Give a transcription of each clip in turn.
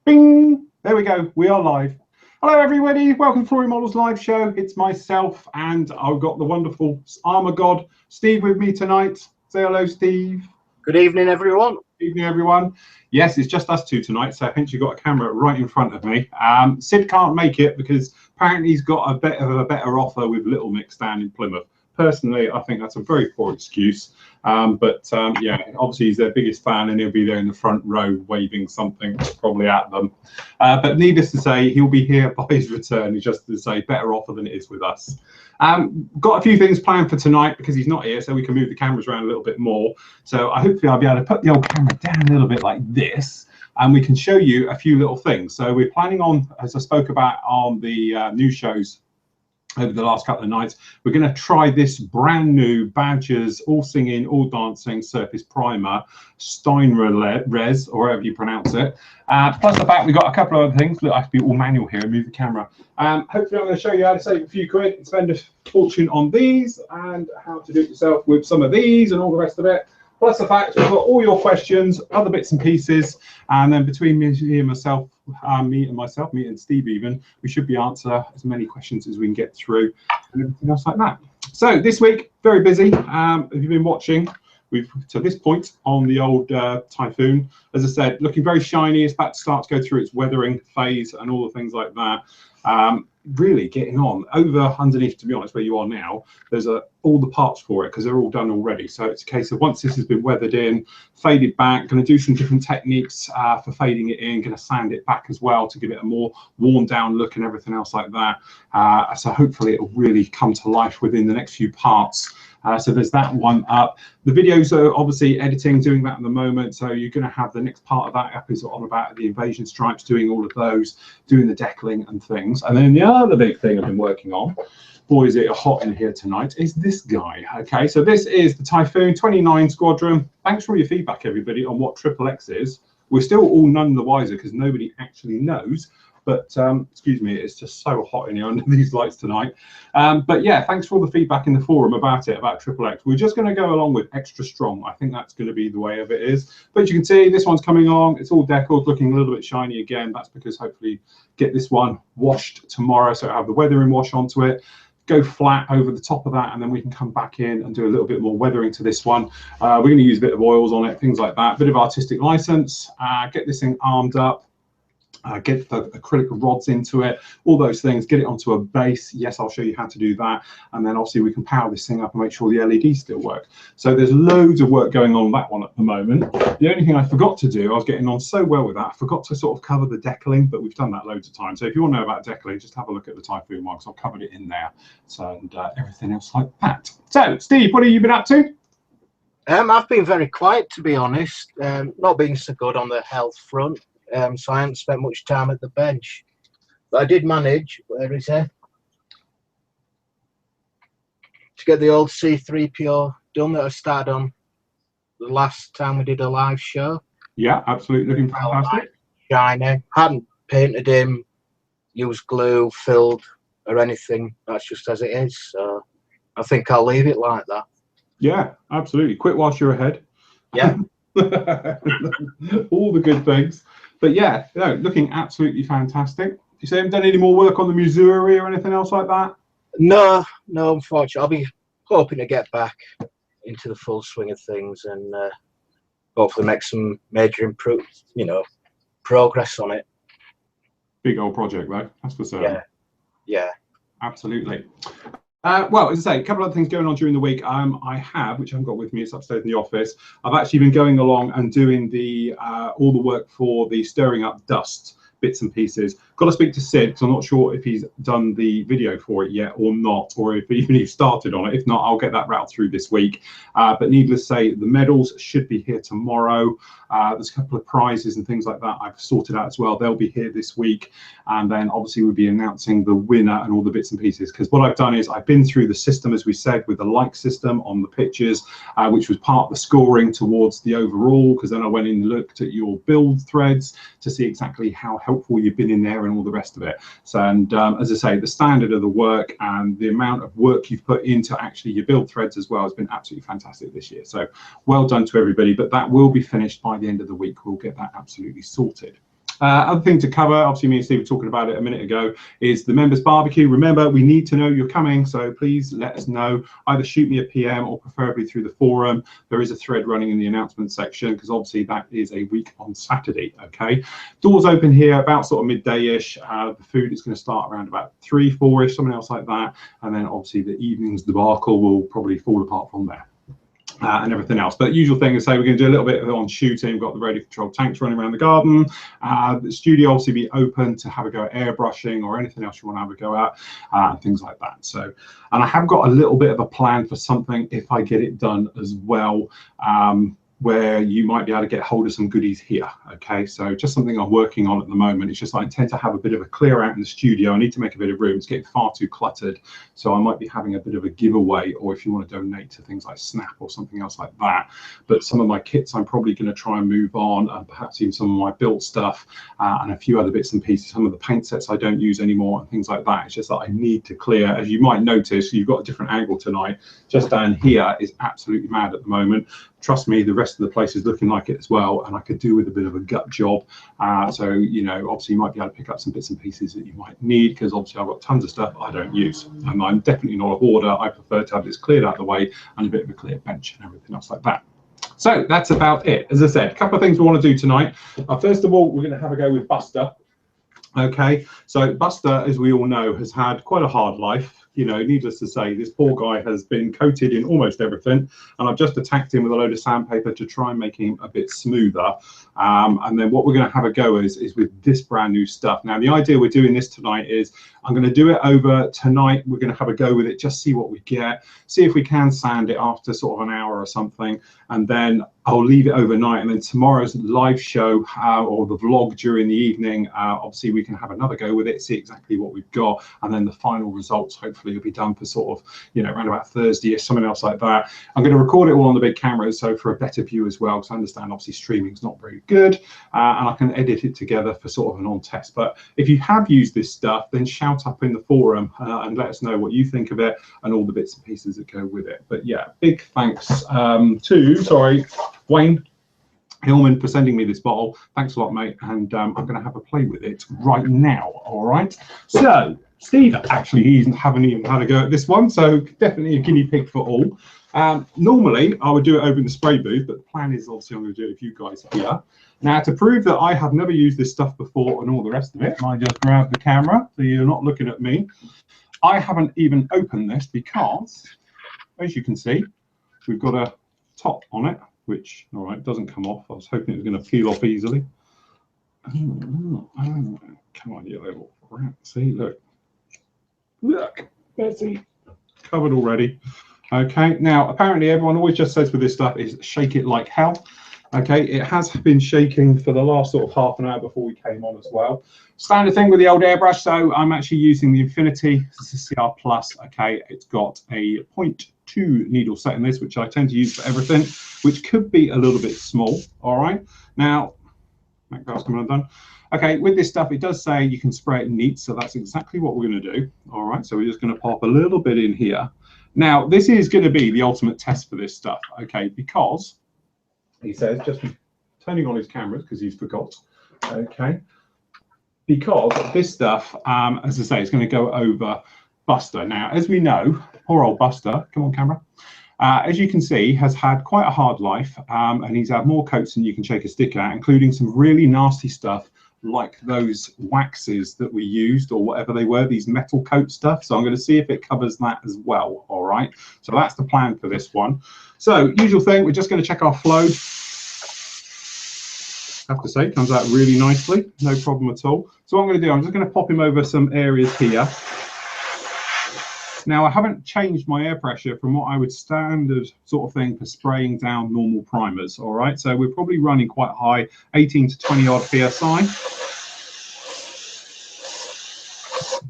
Bing! There we go. We are live. Hello, everybody. Welcome to Flory Models live show. It's myself, and I've got the wonderful armor god Steve with me tonight. Say hello, Steve. Good evening, everyone. Good evening, everyone. Yes, it's just us two tonight, so hence you've got a camera right in front of me. Sid can't make it because apparently he's got a bit of a better offer with Little Mix down in Plymouth. Personally, I think that's a very poor excuse. Yeah, obviously he's their biggest fan and he'll be there in the front row waving something probably at them. But needless to say, he'll be here by his return. It's just to say better offer than it is with us. Got a few things planned for tonight because he's not here, so we can move the cameras around a little bit more. So hopefully I'll be able to put the old camera down a little bit like this, and we can show you a few little things. So we're planning on, as I spoke about on the news shows over the last couple of nights, we're going to try this brand new Badgers all singing, all dancing surface primer, Steinres, or however you pronounce it. Plus the fact we've got a couple of other things. Look, I have to be all manual here and move the camera. Hopefully I'm going to show you how to save a few quid and spend a fortune on these, and how to do it yourself with some of these and all the rest of it. Plus the fact we've got all your questions, other bits and pieces, and then between me and myself, me and Steve even, we should be answer as many questions as we can get through and everything else like that. So this week, very busy. If you've been watching, we've to this point on the old Typhoon, as I said, looking very shiny. It's about to start to go through its weathering phase and all the things like that. Really getting on over underneath, to be honest, where you are now, there's all the parts for it because they're all done already. So it's a case of once this has been weathered in, faded back, going to do some different techniques for fading it in, going to sand it back as well to give it a more worn down look and everything else like that. So hopefully it will really come to life within the next few parts. So there's that one up. The videos are obviously editing, doing that at the moment. So you're going to have the next part of that episode on about the invasion stripes, doing all of those, doing the deckling and things. And then the other big thing I've been working on, boy, is it hot in here tonight, is this guy. Okay, so this is the Typhoon 29 Squadron. Thanks for all your feedback, everybody, on what XXX is. We're still all none the wiser because nobody actually knows. But excuse me, it's just so hot in here under these lights tonight. But yeah, thanks for all the feedback in the forum about it, about XXX. We're just going to go along with extra strong. I think that's going to be the way of it is. But you can see this one's coming on. It's all deckled, looking a little bit shiny again. That's because hopefully get this one washed tomorrow, so have the weathering wash onto it. Go flat over the top of that, and then we can come back in and do a little bit more weathering to this one. We're going to use a bit of oils on it, things like that. Bit of artistic license. Get this thing armed up. Get the acrylic rods into it, all those things, get it onto a base. Yes, I'll show you how to do that. And then obviously we can power this thing up and make sure the LEDs still work. So there's loads of work going on that one at the moment. The only thing I forgot to do, I was getting on so well with that, I forgot to sort of cover the deckling, but we've done that loads of times. So if you want to know about deckling, just have a look at the Typhoon one, because I've covered it in there. So, and everything else like that. So, Steve, what have you been up to? I've been very quiet, to be honest. Not being so good on the health front. So I haven't spent much time at the bench, but I did manage, where is it, to get the old C3PO done that I started on the last time we did a live show. Yeah, absolutely, looking fantastic. Shiny. Hadn't painted him, used glue, filled or anything. That's just as it is. So I think I'll leave it like that. Yeah, absolutely. Quit whilst you're ahead. Yeah. All the good things. But yeah, no, looking absolutely fantastic. You say you haven't done any more work on the Missouri or anything else like that? No, unfortunately. I'll be hoping to get back into the full swing of things and hopefully make some major progress on it. Big old project though, that's for certain. Yeah. Absolutely. Well, as I say, a couple of other things going on during the week. I have, which I haven't got with me, it's upstairs in the office. I've actually been going along and doing the all the work for the stirring up dust bits and pieces. Got to speak to Sid, because I'm not sure if he's done the video for it yet or not, or if even he's started on it. If not, I'll get that route through this week. But needless to say, the medals should be here tomorrow. There's a couple of prizes and things like that I've sorted out as well. They'll be here this week. And then obviously we'll be announcing the winner and all the bits and pieces. Because what I've done is I've been through the system, as we said, with the like system on the pictures, which was part of the scoring towards the overall. Because then I went in and looked at your build threads to see exactly how helpful you've been in there and all the rest of it. So, and as I say, the standard of the work and the amount of work you've put into actually your build threads as well has been absolutely fantastic this year. So well done to everybody, but that will be finished by the end of the week. We'll get that absolutely sorted. Other thing to cover, obviously me and Steve were talking about it a minute ago, is the members barbecue. Remember, we need to know you're coming, so please let us know. Either shoot me a PM or preferably through the forum. There is a thread running in the announcement section because obviously that is a week on Saturday, okay? Doors open here about sort of midday-ish. The food is going to start around about 3, 4-ish, something else like that. And then obviously the evening's debacle will probably fall apart from there. And everything else, but usual thing is say we're going to do a little bit on shooting. We've got the radio controlled tanks running around the garden. The studio obviously be open to have a go at airbrushing or anything else you want to have a go at, and things like that. So, and I have got a little bit of a plan for something if I get it done as well, where you might be able to get hold of some goodies here. Okay, so just something I'm working on at the moment. It's just I intend to have a bit of a clear out in the studio. I need to make a bit of room. It's getting far too cluttered, so I might be having a bit of a giveaway, or if you want to donate to things like Snap or something else like that. But some of my kits I'm probably going to try and move on, and perhaps even some of my built stuff, and a few other bits and pieces. Some of the paint sets I don't use anymore and things like that. It's just that I need to clear. As you might notice, you've got a different angle tonight. Just down here is absolutely mad at the moment. Trust me, the rest of the place is looking like it as well, and I could do with a bit of a gut job. So, you know, obviously you might be able to pick up some bits and pieces that you might need, because obviously I've got tons of stuff I don't use, and I'm definitely not a hoarder. I prefer to have this cleared out of the way and a bit of a clear bench and everything else like that. So that's about it. As I said, a couple of things we want to do tonight. First of all, we're going to have a go with Buster. Okay, so Buster, as we all know, has had quite a hard life. You know, needless to say, this poor guy has been coated in almost everything, and I've just attacked him with a load of sandpaper to try and make him a bit smoother. And then what we're going to have a go is with this brand new stuff. Now, the idea we're doing this tonight is I'm going to do it over tonight. We're going to have a go with it, just see what we get, see if we can sand it after sort of an hour or something, and then I'll leave it overnight, and then tomorrow's live show or the vlog during the evening, obviously we can have another go with it, see exactly what we've got, and then the final results hopefully will be done for sort of, you know, around about Thursday or something else like that. I'm going to record it all on the big cameras, so for a better view as well, because I understand obviously streaming's not very good, and I can edit it together for sort of an on test. But if you have used this stuff, then shout up in the forum and let us know what you think of it and all the bits and pieces that go with it. But yeah, big thanks to Wayne Hillman for sending me this bottle. Thanks a lot, mate, and I'm going to have a play with it right now. All right, so Steve actually he haven't even had a go at this one, so definitely a guinea pig for all. Normally I would do it over in the spray booth, but the plan is obviously I'm going to do it with you guys here. Now, to prove that I have never used this stuff before and all the rest of it, I just grab the camera so you're not looking at me. I haven't even opened this because, as you can see, we've got a top on it, which, all right, doesn't come off. I was hoping it was going to peel off easily. Come on, you little rat. See, look. Look, Bessie, covered already. Okay, now, apparently everyone always just says with this stuff is shake it like hell. Okay, it has been shaking for the last sort of half an hour before we came on as well. Standard thing with the old airbrush, so I'm actually using the Infinity. This is CR Plus. Okay, it's got a 0.2 needle set in this, which I tend to use for everything, which could be a little bit small. All right, now, that guy's coming undone. Okay, with this stuff, it does say you can spray it neat, so that's exactly what we're going to do. All right, so we're just going to pop a little bit in here. Now, this is going to be the ultimate test for this stuff, okay, because he says, just turning on his cameras because he's forgot, okay, because this stuff, as I say, is going to go over Buster. Now, as we know, poor old Buster, come on camera, as you can see, has had quite a hard life, and he's had more coats than you can shake a stick at, including some really nasty stuff like those waxes that we used or whatever they were, these metal coat stuff. So I'm going to see if it covers that as well. All right, so that's the plan for this one. So usual thing, we're just going to check our flow. I have to say, it comes out really nicely, no problem at all. So what I'm going to do, I'm just going to pop him over some areas here. Now, I haven't changed my air pressure from what I would standard sort of thing for spraying down normal primers, all right? So we're probably running quite high, 18 to 20 odd PSI.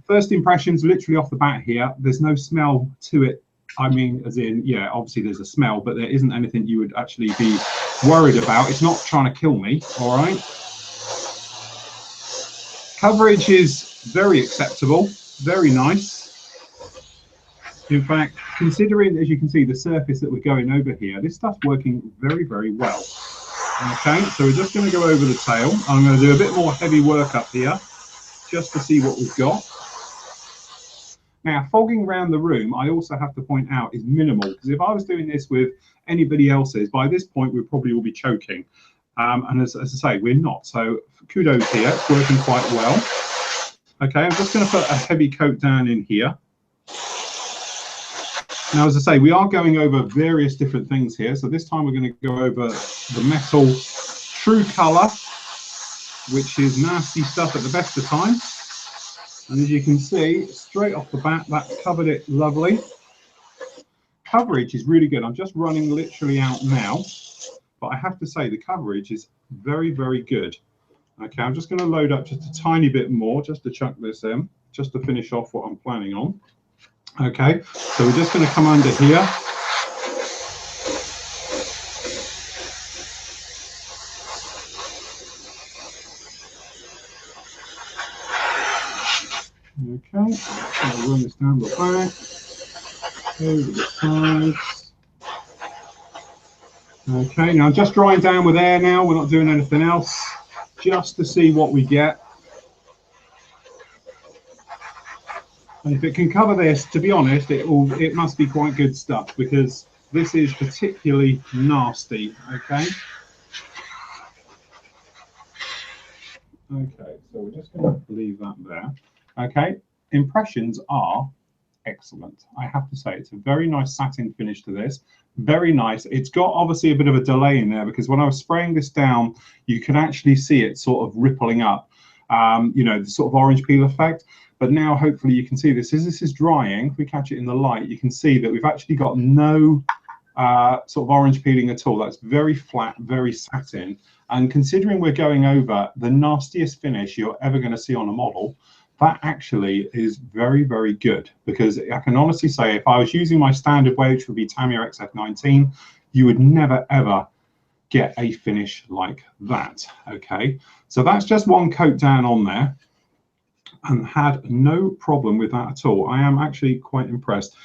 First impressions, literally off the bat here, there's no smell to it. I mean, as in, yeah, obviously there's a smell, but there isn't anything you would actually be worried about. It's not trying to kill me, all right? Coverage is very acceptable, very nice. In fact, considering, as you can see, the surface that we're going over here, this stuff's working very, very well. Okay, so we're just going to go over the tail. I'm going to do a bit more heavy work up here just to see what we've got. Now, fogging around the room, I also have to point out, is minimal, because if I was doing this with anybody else's, by this point we probably will be choking. And as I say, we're not. So kudos here, it's working quite well. Okay, I'm just going to put a heavy coat down in here. Now, as I say, we are going over various different things here. So this time we're going to go over the metal true colour, which is nasty stuff at the best of times. And as you can see, straight off the bat, that's covered it lovely. Coverage is really good. I'm just running literally out now, but I have to say the coverage is very, very good. Okay, I'm just going to load up just a tiny bit more, just to chuck this in, just to finish off what I'm planning on. Okay, so we're just going to come under here. Okay, I'll run this down the back, over the sides. Okay, now just drying down with air now, we're not doing anything else, just to see what we get. And if it can cover this, to be honest, it must be quite good stuff, because this is particularly nasty, okay? Okay, so we're just going to leave that there. Okay, impressions are excellent. I have to say, it's a very nice satin finish to this. Very nice. It's got obviously a bit of a delay in there, because when I was spraying this down, you can actually see it sort of rippling up, you know, the sort of orange peel effect. But now hopefully you can see this. As this is drying, if we catch it in the light, you can see that we've actually got no sort of orange peeling at all. That's very flat, very satin. And considering we're going over the nastiest finish you're ever going to see on a model, that actually is very, very good, because I can honestly say if I was using my standard way, which would be Tamiya XF19, you would never ever get a finish like that. Okay, so that's just one coat down on there, and had no problem with that at all. I am actually quite impressed.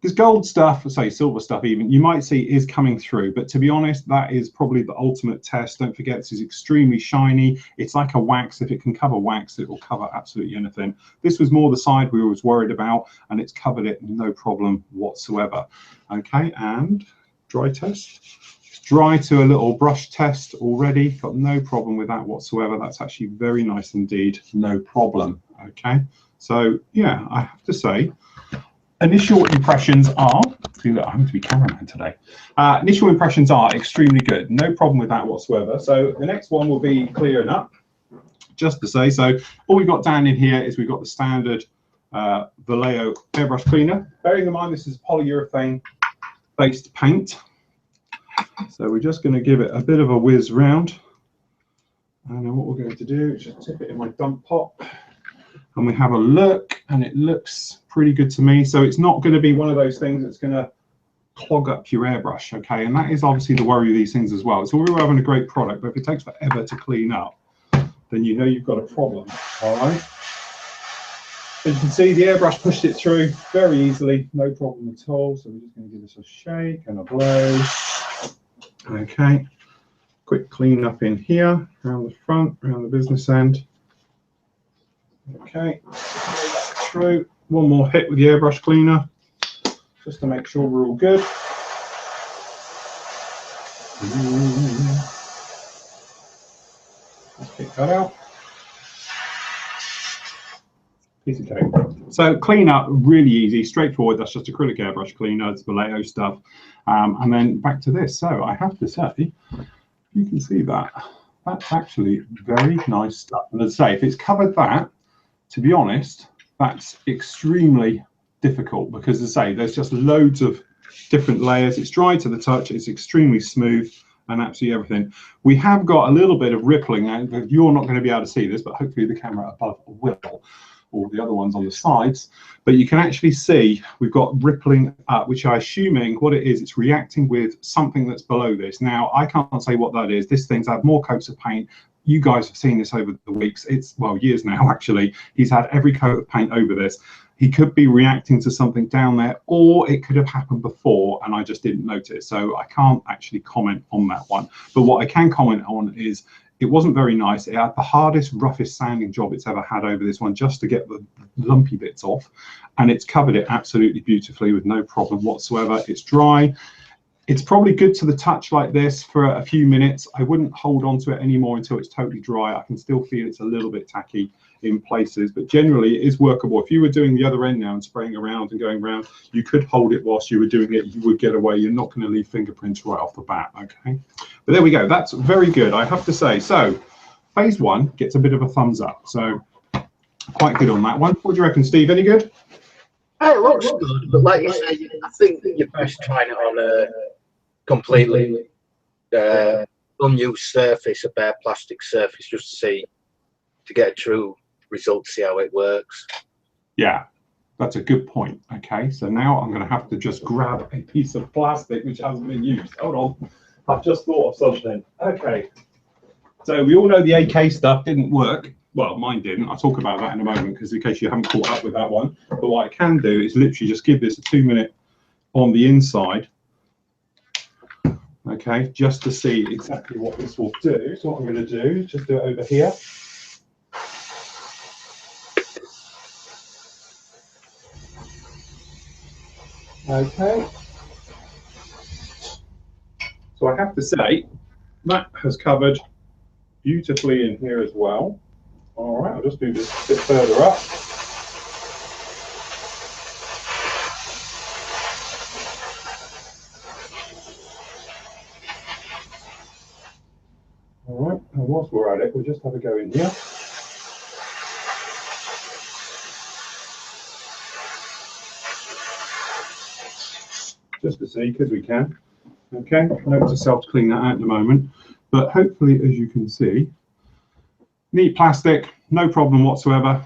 This gold stuff, say silver stuff even, you might see is coming through, but to be honest, that is probably the ultimate test. Don't forget, this is extremely shiny. It's like a wax. If it can cover wax, it will cover absolutely anything. This was more the side we was worried about, and it's covered it no problem whatsoever. Okay, and dry test. It's dry to a little brush test already. Got no problem with that whatsoever. That's actually very nice indeed. No problem. Okay, so yeah, I have to say, initial impressions are, I'm going to be cameraman today. Initial impressions are extremely good. No problem with that whatsoever. So the next one will be clearing up, just to say. So all we've got down in here is we've got the standard Vallejo airbrush cleaner. Bearing in mind this is polyurethane based paint. So we're just going to give it a bit of a whiz round. And then what we're going to do is just tip it in my dump pot. And we have a look, and it looks pretty good to me. So it's not going to be one of those things that's going to clog up your airbrush, okay? And that is obviously the worry of these things as well. It's all we're having a great product, but if it takes forever to clean up, then you know you've got a problem, all right? As you can see, the airbrush pushed it through very easily, no problem at all. So we're just going to give this a shake and a blow. Okay, quick clean up in here, around the front, around the business end. Okay, through. One more hit with the airbrush cleaner, just to make sure we're all good. Let's pick that out. Piece of cake. So clean up, really easy, straightforward. That's just acrylic airbrush cleaner. It's Vallejo stuff. And then back to this. So I have to say, you can see that. That's actually very nice stuff. And as I say, if it's covered that, to be honest, that's extremely difficult, because as I say, there's just loads of different layers. It's dry to the touch. It's extremely smooth and absolutely everything. We have got a little bit of rippling. And you're not going to be able to see this, but hopefully the camera above will, or the other ones on the sides. But you can actually see we've got rippling up, which I'm assuming what it is, it's reacting with something that's below this. Now, I can't say what that is. This thing's had more coats of paint. You guys have seen this over the weeks. It's, well, years now, actually. He's had every coat of paint over this. he could be reacting to something down there, or it could have happened before and I just didn't notice. So I can't actually comment on that one. But what I can comment on is it wasn't very nice. It had the hardest, roughest sanding job it's ever had over this one, just to get the lumpy bits off. And it's covered it absolutely beautifully with no problem whatsoever. It's dry. It's probably good to the touch like this for a few minutes. I wouldn't hold on to it anymore until it's totally dry. I can still feel it's a little bit tacky in places, but generally it is workable. If you were doing the other end now and spraying around and going around, you could hold it whilst you were doing it. You would get away. You're not going to leave fingerprints right off the bat, okay? But there we go. That's very good, I have to say. So phase one gets a bit of a thumbs up. So quite good on that one. What do you reckon, Steve? Any good? It looks good, but like you say, I think that you're best trying it on a completely unused surface, a bare plastic surface, just to see, to get a true result, see how it works. Yeah, that's a good point. Okay, so now I'm going to have to just grab a piece of plastic which hasn't been used. Hold on, I've just thought of something. Okay, so we all know the AK stuff didn't work. Well, mine didn't. I'll talk about that in a moment, because in case you haven't caught up with that one. But what I can do is literally just give this a 2-minute on the inside. Okay, just to see exactly what this will do. So what I'm going to do is just do it over here. Okay. So I have to say, that has covered beautifully in here as well. All right, I'll just do this a bit further up. All right, and whilst we're at it, we'll just have a go in here. Just to see, because we can. Okay, note to self to clean that out in a moment. But hopefully, as you can see, neat plastic, no problem whatsoever.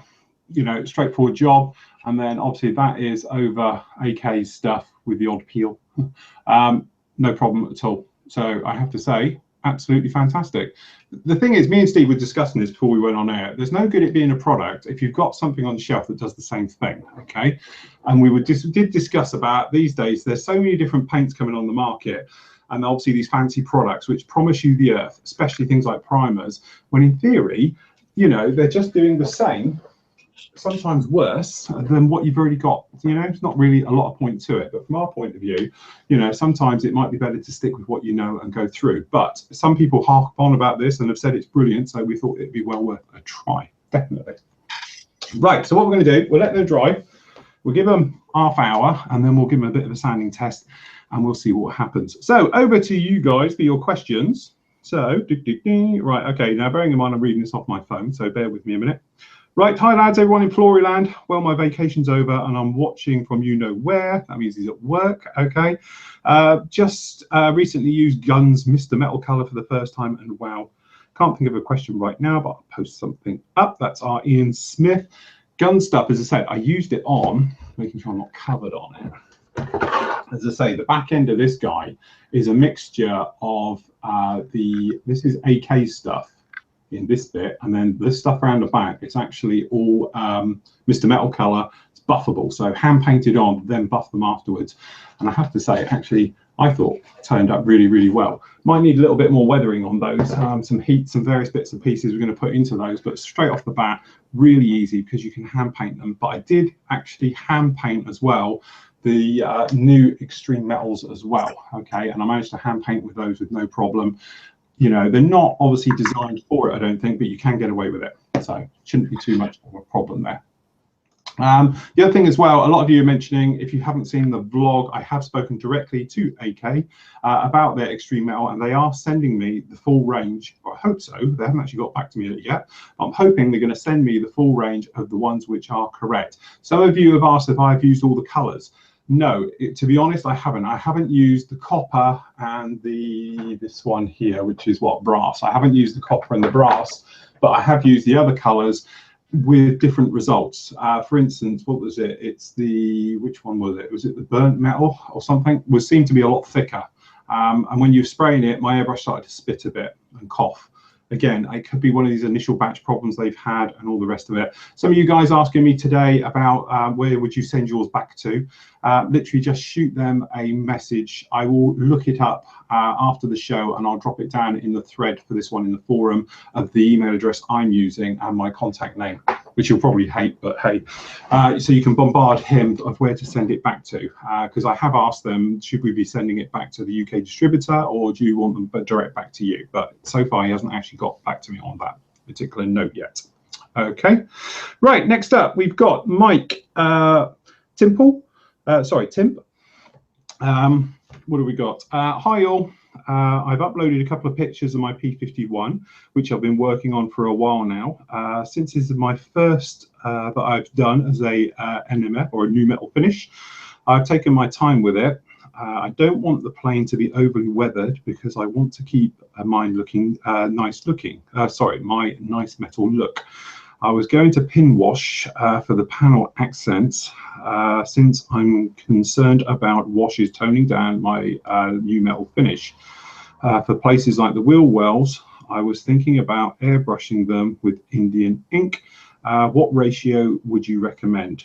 You know, straightforward job. And then obviously that is over AK stuff with the odd peel. No problem at all. So I have to say, absolutely fantastic. The thing is, me and Steve were discussing this before we went on air. There's no good at being a product if you've got something on the shelf that does the same thing, okay? And we did discuss about these days, there's so many different paints coming on the market, and obviously these fancy products which promise you the earth, especially things like primers, when in theory, you know, they're just doing the same, sometimes worse than what you've already got. You know, it's not really a lot of point to it, but from our point of view, you know, sometimes it might be better to stick with what you know and go through. But some people harp on about this and have said it's brilliant, so we thought it'd be well worth a try, definitely. Right, so what we're going to do, we'll let them dry, we'll give them half hour, and then we'll give them a bit of a sanding test, and we'll see what happens. So over to you guys for your questions. So right, okay, now bearing in mind I'm reading this off my phone, so bear with me a minute. Right, hi lads, everyone in Flory land. Well, my vacation's over and I'm watching from you know where. That means he's at work, okay. Just recently used Guns Mr. Metal Colour for the first time, and wow, can't think of a question right now, but I'll post something up. That's our Ian Smith. Gun stuff, as I said, I used it on, making sure I'm not covered on it. As I say, the back end of this guy is a mixture of this is AK stuff in this bit, and then this stuff around the back, it's actually all Mr. Metal Colour. It's buffable, so hand painted on, then buff them afterwards. And I have to say, actually, I thought turned out really, really well. Might need a little bit more weathering on those, some heat, some various bits and pieces we're going to put into those, but straight off the bat, really easy because you can hand paint them. But I did actually hand paint as well the new Extreme Metals as well, okay, and I managed to hand paint with those with no problem. You know, they're not obviously designed for it, I don't think, but you can get away with it. So shouldn't be too much of a problem there. The other thing as well, a lot of you are mentioning, if you haven't seen the vlog, I have spoken directly to AK about their Extreme Metal, and they are sending me the full range. I hope so. They haven't actually got back to me yet. I'm hoping they're going to send me the full range of the ones which are correct. Some of you have asked if I've used all the colors. No, to be honest, I haven't. I haven't used the copper and this one here, which is what, brass. I haven't used the copper and the brass, but I have used the other colors with different results. For instance, what was it? It's the, which one was it? Was it the burnt metal or something? Seemed to be a lot thicker. And when you're spraying it, my airbrush started to spit a bit and cough. Again, it could be one of these initial batch problems they've had and all the rest of it. Some of you guys asking me today about where would you send yours back to. Literally just shoot them a message. I will look it up after the show, and I'll drop it down in the thread for this one in the forum of the email address I'm using and my contact name, which you'll probably hate, but hey. So you can bombard him of where to send it back to, because I have asked them, should we be sending it back to the UK distributor, or do you want them direct back to you? But so far he hasn't actually got back to me on that particular note yet. Okay, right, next up we've got Mike Timp. What have we got? Hi all. I've uploaded a couple of pictures of my P51, which I've been working on for a while now. Since this is my first that I've done as a NMF or a new metal finish, I've taken my time with it. I don't want the plane to be overly weathered because I want to keep mine looking nice looking. My nice metal look. I was going to pin wash for the panel accents since I'm concerned about washes toning down my new metal finish. For places like the wheel wells, I was thinking about airbrushing them with Indian ink. What ratio would you recommend?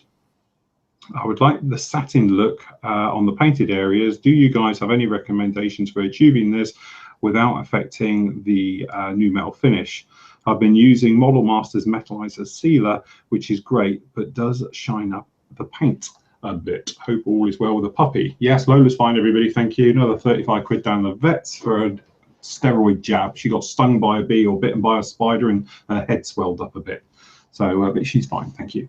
I would like the satin look on the painted areas. Do you guys have any recommendations for achieving this without affecting the new metal finish? I've been using Model Master's Metallizer Sealer, which is great, but does shine up the paint a bit. Hope all is well with the puppy. Yes, Lola's fine, everybody. Thank you. Another 35 quid down the vets for a steroid jab. She got stung by a bee or bitten by a spider and her head swelled up a bit. So, but she's fine. Thank you.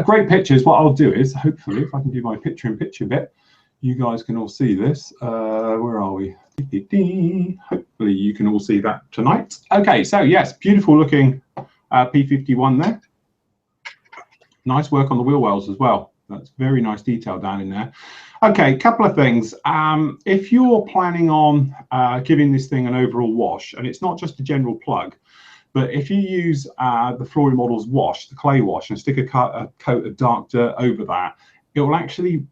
Great pictures. What I'll do is, hopefully, if I can do my picture-in-picture bit, you guys can all see this. Where are we? Hopefully you can all see that tonight. Okay, so yes, beautiful looking P51 there. Nice work on the wheel wells as well. That's very nice detail down in there. Okay, couple of things. If you're planning on giving this thing an overall wash, and it's not just a general plug, but if you use the Flory Models wash, the clay wash, and stick a coat of dark dirt over that, it will actually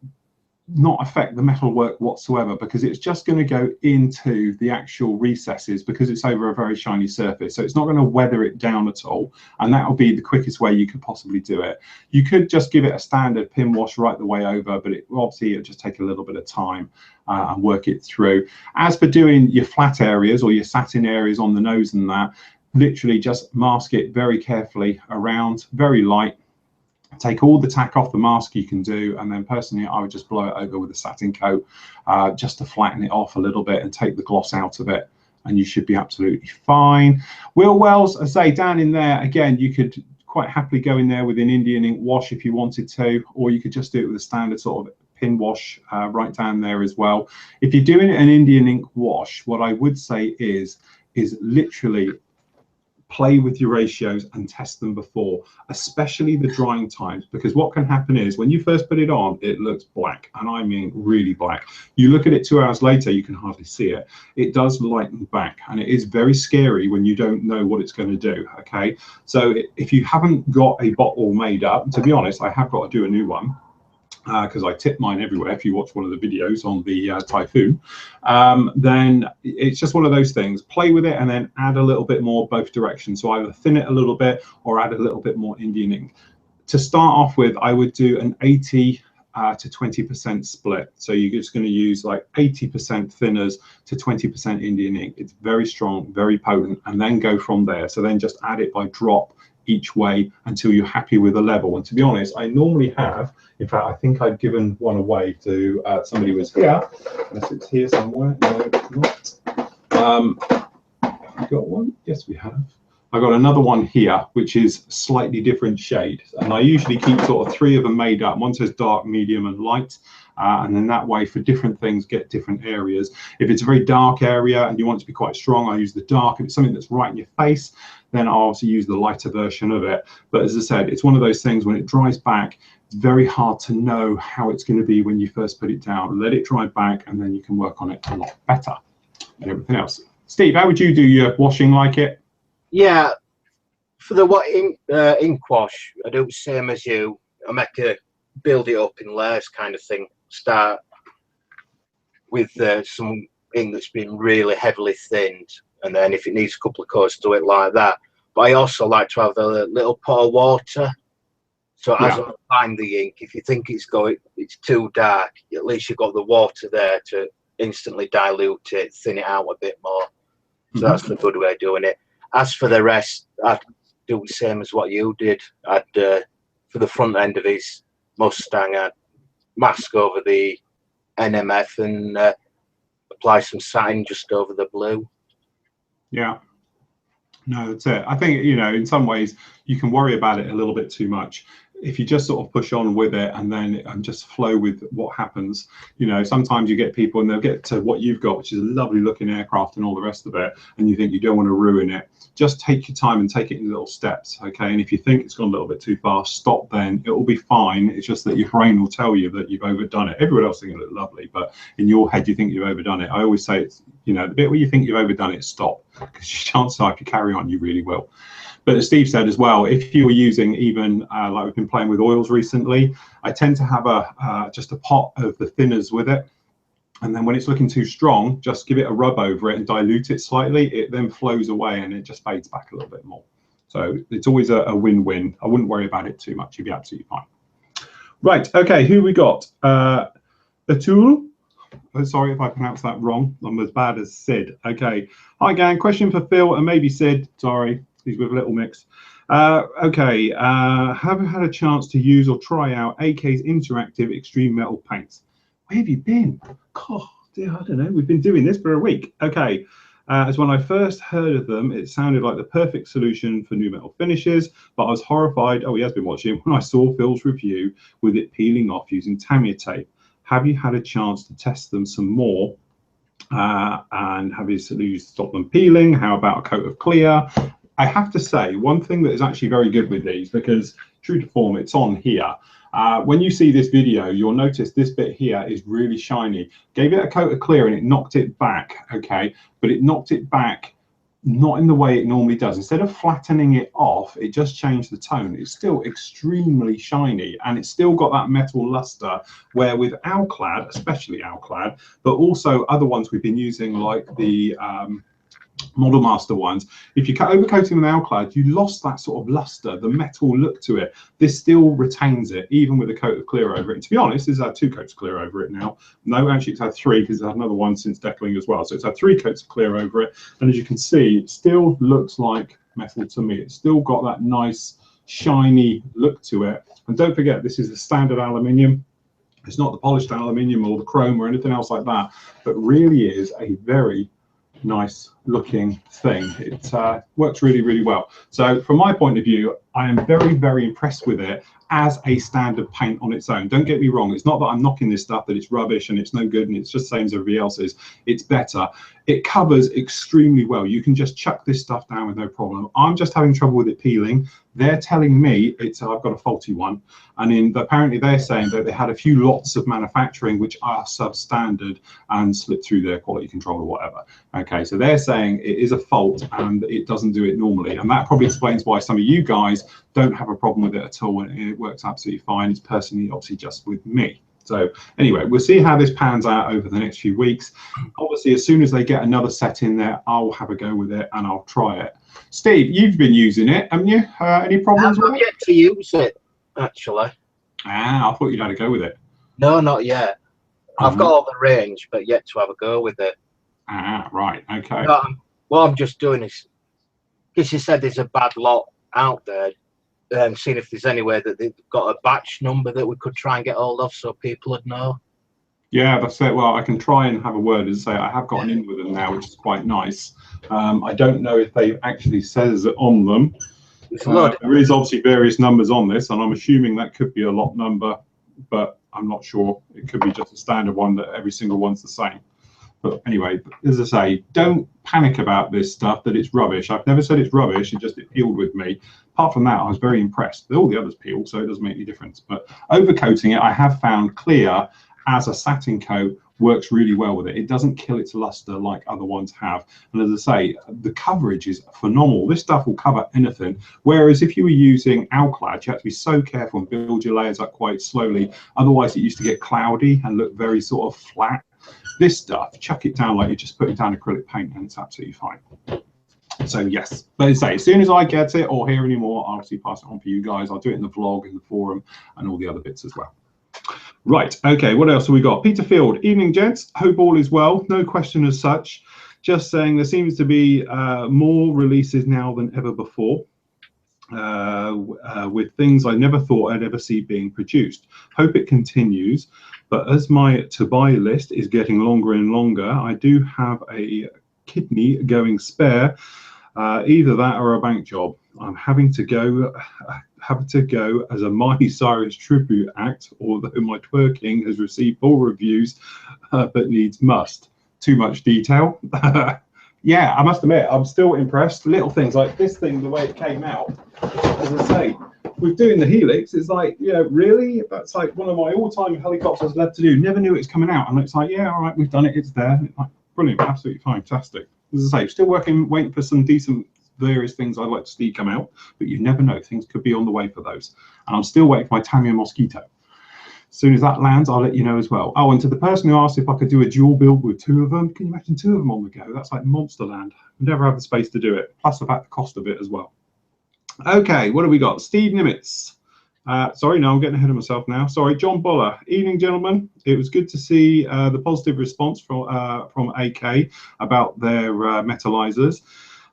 not affect the metal work whatsoever, because it's just going to go into the actual recesses because it's over a very shiny surface. So it's not going to weather it down at all, and that will be the quickest way you could possibly do it. You could just give it a standard pin wash right the way over, but it'll just take a little bit of time and work it through. As for doing your flat areas or your satin areas on the nose and that, literally just mask it very carefully around, very light. Take all the tack off the mask you can do, and then personally I would just blow it over with a satin coat just to flatten it off a little bit and take the gloss out of it, and you should be absolutely fine. Wheel wells, as I say, down in there again, you could quite happily go in there with an Indian ink wash if you wanted to, or you could just do it with a standard sort of pin wash right down there as well. If you're doing an Indian ink wash, what I would say is literally play with your ratios and test them before, especially the drying times, because what can happen is when you first put it on, it looks black, and I mean really black. You look at it 2 hours later, you can hardly see it. It does lighten back, and it is very scary when you don't know what it's going to do. Okay, so if you haven't got a bottle made up, to be honest, I have got to do a new one, because I tip mine everywhere. If you watch one of the videos on the Typhoon, then it's just one of those things. Play with it and then add a little bit more both directions. So either thin it a little bit or add a little bit more Indian ink. To start off with, I would do an 80 to 20% split. So you're just going to use like 80% thinners to 20% Indian ink. It's very strong, very potent, and then go from there. So then just add it by drop each way until you're happy with the level. And to be honest, I normally have, in fact, I think I've given one away to somebody who was here, unless it's here somewhere. No, it's not. We got one? Yes, we have. I got another one here, which is slightly different shade. And I usually keep sort of 3 of them made up. One says dark, medium, and light. And then that way for different things, get different areas. If it's a very dark area and you want it to be quite strong, I use the dark. If it's something that's right in your face, then I'll also use the lighter version of it. But as I said, it's one of those things when it dries back, it's very hard to know how it's going to be when you first put it down. Let it dry back, and then you can work on it a lot better and everything else. Steve, how would you do your washing like it? Yeah, for the ink wash, I do the same as you. I make a build it up in layers kind of thing. Start with some ink that's been really heavily thinned, and then if it needs a couple of coats, do it like that. But I also like to have a little pot of water, so as I find the ink, if you think it's too dark, at least you've got the water there to instantly dilute it, thin it out a bit more. So that's the good way of doing it. As for the rest, I'd do the same as what you did. I'd for the front end of his Mustang, I'd mask over the NMF and apply some satin just over the blue. Yeah. No, that's it. I think, you know, in some ways you can worry about it a little bit too much. If you just sort of push on with it and then just flow with what happens, you know, sometimes you get people and they'll get to what you've got, which is a lovely looking aircraft and all the rest of it, and you think you don't want to ruin it. Just take your time and take it in little steps, okay? And if you think it's gone a little bit too far, stop then. It will be fine. It's just that your brain will tell you that you've overdone it. Everyone else thinks it looks lovely, but in your head you think you've overdone it. I always say it's, you know, the bit where you think you've overdone it, stop, because chances are if you carry on, you really will. But as Steve said as well, if you were using even like we've been playing with oils recently, I tend to have just a pot of the thinners with it. And then when it's looking too strong, just give it a rub over it and dilute it slightly. It then flows away and it just fades back a little bit more. So it's always a win-win. I wouldn't worry about it too much. You'd be absolutely fine. Right, okay, who we got? Atul. Oh, sorry if I pronounced that wrong. I'm as bad as Sid. Okay. Hi, gang. Question for Phil and maybe Sid. Sorry. He's with Little Mix. Okay, haven't had a chance to use or try out AK's interactive extreme metal paints. Where have you been? God, dear, I don't know. We've been doing this for a week. Okay, as when I first heard of them, it sounded like the perfect solution for new metal finishes, but I was horrified. Oh, he has been watching when I saw Phil's review with it peeling off using Tamiya tape. Have you had a chance to test them some more? And have you stopped them peeling? How about a coat of clear? I have to say, one thing that is actually very good with these, because true to form, it's on here. When you see this video, you'll notice this bit here is really shiny. Gave it a coat of clear and it knocked it back, okay? But it knocked it back not in the way it normally does. Instead of flattening it off, it just changed the tone. It's still extremely shiny and it's still got that metal luster, where with Alclad, especially Alclad, but also other ones we've been using like the Model Master ones, if you overcoat them with Alclad, you lost that sort of luster, the metal look to it. This still retains it, even with a coat of clear over it. And to be honest, it's had 2 coats of clear over it now. No, actually, it's had 3 because it's had another one since deckling as well. So it's had 3 coats of clear over it. And as you can see, it still looks like metal to me. It's still got that nice, shiny look to it. And don't forget, this is the standard aluminium. It's not the polished aluminium or the chrome or anything else like that, but really is a very nice looking thing. It works really, really well. So from my point of view, I am very, very impressed with it as a standard paint on its own. Don't get me wrong, it's not that I'm knocking this stuff, that it's rubbish and it's no good and it's just the same as everybody else's. It's better. It covers extremely well. You can just chuck this stuff down with no problem. I'm just having trouble with it peeling. They're telling me it's I've got a faulty one, and apparently they're saying that they had a few lots of manufacturing which are substandard and slipped through their quality control or whatever. Okay, so they're saying it is a fault and it doesn't do it normally, and that probably explains why some of you guys don't have a problem with it at all, and it works absolutely fine. It's personally obviously just with me. So anyway, we'll see how this pans out over the next few weeks. Obviously, as soon as they get another set in there, I'll have a go with it and I'll try it. Steve, you've been using it, haven't you? Any problems with it? I've yet to use it, actually. Ah, I thought you'd had a go with it. No, not yet. I've got all the range, but yet to have a go with it. Ah, right, okay. No, what I'm just doing is, because you said there's a bad lot out there, seeing if there's anywhere that they've got a batch number that we could try and get hold of so people would know. Yeah, that's it. Well, I can try and have a word and say I have got an in with them now, which is quite nice. I don't know if they actually says it on them. There is obviously various numbers on this, and I'm assuming that could be a lot number, but I'm not sure. It could be just a standard one that every single one's the same. But anyway, as I say, don't panic about this stuff, that it's rubbish. I've never said it's rubbish, it peeled with me. Apart from that, I was very impressed. All the others peeled, so it doesn't make any difference. But overcoating it, I have found clear as a satin coat works really well with it. It doesn't kill its luster like other ones have. And as I say, the coverage is phenomenal. This stuff will cover anything. Whereas if you were using Alclad, you have to be so careful and build your layers up quite slowly. Otherwise, it used to get cloudy and look very sort of flat. This stuff, chuck it down like you're just putting down acrylic paint, and it's absolutely fine. So yes, but as soon as I get it or hear any more, I'll obviously pass it on for you guys. I'll do it in the vlog, in the forum, and all the other bits as well. Right, okay, what else have we got? Peter Field, evening gents, hope all is well. No question as such. Just saying there seems to be more releases now than ever before. With things I never thought I'd ever see being produced. Hope it continues, but as my to-buy list is getting longer and longer, I do have a kidney going spare, either that or a bank job. I'm having to go as a Miley Cyrus tribute act, although my twerking has received poor reviews, but needs must. Too much detail. Yeah, I must admit, I'm still impressed. Little things like this thing, the way it came out, as I say, with doing the Helix, it's like, yeah, really? That's like one of my all-time helicopters I've led to do. Never knew it was coming out. And it's like, yeah, all right, we've done it. It's there. It's like, brilliant, absolutely fantastic. As I say, still waiting for some decent various things I'd like to see come out, but you never know. Things could be on the way for those. And I'm still waiting for my Tamiya Mosquito. As soon as that lands, I'll let you know as well. Oh, and to the person who asked if I could do a dual build with 2 of them, can you imagine 2 of them on the go? That's like Monsterland. We'd never have the space to do it, plus the cost of it as well. Okay, what have we got? Steve Nimitz. Sorry, no, I'm getting ahead of myself now. Sorry, John Boller. Evening, gentlemen. It was good to see the positive response from AK about their metallizers.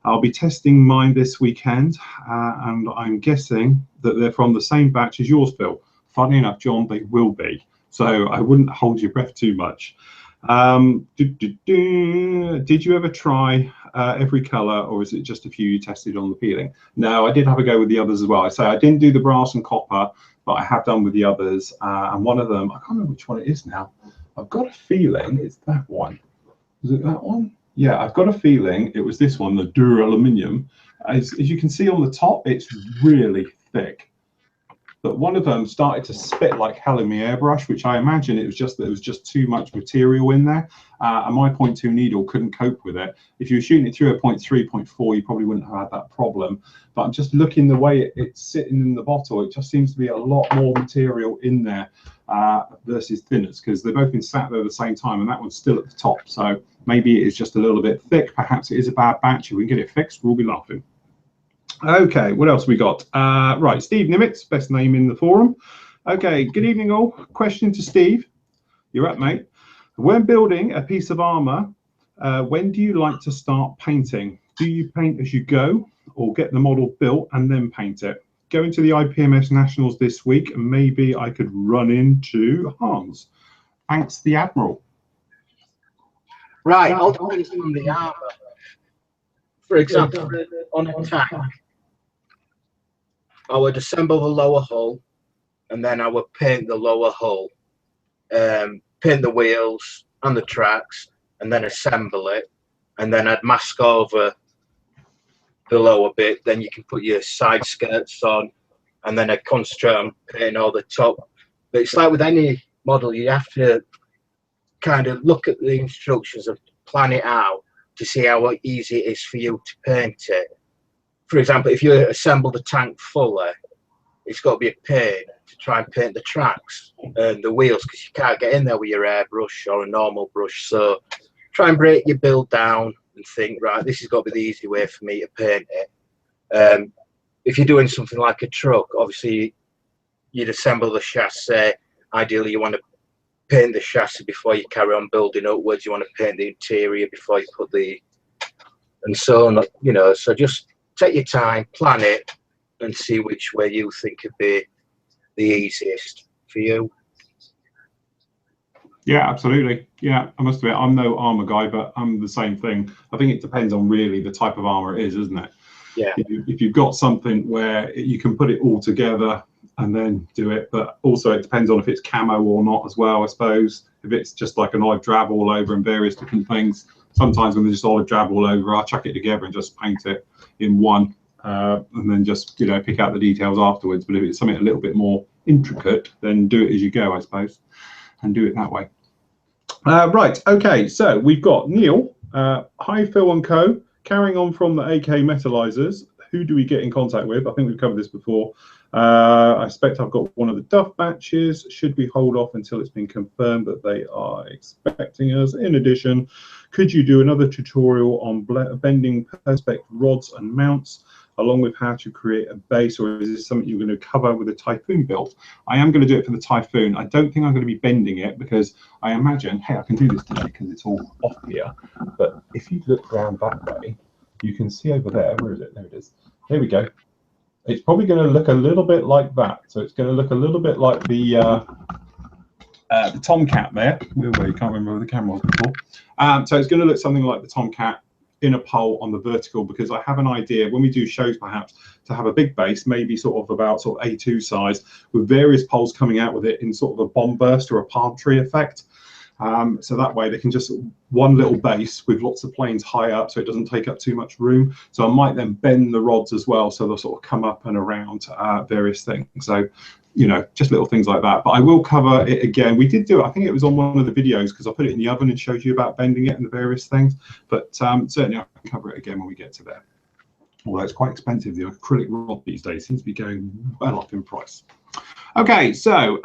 I'll be testing mine this weekend, and I'm guessing that they're from the same batch as yours, Phil. Funny enough, John, they will be. So I wouldn't hold your breath too much. Did you ever try every color, or is it just a few you tested on the peeling? No, I did have a go with the others as well. I say I didn't do the brass and copper, but I have done with the others. And one of them, I can't remember which one it is now. I've got a feeling it's that one. Was it that one? Yeah, I've got a feeling it was this one, the Dura-Aluminium. As you can see on the top, it's really thick. But one of them started to spit like hell in the airbrush, which I imagine it was just that there was just too much material in there, and my 0.2 needle couldn't cope with it. If you were shooting it through a 0.3, 0.4, you probably wouldn't have had that problem. But I'm just looking the way it's sitting in the bottle, it just seems to be a lot more material in there versus thinners, because they've both been sat there at the same time, and that one's still at the top. So maybe it is just a little bit thick. Perhaps it is a bad batch. If we can get it fixed, we'll be laughing. Okay, what else we got? Right, Steve Nimitz, best name in the forum. Okay, good evening all. Question to Steve. You're up, mate. When building a piece of armor, when do you like to start painting? Do you paint as you go, or get the model built and then paint it? Going to the IPMS Nationals this week, and maybe I could run into Hans. Thanks, the Admiral. Right, I'll depend on the armor. For example, on a tank, I would assemble the lower hull, and then I would paint the lower hull, paint the wheels and the tracks, and then assemble it, and then I'd mask over the lower bit. Then you can put your side skirts on, and then I'd concentrate on painting all the top. But it's like with any model, you have to kind of look at the instructions and plan it out to see how easy it is for you to paint it. For example, if you assemble the tank fully, it's got to be a pain to try and paint the tracks and the wheels, because you can't get in there with your airbrush or a normal brush. So try and break your build down and think, right, this has got to be the easy way for me to paint it. If you're doing something like a truck, obviously you'd assemble the chassis. Ideally, you want to paint the chassis before you carry on building upwards. You want to paint the interior before you put the, and so on, you know. So just take your time, plan it, and see which way you think would be the easiest for you. Yeah, absolutely. Yeah, I must admit, I'm no armor guy, but I'm the same thing. I think it depends on really the type of armor it is, isn't it? Yeah. If you've got something where you can put it all together and then do it, but also it depends on if it's camo or not as well, I suppose. If it's just like an olive drab all over and various different things, sometimes when there's just olive drab all over, I'll chuck it together and just paint it in one, and then just, you know, pick out the details afterwards. But if it's something a little bit more intricate, then do it as you go, I suppose, and do it that way. Right, okay, so we've got Neil, hi Phil and Co, carrying on from the AK metallizers, who do we get in contact with? I think we've covered this before. I expect I've got one of the Duff batches. Should we hold off until it's been confirmed that they are expecting us? In addition, could you do another tutorial on bending perspex rods and mounts, along with how to create a base, or is this something you're going to cover with a Typhoon build? I am going to do it for the Typhoon. I don't think I'm going to be bending it because I imagine, hey, I can do this today because it's all off here. But if you look round that way, you can see over there, where is it? There it is. There we go. It's probably going to look a little bit like that. So it's going to look a little bit like the Tomcat there. You can't remember where the camera was before. So it's going to look something like the Tomcat in a pole on the vertical, because I have an idea when we do shows perhaps to have a big base, maybe sort of about sort of A2 size, with various poles coming out with it in sort of a bomb burst or a palm tree effect. So that way they can just one little base with lots of planes high up, so it doesn't take up too much room. So I might then bend the rods as well, so they'll sort of come up and around various things. So, you know, just little things like that. But I will cover it again. We did do it, I think it was on one of the videos, because I put it in the oven and showed you about bending it and the various things. But certainly I can cover it again when we get to there. Although it's quite expensive, the acrylic rod these days seems to be going well up in price. Okay, so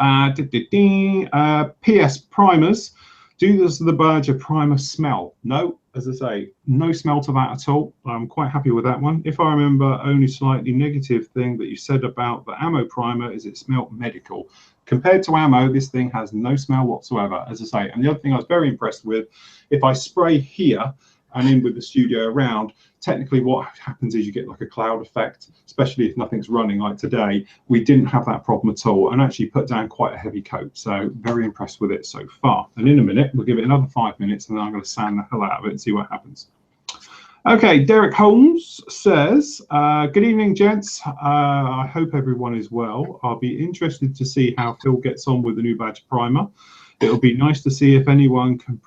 PS primers. Does the Berger primer smell? No, as I say, no smell to that at all. I'm quite happy with that one. If I remember, only slightly negative thing that you said about the ammo primer is it smelled medical. Compared to ammo, this thing has no smell whatsoever, as I say. And the other thing I was very impressed with, if I spray here and in with the studio around, technically what happens is you get like a cloud effect, especially if nothing's running like today. We didn't have that problem at all, and actually put down quite a heavy coat. So very impressed with it so far. And in a minute, we'll give it another 5 minutes, and then I'm going to sand the hell out of it and see what happens. Okay, Derek Holmes says, good evening, gents. I hope everyone is well. I'll be interested to see how Phil gets on with the new badge primer. It'll be nice to see if anyone can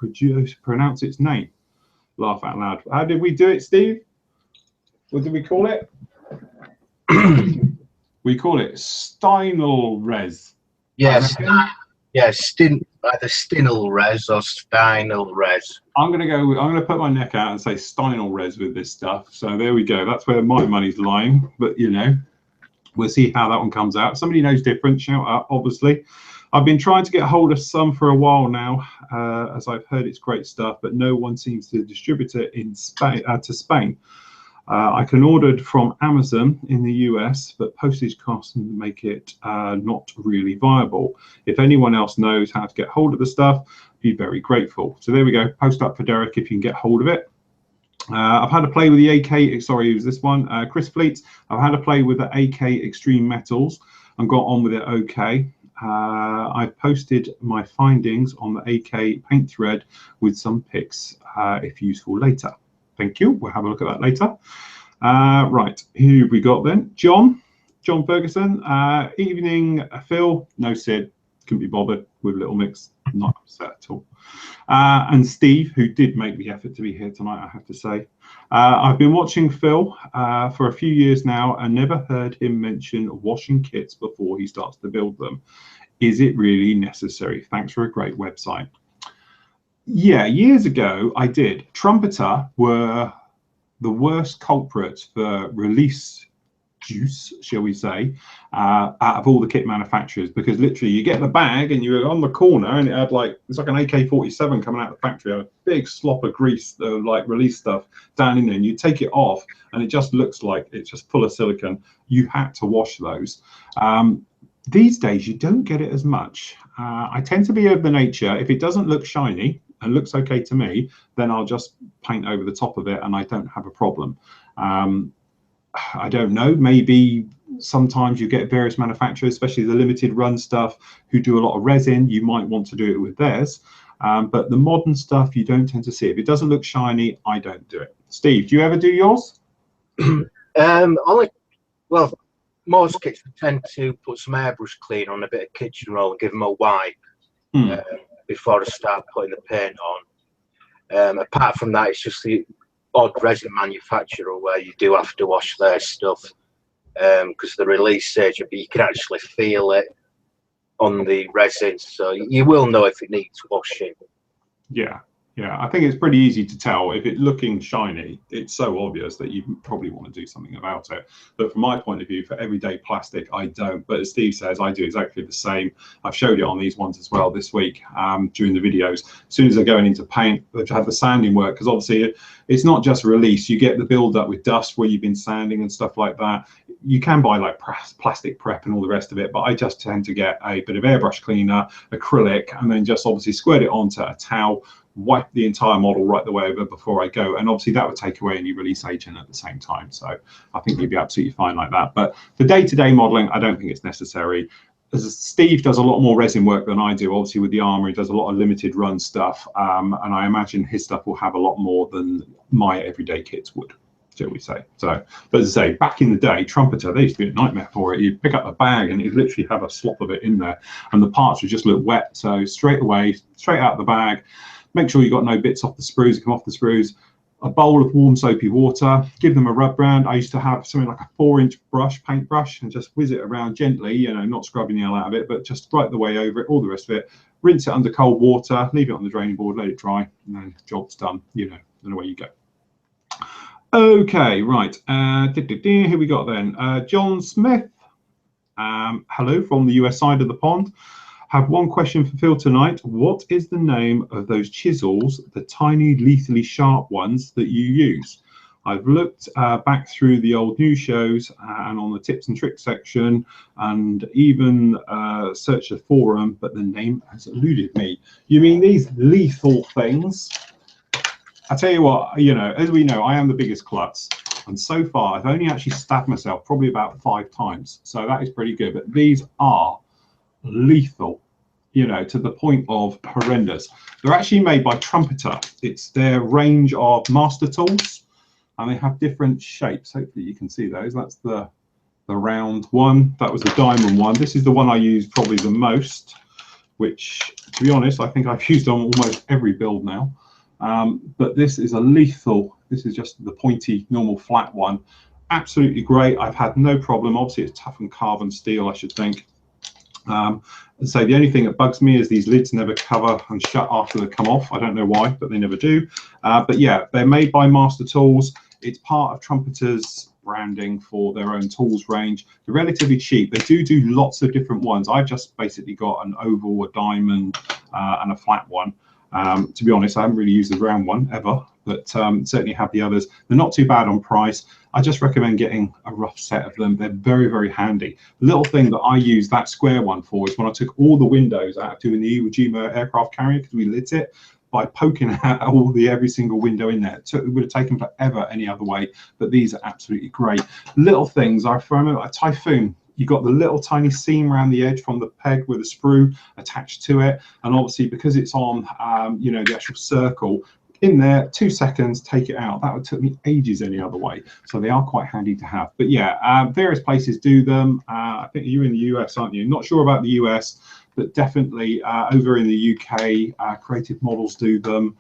pronounce its name. Laugh out loud. How did we do it, Steve? What did we call it? We call it Steinl-Res. Yes, yes, either Stinel-Res or Steinl-Res. I'm gonna put my neck out and say Steinl-Res with this stuff. So there we go. That's where my money's lying. But you know, we'll see how that one comes out. Somebody knows different, shout out, obviously. I've been trying to get hold of some for a while now, as I've heard it's great stuff, but no one seems to distribute it in Spain, to Spain. I can order it from Amazon in the US, but postage costs make it not really viable. If anyone else knows how to get hold of the stuff, I'd be very grateful. So there we go. Post up for Derek if you can get hold of it. I've had a play with the AK, sorry, it was this one, Chris Fleets. I've had a play with the AK Extreme Metals and got on with it okay. I've posted my findings on the AK paint thread with some pics, if useful later. Thank you. We'll have a look at that later. Right, who have we got then? John Ferguson. Evening, Phil. No, Sid. Couldn't be bothered with Little Mix. Not upset at all. And Steve, who did make the effort to be here tonight, I have to say. I've been watching Phil for a few years now and never heard him mention washing kits before he starts to build them. Is it really necessary? Thanks for a great website. Yeah, years ago I did. Trumpeter were the worst culprits for release juice, shall we say, out of all the kit manufacturers, because literally you get the bag and you're on the corner and it had like, it's like an AK-47 coming out of the factory, a big slop of grease, like release stuff down in there, and you take it off and it just looks like it's just full of silicone. You had to wash those. These days you don't get it as much. I tend to be of the nature, if it doesn't look shiny and looks okay to me, then I'll just paint over the top of it and I don't have a problem. I don't know, maybe sometimes you get various manufacturers, especially the limited run stuff, who do a lot of resin. You might want to do it with theirs, but the modern stuff you don't tend to see. If it doesn't look shiny, I don't do it. Steve, do you ever do yours? Well, most kits tend to put some airbrush clean on a bit of kitchen roll and give them a wipe before I start putting the paint on. Apart from that, it's just the odd resin manufacturer where you do have to wash their stuff because the release stage, you can actually feel it on the resin, so you will know if it needs washing. Yeah, Yeah, I think it's pretty easy to tell. If it's looking shiny, it's so obvious that you probably want to do something about it. But from my point of view, for everyday plastic, I don't. But as Steve says, I do exactly the same. I've showed it on these ones as well this week during the videos. As soon as they're going into paint, they've had the sanding work, because obviously it's not just release. You get the build up with dust where you've been sanding and stuff like that. You can buy like plastic prep and all the rest of it, but I just tend to get a bit of airbrush cleaner, acrylic, and then just obviously squirt it onto a towel, wipe the entire model right the way over before I go, and obviously that would take away any release agent at the same time, so I think you'd be absolutely fine like that. But for day-to-day modeling, I don't think it's necessary. As Steve does a lot more resin work than I do, obviously with the armor he does a lot of limited run stuff, and I imagine his stuff will have a lot more than my everyday kits would, shall we say. So, but as I say, back in the day, Trumpeter, they used to be a nightmare for it. You'd pick up a bag and you'd literally have a slop of it in there, and the parts would just look wet. So straight away, straight out of the bag, make sure you've got no bits off the sprues, come off the sprues, a bowl of warm soapy water, give them a rub round. I used to have something like a 4-inch brush, paint brush, and just whiz it around gently, you know, not scrubbing the hell out of it, but just right the way over it, all the rest of it. Rinse it under cold water, leave it on the draining board, let it dry, and then job's done, you know, and away you go. Okay, right, here we got then. John Smith, hello from the US side of the pond. Have one question for Phil tonight. What is the name of those chisels, the tiny, lethally sharp ones that you use? I've looked back through the old news shows and on the tips and tricks section, and even searched the forum, but the name has eluded me. You mean these lethal things? I tell you what, you know, as we know, I am the biggest klutz, and so far I've only actually stabbed myself probably about 5 times, so that is pretty good. But these are lethal, you know, to the point of horrendous. They're actually made by Trumpeter. It's their range of master tools, and they have different shapes. Hopefully you can see those. That's the round one, that was the diamond one. This is the one I use probably the most, which, to be honest, I think I've used on almost every build now. But this is a lethal, this is just the pointy normal flat one. Absolutely great. I've had no problem. Obviously it's toughened carbon steel, I should think. So the only thing that bugs me is these lids never cover and shut after they come off. I don't know why, but they never do. But yeah, they're made by Master Tools. It's part of Trumpeter's branding for their own tools range. They're relatively cheap. They do lots of different ones. I've just basically got an oval, a diamond, and a flat one. To be honest, I haven't really used the round one ever, but certainly have the others. They're not too bad on price. I just recommend getting a rough set of them. They're very, very handy. The little thing that I use that square one for is when I took all the windows out of doing the Iwo Jima aircraft carrier, because we lit it, by poking out every single window in there. It would have taken forever any other way, but these are absolutely great. Little things, I remember a Typhoon. You got the little tiny seam around the edge from the peg with a sprue attached to it, and obviously because it's on, you know, the actual circle in there, 2 seconds, take it out. That would took me ages any other way, so they are quite handy to have. But yeah, various places do them. I think you're in the US, aren't you? Not sure about the US, but definitely over in the UK, Creative Models do them.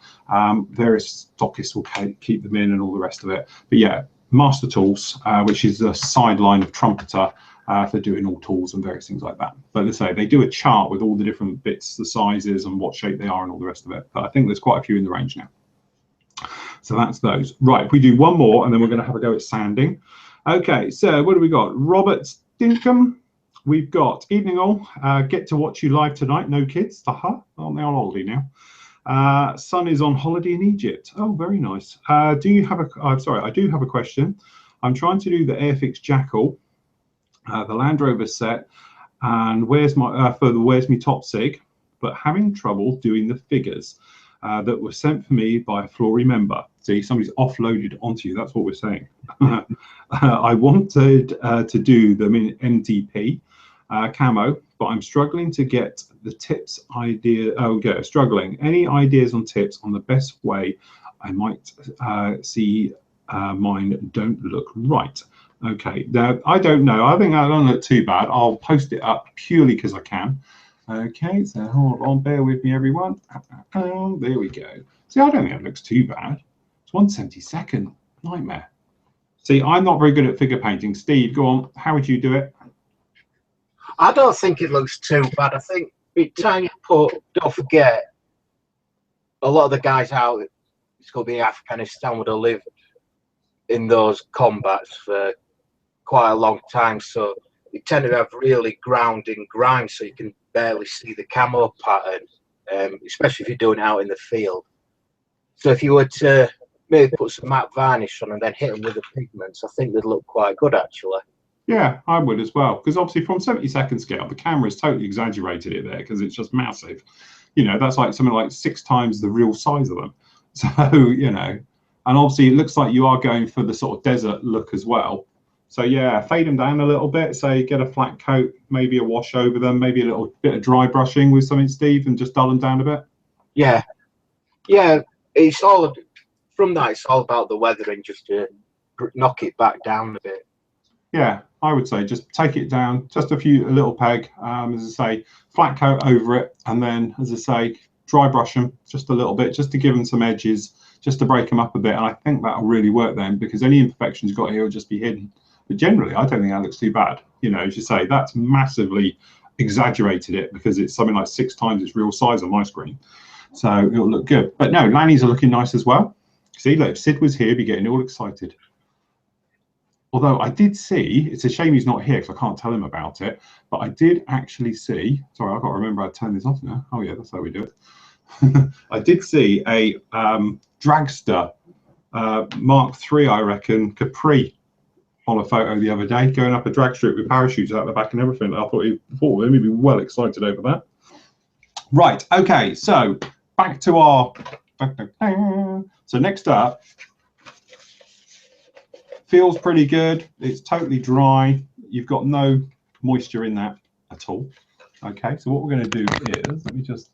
Various stockists will keep them in and all the rest of it. But yeah, Master Tools, which is a sideline of Trumpeter, for doing all tools and various things like that. But as I say, they do a chart with all the different bits, the sizes and what shape they are and all the rest of it. But I think there's quite a few in the range now. So that's those. Right, if we do one more and then we're going to have a go at sanding. Okay, so what do we got? Robert Stinkham. We've got evening all. Get to watch you live tonight. No kids. Haha. Oh, they're on holiday now. Son is on holiday in Egypt. Oh, very nice. Do you have a? I'm sorry, I do have a question. I'm trying to do the Airfix Jackal, the Land Rover set, and where's my for the Where's Me Top Sig, but having trouble doing the figures that were sent for me by a Flory member. See, somebody's offloaded onto you. That's what we're saying. I wanted to do them in MTP camo, but I'm struggling to get the tips idea. Oh, okay, struggling. Any ideas on tips on the best way I might see mine don't look right? Okay, now I don't know. I think that don't look too bad. I'll post it up purely because I can. Okay, so hold on, bear with me, everyone. There we go. See, I don't think it looks too bad. It's 1/72. Nightmare. See, I'm not very good at figure painting. Steve, go on. How would you do it? I don't think it looks too bad. I think big time you put, don't forget, a lot of the guys out, it's going to be Afghanistan, would have lived in those combats for quite a long time, so they tend to have really grounding grime, so you can barely see the camo pattern, especially if you're doing it out in the field. So if you were to maybe put some matte varnish on and then hit them with the pigments, I think they'd look quite good actually. Yeah, I would as well, because obviously from 70-second scale, the camera's totally exaggerated it there because it's just massive. You know, that's like something like 6 times the real size of them. So, you know, and obviously it looks like you are going for the sort of desert look as well. So yeah, fade them down a little bit. So get a flat coat, maybe a wash over them, maybe a little bit of dry brushing with something, Steve, and just dull them down a bit. Yeah, yeah. It's all from that. It's all about the weathering, just to knock it back down a bit. Yeah, I would say just take it down, just a little peg, as I say, flat coat over it, and then, as I say, dry brush them just a little bit, just to give them some edges, just to break them up a bit. And I think that'll really work then, because any imperfections you've got here will just be hidden. But generally, I don't think that looks too bad. You know, as you say, that's massively exaggerated it because it's something like 6 times its real size on my screen. So it'll look good. But no, Lanny's are looking nice as well. See, look, if Sid was here, he'd be getting all excited. Although I did see, it's a shame he's not here because I can't tell him about it, but I did actually see, sorry, I've got to remember how to turn this off now. Oh yeah, that's how we do it. I did see a dragster Mark III, I reckon, Capri on a photo the other day, going up a drag strip with parachutes out the back and everything. I thought he'd be well excited over that. Right, okay, so back to our, so next up, feels pretty good. It's totally dry. You've got no moisture in that at all. Okay, so what we're going to do is, let me just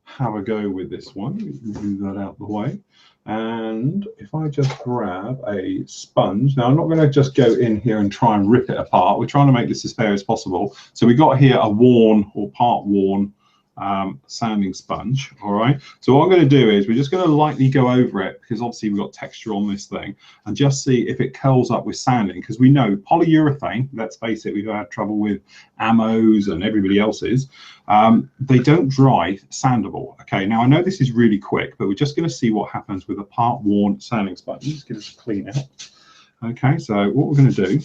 have a go with this one. Move that out the way. And if I just grab a sponge, now I'm not going to just go in here and try and rip it apart. We're trying to make this as fair as possible. So we got here a worn or part worn sanding sponge. All right, so what I'm going to do is we're just going to lightly go over it, because obviously we've got texture on this thing, and just see if it curls up with sanding, because we know polyurethane, let's face it, we've had trouble with ammos and everybody else's, they don't dry sandable. Okay, now I know this is really quick, but we're just going to see what happens with a part worn sanding sponge. Just give us a clean out. Okay, so what we're going to do,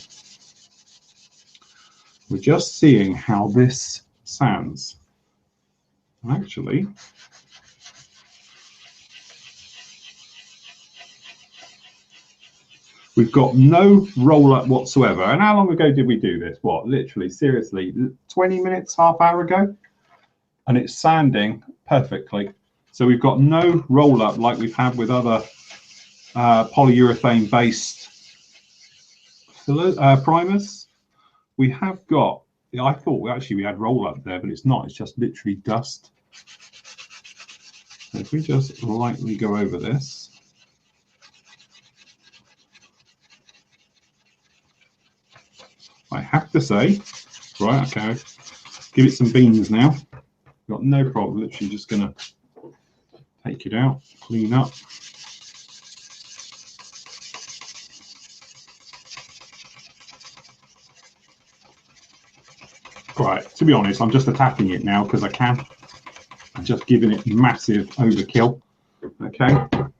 we're just seeing how this sands. Actually, we've got no roll up whatsoever. And how long ago did we do this? What, literally, seriously, 20 minutes, half hour ago? And it's sanding perfectly. So we've got no roll up like we've had with other polyurethane based primers. We have got, I thought we had roll up there, but it's not. It's just literally dust. So if we just lightly go over this, I have to say, right, okay, give it some beans now. Got no problem. Literally just gonna take it out, clean up. Right, to be honest, I'm just attacking it now because I can. I'm just giving it massive overkill. Okay, but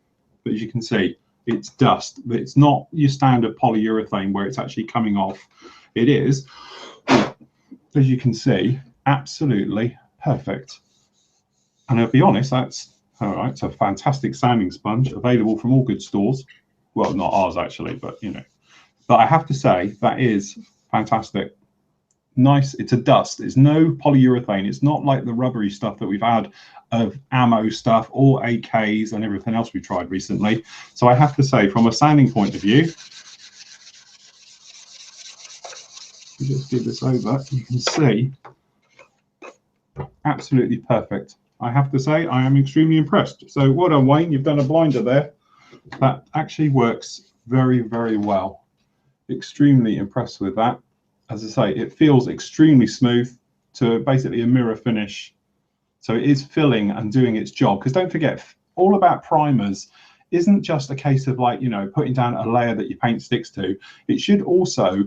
as you can see, it's dust. It's not your standard polyurethane where it's actually coming off. It is, as you can see, absolutely perfect. And I'll be honest, that's all right. It's a fantastic sanding sponge available from all good stores. Well, not ours actually, but you know. But I have to say that is fantastic. Nice. It's a dust. It's no polyurethane. It's not like the rubbery stuff that we've had of ammo stuff or AKs and everything else we tried recently. So I have to say, from a sanding point of view, just give this over, you can see absolutely perfect. I have to say, I am extremely impressed. So well done, Wayne. You've done a blinder there. That actually works very, very well. Extremely impressed with that. As I say, it feels extremely smooth to basically a mirror finish. So it is filling and doing its job. Because don't forget, all about primers isn't just a case of like, you know, putting down a layer that your paint sticks to. It should also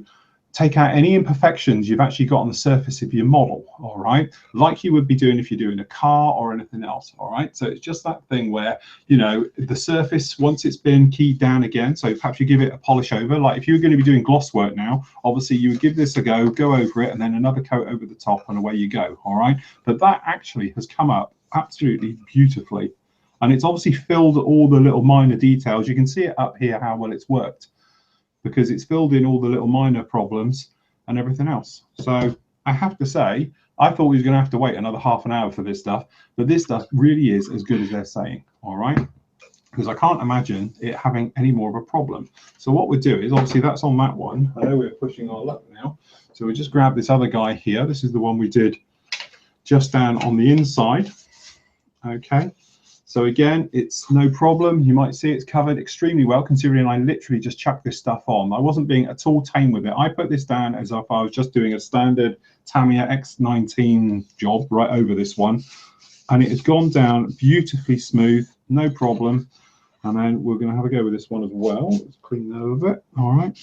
take out any imperfections you've actually got on the surface of your model, all right, like you would be doing if you're doing a car or anything else, all right. So it's just that thing where, you know, the surface, once it's been keyed down again, so perhaps you give it a polish over, like if you were going to be doing gloss work now, obviously you would give this a go over it, and then another coat over the top, and away you go, all right. But that actually has come up absolutely beautifully, and it's obviously filled all the little minor details. You can see it up here how well it's worked, because it's filled in all the little minor problems and everything else. So I have to say, I thought we was going to have to wait another half an hour for this stuff, but this stuff really is as good as they're saying, all right? Because I can't imagine it having any more of a problem. So what we'll do is, obviously that's on that one. I know we're pushing our luck now. So we just grab this other guy here. This is the one we did just down on the inside, okay? So again, it's no problem. You might see it's covered extremely well, considering I literally just chucked this stuff on. I wasn't being at all tame with it. I put this down as if I was just doing a standard Tamiya X19 job right over this one. And it has gone down beautifully smooth, no problem. And then we're going to have a go with this one as well. Let's clean that a bit. All right.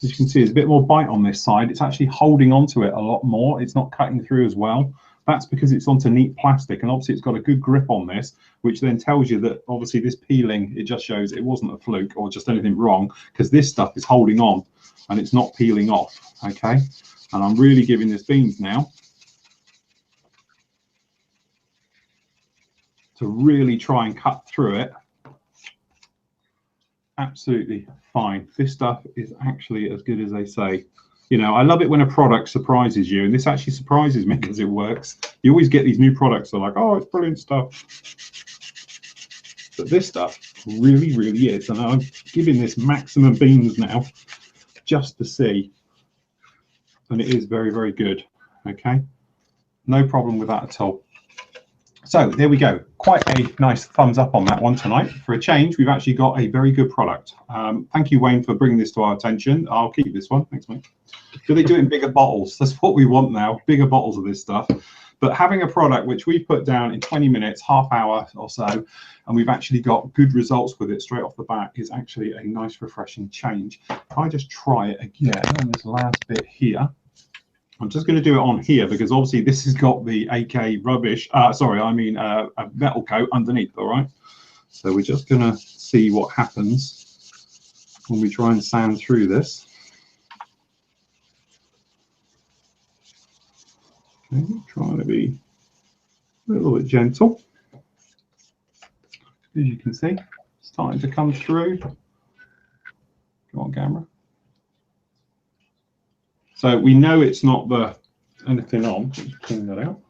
As you can see, there's a bit more bite on this side. It's actually holding onto it a lot more. It's not cutting through as well. That's because it's onto neat plastic, and obviously it's got a good grip on this, which then tells you that obviously this peeling, it just shows it wasn't a fluke or just anything wrong, because this stuff is holding on and it's not peeling off, okay? And I'm really giving this beans now to really try and cut through it. Absolutely fine. This stuff is actually as good as they say. You know, I love it when a product surprises you, and this actually surprises me because it works. You always get these new products that are like, oh, it's brilliant stuff. But this stuff really, really is. And I'm giving this maximum beans now just to see. And it is very, very good. Okay. No problem with that at all. So there we go. Quite a nice thumbs up on that one tonight. For a change, we've actually got a very good product. Thank you, Wayne, for bringing this to our attention. I'll keep this one. Thanks, mate. Do they do it in bigger bottles? That's what we want now, bigger bottles of this stuff. But having a product which we put down in 20 minutes, half hour or so, and we've actually got good results with it straight off the bat is actually a nice, refreshing change. If I just try it again on this last bit here. I'm just going to do it on here because obviously this has got the AK rubbish, a metal coat underneath, all right? So we're just going to see what happens when we try and sand through this. Okay, trying to be a little bit gentle. As you can see, it's starting to come through. Come on, camera. So we know it's not the anything on. Let's clean that out.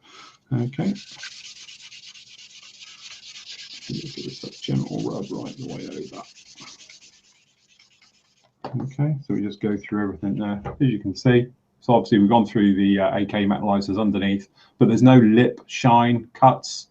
Okay. Give this a gentle rub right the way over. Okay, so we just go through everything there. As you can see, so obviously we've gone through the AK metallizers underneath, but there's no lip, shine, cuts.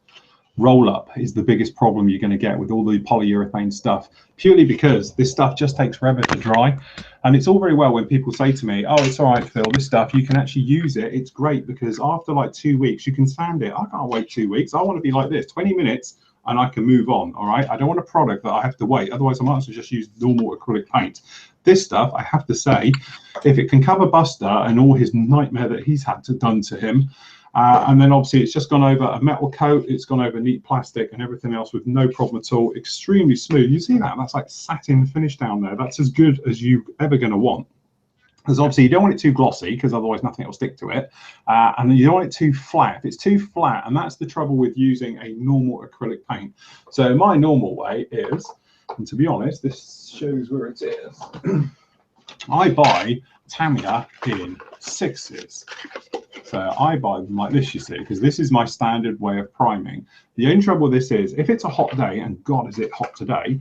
Roll up is the biggest problem you're going to get with all the polyurethane stuff, purely because this stuff just takes forever to dry. And it's all very well when people say to me, oh, it's all right, Phil, this stuff, you can actually use it. It's great because after like 2 weeks, you can sand it. I can't wait 2 weeks. I want to be like this, 20 minutes, and I can move on, all right? I don't want a product that I have to wait. Otherwise, I might as well just use normal acrylic paint. This stuff, I have to say, if it can cover Buster and all his nightmare that he's had to done to him, and then obviously it's just gone over a metal coat, it's gone over neat plastic and everything else with no problem at all. Extremely smooth. You see that? That's like satin finish down there. That's as good as you're ever going to want. Because obviously you don't want it too glossy because otherwise nothing will stick to it. And you don't want it too flat. If it's too flat, and that's the trouble with using a normal acrylic paint. So my normal way is, and to be honest, this shows where it is. I buy Tamiya in 6s. So I buy them like this, you see, because this is my standard way of priming. The only trouble with this is, if it's a hot day, and God is it hot today,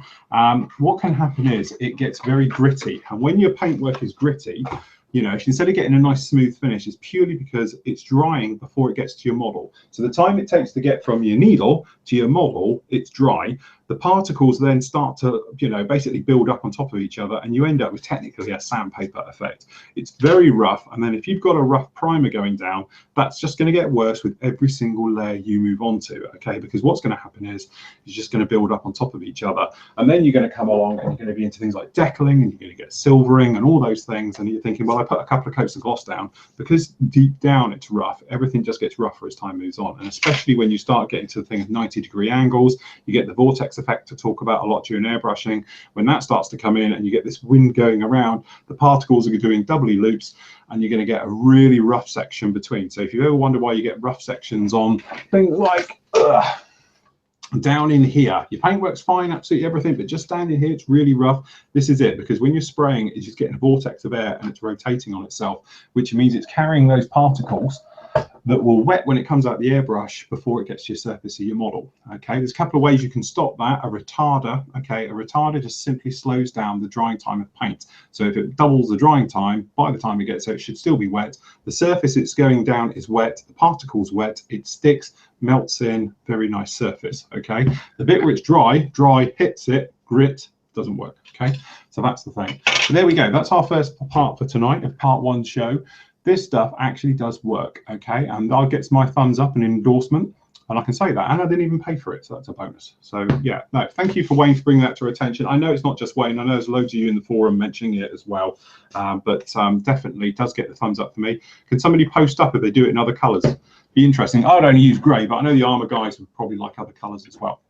what can happen is it gets very gritty. And when your paintwork is gritty, you know, instead of getting a nice smooth finish, it's purely because it's drying before it gets to your model. So the time it takes to get from your needle to your model, it's dry. the particles then start to, you know, basically build up on top of each other, and you end up with technically a sandpaper effect. It's very rough, and then if you've got a rough primer going down, that's just going to get worse with every single layer you move on to, okay? Because what's going to happen is it's just going to build up on top of each other, and then you're going to come along and you're going to be into things like decaling, and you're going to get silvering and all those things, and you're thinking, well, I put a couple of coats of gloss down. Because deep down it's rough, everything just gets rougher as time moves on, and especially when you start getting to the thing of 90-degree angles, you get the vortex effect to talk about a lot during airbrushing. When that starts to come in and you get this wind going around, the particles are doing doubly loops, and you're going to get a really rough section between. So if you ever wonder why you get rough sections on things like down in here, your paintwork's fine, absolutely everything, but just down in here it's really rough. This is it, because when you're spraying, it's just getting a vortex of air and it's rotating on itself, which means it's carrying those particles that will wet when it comes out the airbrush before it gets to your surface of your model. Okay, there's a couple of ways you can stop that. A retarder, okay, a retarder just simply slows down the drying time of paint. So if it doubles the drying time, by the time it gets there, it should still be wet. The surface it's going down is wet, the particle's wet, it sticks, melts in, very nice surface, okay? The bit where it's dry hits it, grit, doesn't work, okay? So that's the thing. So there we go, that's our first part for tonight of part one show. This stuff actually does work, okay? And that gets my thumbs up and endorsement, and I can say that, and I didn't even pay for it, so that's a bonus. So yeah, no, thank you for Wayne for bringing that to our attention. I know it's not just Wayne, I know there's loads of you in the forum mentioning it as well, but definitely does get the thumbs up for me. Can somebody post up if they do it in other colors? Be interesting. I'd only use grey, but I know the armor guys would probably like other colors as well.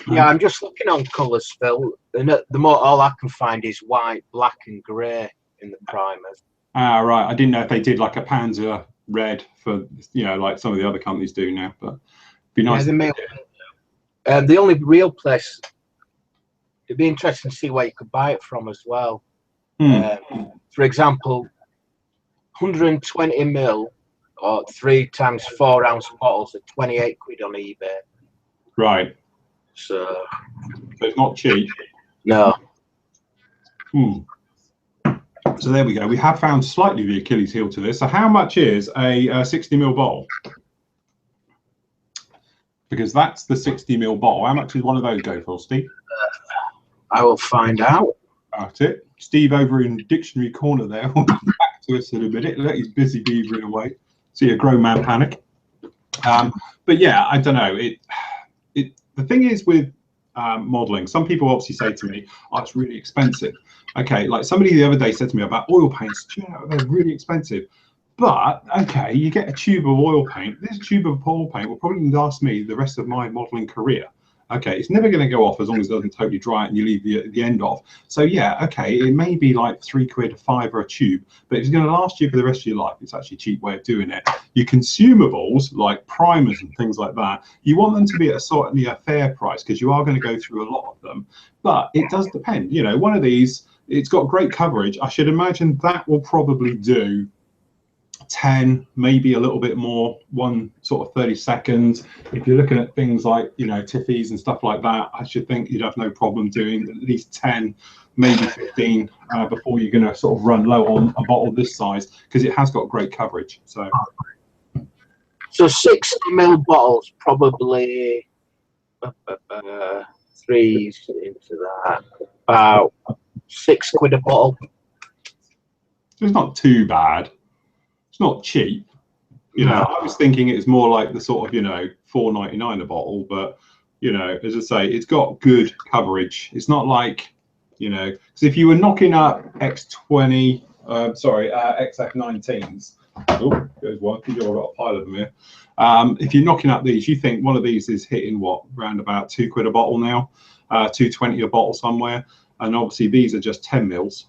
Yeah, I'm just looking on colors, Phil, and all I can find is white, black and grey in the primers. Ah, right. I didn't know if they did like a Panzer red for, you know, like some of the other companies do now, but it'd be nice. Yeah, the only real place, it'd be interesting to see where you could buy it from as well. For example, 120 mil or 3 times 4 ounce bottles at 28 quid on eBay. Right. So it's not cheap. No. So there we go. We have found slightly the Achilles heel to this. So how much is a 60 ml bottle? Because that's the 60 ml bottle. How much is one of those go for, Steve? I will find out. That's it. Steve over in Dictionary Corner there will come back to us in a minute. Let his busy beavering away. See a grown man panic. But yeah, I don't know. The thing is with modeling, some people obviously say to me, oh, it's really expensive. Okay, like somebody the other day said to me about oil paints. You know, they're really expensive. But okay, you get a tube of oil paint. This tube of oil paint will probably last me the rest of my modeling career. Okay, it's never going to go off as long as it doesn't totally dry it and you leave the end off. So yeah, okay, it may be like 3 quid, 5 or a tube, but if it's going to last you for the rest of your life, it's actually a cheap way of doing it. Your consumables like primers and things like that, you want them to be at a fair price because you are going to go through a lot of them. But it does depend. You know, one of these, it's got great coverage. I should imagine that will probably do 10, maybe a little bit more, one sort of 30 seconds. If you're looking at things like, you know, Tiffys and stuff like that, I should think you'd have no problem doing at least 10, maybe 15 before you're going to sort of run low on a bottle this size, because it has got great coverage. So 60 ml bottles, probably 3 into that, about 6 quid a bottle. It's not too bad. It's not cheap, you know. I was thinking it's more like the sort of, you know, $4.99 a bottle, but you know, as I say, it's got good coverage. It's not like, you know, because if you were knocking up XF19s, oh, there's one. You've got a pile of them here. If you're knocking up these, you think one of these is hitting what, around about 2 quid a bottle now, 2.20 a bottle somewhere, and obviously these are just 10 mils.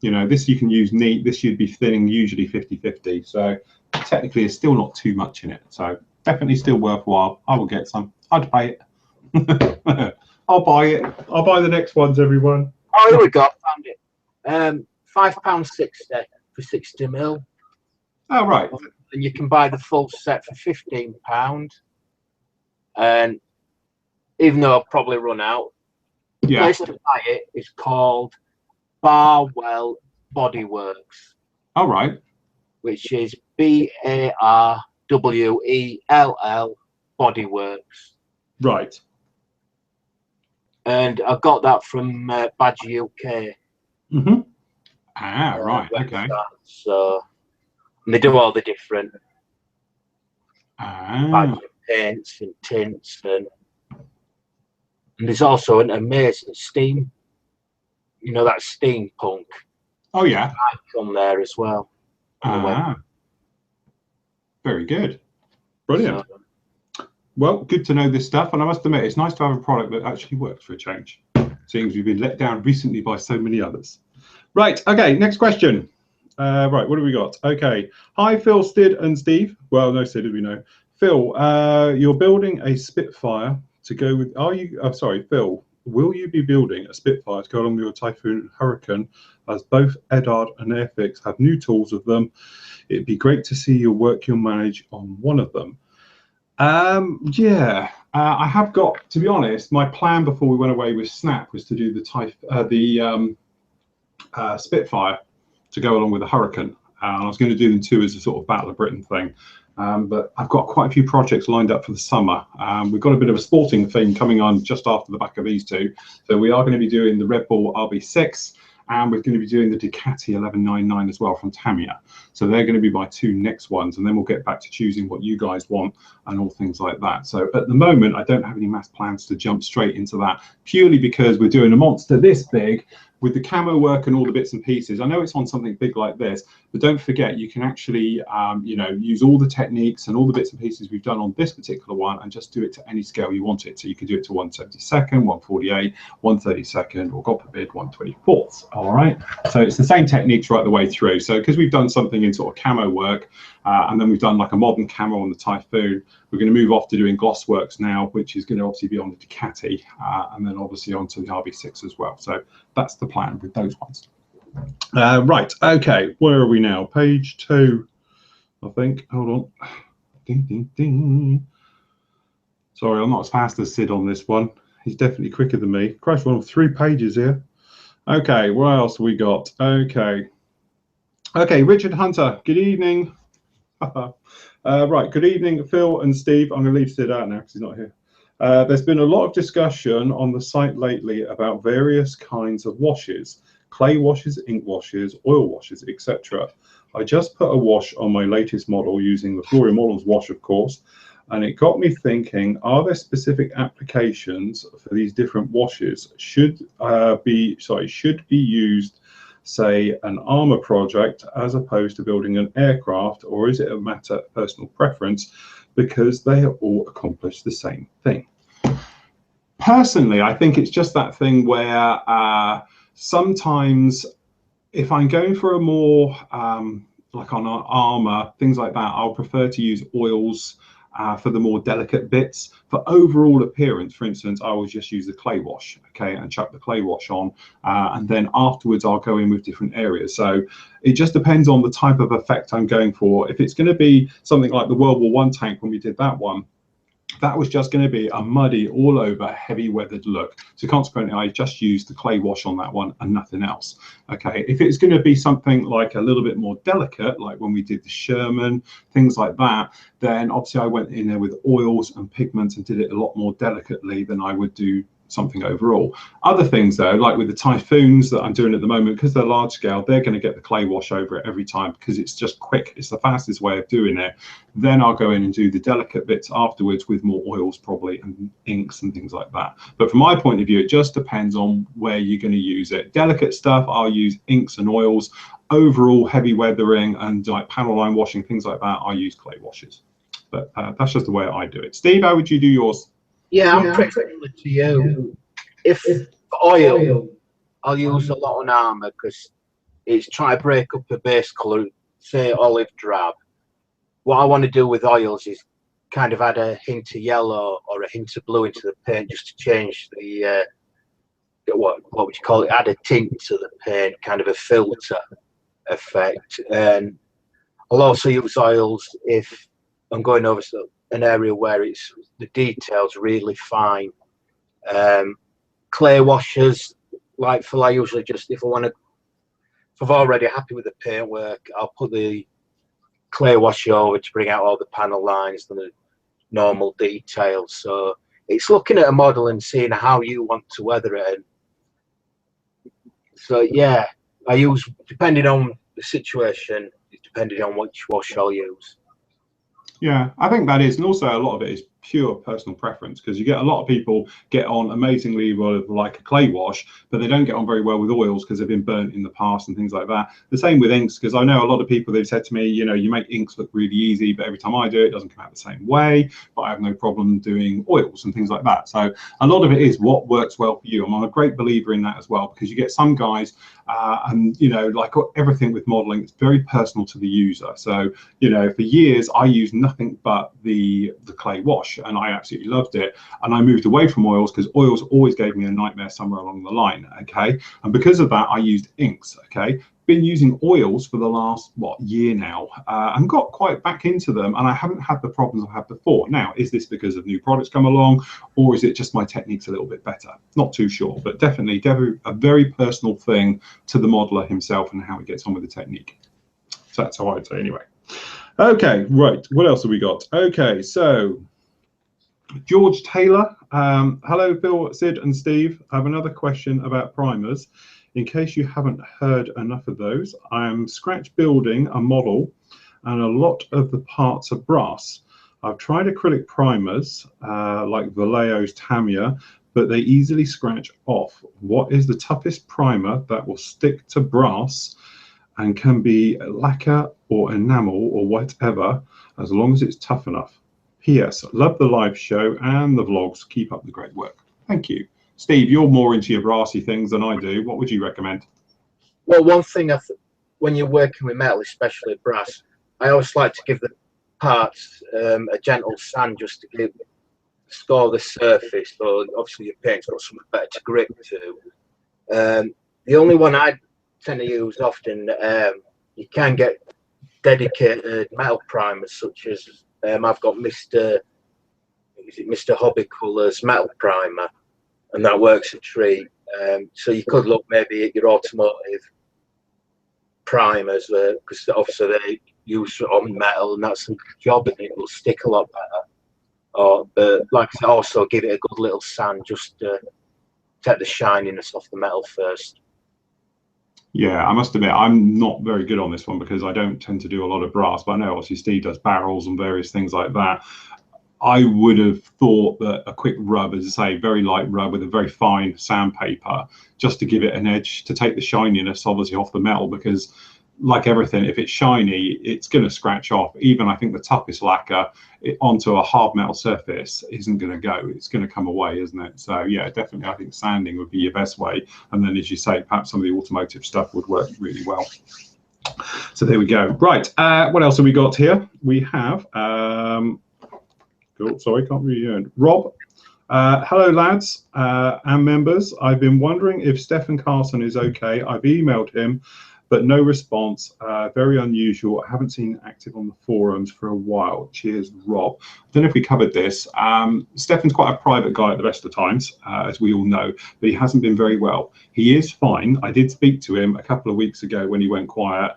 You know, this you can use neat, this you'd be thinning usually 50-50. So technically it's still not too much in it. So definitely still worthwhile. I will get some. I'd pay it. I'll buy it. I'll buy the next ones, everyone. Oh, here we go. Found it. £5.60 for 60 mil. Oh, right. And you can buy the full set for £15. And even though I'll probably run out, the place to buy it is called Barwell Bodyworks. All right. Which is BARWELL Bodyworks. Right. and I got that from Badger UK. Mm-hmm. Ah, right. website. Okay. So and they do all the different Ah. paints and tints, and there's also an amazing steam. You know, that steampunk. Oh yeah. On there as well. Ah. Very good. Brilliant. So, Well, good to know this stuff, and I must admit, it's nice to have a product that actually works for a change. Seems we've been let down recently by so many others. Right. Okay. Next question. Right. What have we got? Okay. Hi, Phil, Sid, and Steve. Well, no, Sid, we know. Phil, you're building a Spitfire to go with. Are you? I'm sorry, Phil. Will you be building a Spitfire to go along with your Typhoon and Hurricane, as both Edard and Airfix have new tools of them? It'd be great to see your work you'll manage on one of them. Yeah, I have got, to be honest, my plan before we went away with Snap was to do the Spitfire to go along with the Hurricane. I was going to do them too as a sort of Battle of Britain thing. But I've got quite a few projects lined up for the summer. We've got a bit of a sporting theme coming on just after the back of these two. So we are going to be doing the Red Bull RB6, and we're going to be doing the Ducati 1199 as well from Tamiya. So they're going to be my two next ones, and then we'll get back to choosing what you guys want and all things like that. So at the moment, I don't have any mass plans to jump straight into that, purely because we're doing a monster this big with the camo work and all the bits and pieces. I know it's on something big like this, but don't forget, you can actually, you know, use all the techniques and all the bits and pieces we've done on this particular one and just do it to any scale you want it. So you can do it to 1/72nd, 1/48, 1/32nd, or God forbid, 1/24th. All right. So it's the same techniques right the way through. So because we've done something in sort of camo work, and then we've done like a modern camo on the Typhoon, we're going to move off to doing gloss works now, which is going to obviously be on the Ducati, and then obviously onto the RB6 as well. So that's the plan with those ones. Right, okay, where are we now? Page 2, I think. Hold on. Ding, ding, ding. Sorry, I'm not as fast as Sid on this one. He's definitely quicker than me. Christ, we're on 3 pages here. Okay, what else we got? Okay. Okay, Richard Hunter, good evening. Right, good evening, Phil and Steve. I'm going to leave Sid out now because he's not here. There's been a lot of discussion on the site lately about various kinds of washes, clay washes, ink washes, oil washes, etc. I just put a wash on my latest model using the Flory Models wash, of course, and it got me thinking, are there specific applications for these different washes? Should be used, say, an armor project as opposed to building an aircraft, or is it a matter of personal preference because they all accomplish the same thing? Personally, I think it's just that thing where sometimes if I'm going for a more like on an armor, things like that, I'll prefer to use oils for the more delicate bits. For overall appearance, for instance, I will just use the clay wash, okay, and chuck the clay wash on, and then afterwards I'll go in with different areas. So it just depends on the type of effect I'm going for. If it's going to be something like the World War I tank when we did that one, that was just going to be a muddy, all over, heavy weathered look. So consequently, I just used the clay wash on that one and nothing else. Okay, if it's going to be something like a little bit more delicate, like when we did the Sherman, things like that, then obviously I went in there with oils and pigments and did it a lot more delicately than I would do something overall. Other things though, like with the Typhoons that I'm doing at the moment, because they're large scale, they're going to get the clay wash over it every time because it's just quick. It's the fastest way of doing it. Then I'll go in and do the delicate bits afterwards with more oils probably and inks and things like that. But from my point of view, it just depends on where you're going to use it. Delicate stuff, I'll use inks and oils. Overall heavy weathering and like panel line washing, things like that, I use clay washes. But that's just the way I do it. Steve, how would you do yours? Yeah, I'm pretty similar to you. If oil, I'll use a lot on armor because it's trying to break up the base color, say olive drab. What I want to do with oils is kind of add a hint of yellow or a hint of blue into the paint just to change the what would you call it? Add a tint to the paint, kind of a filter effect. And I'll also use oils if I'm going over an area where it's the details really fine. Clay washes, like Phil, I usually just, if I'm already happy with the paint work, I'll put the clay wash over to bring out all the panel lines and the normal details. So it's looking at a model and seeing how you want to weather it. And so yeah, I use, depending on the situation, depending on which wash I'll use. Yeah, I think that is, and also a lot of it is pure personal preference, because you get a lot of people get on amazingly well with like a clay wash, but they don't get on very well with oils because they've been burnt in the past and things like that. The same with inks, because I know a lot of people, they've said to me, you know, you make inks look really easy, but every time I do it, it doesn't come out the same way. But I have no problem doing oils and things like that. So a lot of it is what works well for you. I'm a great believer in that as well, because you get some guys, and you know, like everything with modeling, it's very personal to the user. So you know, for years I used nothing but the clay wash, and I absolutely loved it. And I moved away from oils because oils always gave me a nightmare somewhere along the line. Okay, and because of that, I used inks. Okay, been using oils for the last year now, and got quite back into them, and I haven't had the problems I had before. Now, is this because of new products come along, or is it just my technique's a little bit better? Not too sure, but definitely a very personal thing to the modeler himself and how he gets on with the technique. So that's how I'd say anyway. Okay, right, what else have we got? Okay, so George Taylor, hello Phil, Sid and Steve. I have another question about primers. In case you haven't heard enough of those, I am scratch building a model and a lot of the parts are brass. I've tried acrylic primers like Vallejo's Tamiya, but they easily scratch off. What is the toughest primer that will stick to brass and can be lacquer or enamel or whatever, as long as it's tough enough? P.S. Love the live show and the vlogs. Keep up the great work. Thank you. Steve, you're more into your brassy things than I do. What would you recommend? Well, one thing when you're working with metal, especially brass, I always like to give the parts a gentle sand just to score the surface. So obviously your paint's got something better to grip to. The only one I tend to use often, you can get dedicated metal primers, such as I've got Mr. Hobby Colours metal primer, and that works a treat. So you could look maybe at your automotive primers, because obviously they use on metal, and that's a job, and it will stick a lot better. But like I said, also give it a good little sand just to take the shininess off the metal first. Yeah, I must admit, I'm not very good on this one because I don't tend to do a lot of brass, but I know obviously Steve does barrels and various things like that. I would have thought that a quick rub, as I say, very light rub with a very fine sandpaper, just to give it an edge, to take the shininess obviously off the metal, because like everything, if it's shiny, it's going to scratch off. Even I think the toughest lacquer onto a hard metal surface isn't going to go. It's going to come away, isn't it? So yeah, definitely I think sanding would be your best way. And then, as you say, perhaps some of the automotive stuff would work really well. So there we go. Right, what else have we got here? We have, sorry, can't read. Rob, hello lads and members. I've been wondering if Stefan Carson is okay. I've emailed him, but no response. Very unusual. I haven't seen active on the forums for a while. Cheers, Rob. I don't know if we covered this. Stefan's quite a private guy at the best of times, as we all know, but he hasn't been very well. He is fine. I did speak to him a couple of weeks ago when he went quiet.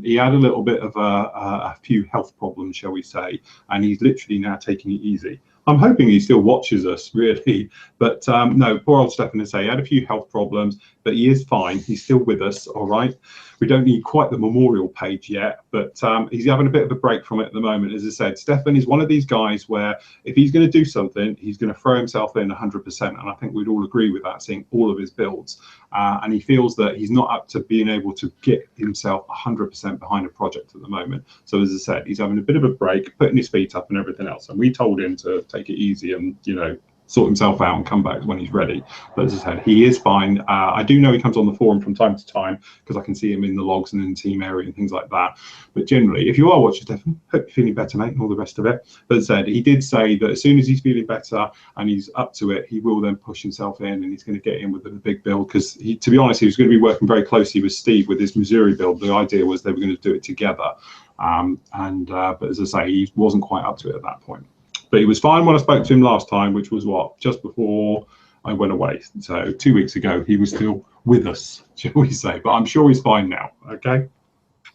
He had a little bit of a few health problems, shall we say, and he's literally now taking it easy. I'm hoping he still watches us, really. But no, poor old Stefan, he had a few health problems, but he is fine. He's still with us, all right? We don't need quite the memorial page yet, but he's having a bit of a break from it at the moment. As I said, Stefan is one of these guys where if he's going to do something, he's going to throw himself in 100%. And I think we'd all agree with that, seeing all of his builds. And he feels that he's not up to being able to get himself 100% behind a project at the moment. So as I said, he's having a bit of a break, putting his feet up and everything else. And we told him to take it easy and, you know, sort himself out and come back when he's ready. But as I said, he is fine. I do know he comes on the forum from time to time because I can see him in the logs and in the team area and things like that. But generally, if you are watching Stefan, hope you're feeling better, mate, and all the rest of it. But as I said, he did say that as soon as he's feeling better and he's up to it, he will then push himself in and he's going to get in with the big build, because to be honest, he was going to be working very closely with Steve with his Missouri build. The idea was they were going to do it together. But as I say, he wasn't quite up to it at that point. But he was fine when I spoke to him last time, which was what, just before I went away. So 2 weeks ago, he was still with us, shall we say. But I'm sure he's fine now, okay?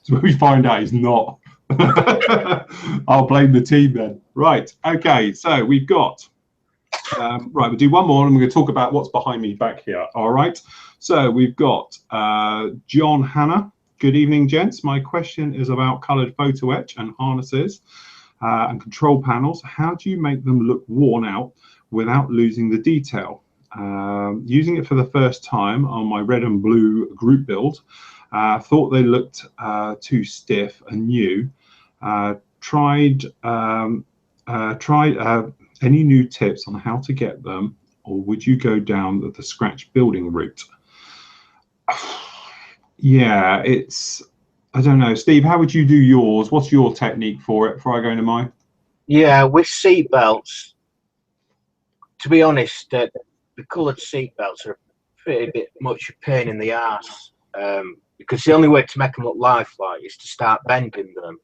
So when we find out he's not, I'll blame the team then. Right, okay, so we've got Right, we'll do one more and we're going to talk about what's behind me back here. All right, so we've got John Hanna. Good evening, gents. My question is about coloured photo etch and harnesses and control panels. How do you make them look worn out without losing the detail? Using it for the first time on my red and blue group build, thought they looked too stiff and new. Tried any new tips on how to get them, or would you go down the scratch building route? Yeah, I don't know. Steve, how would you do yours? What's your technique for it before I go into mine? Yeah, with seat belts, to be honest, the coloured seat belts are a pretty bit much a pain in the arse, because the only way to make them look lifelike is to start bending them.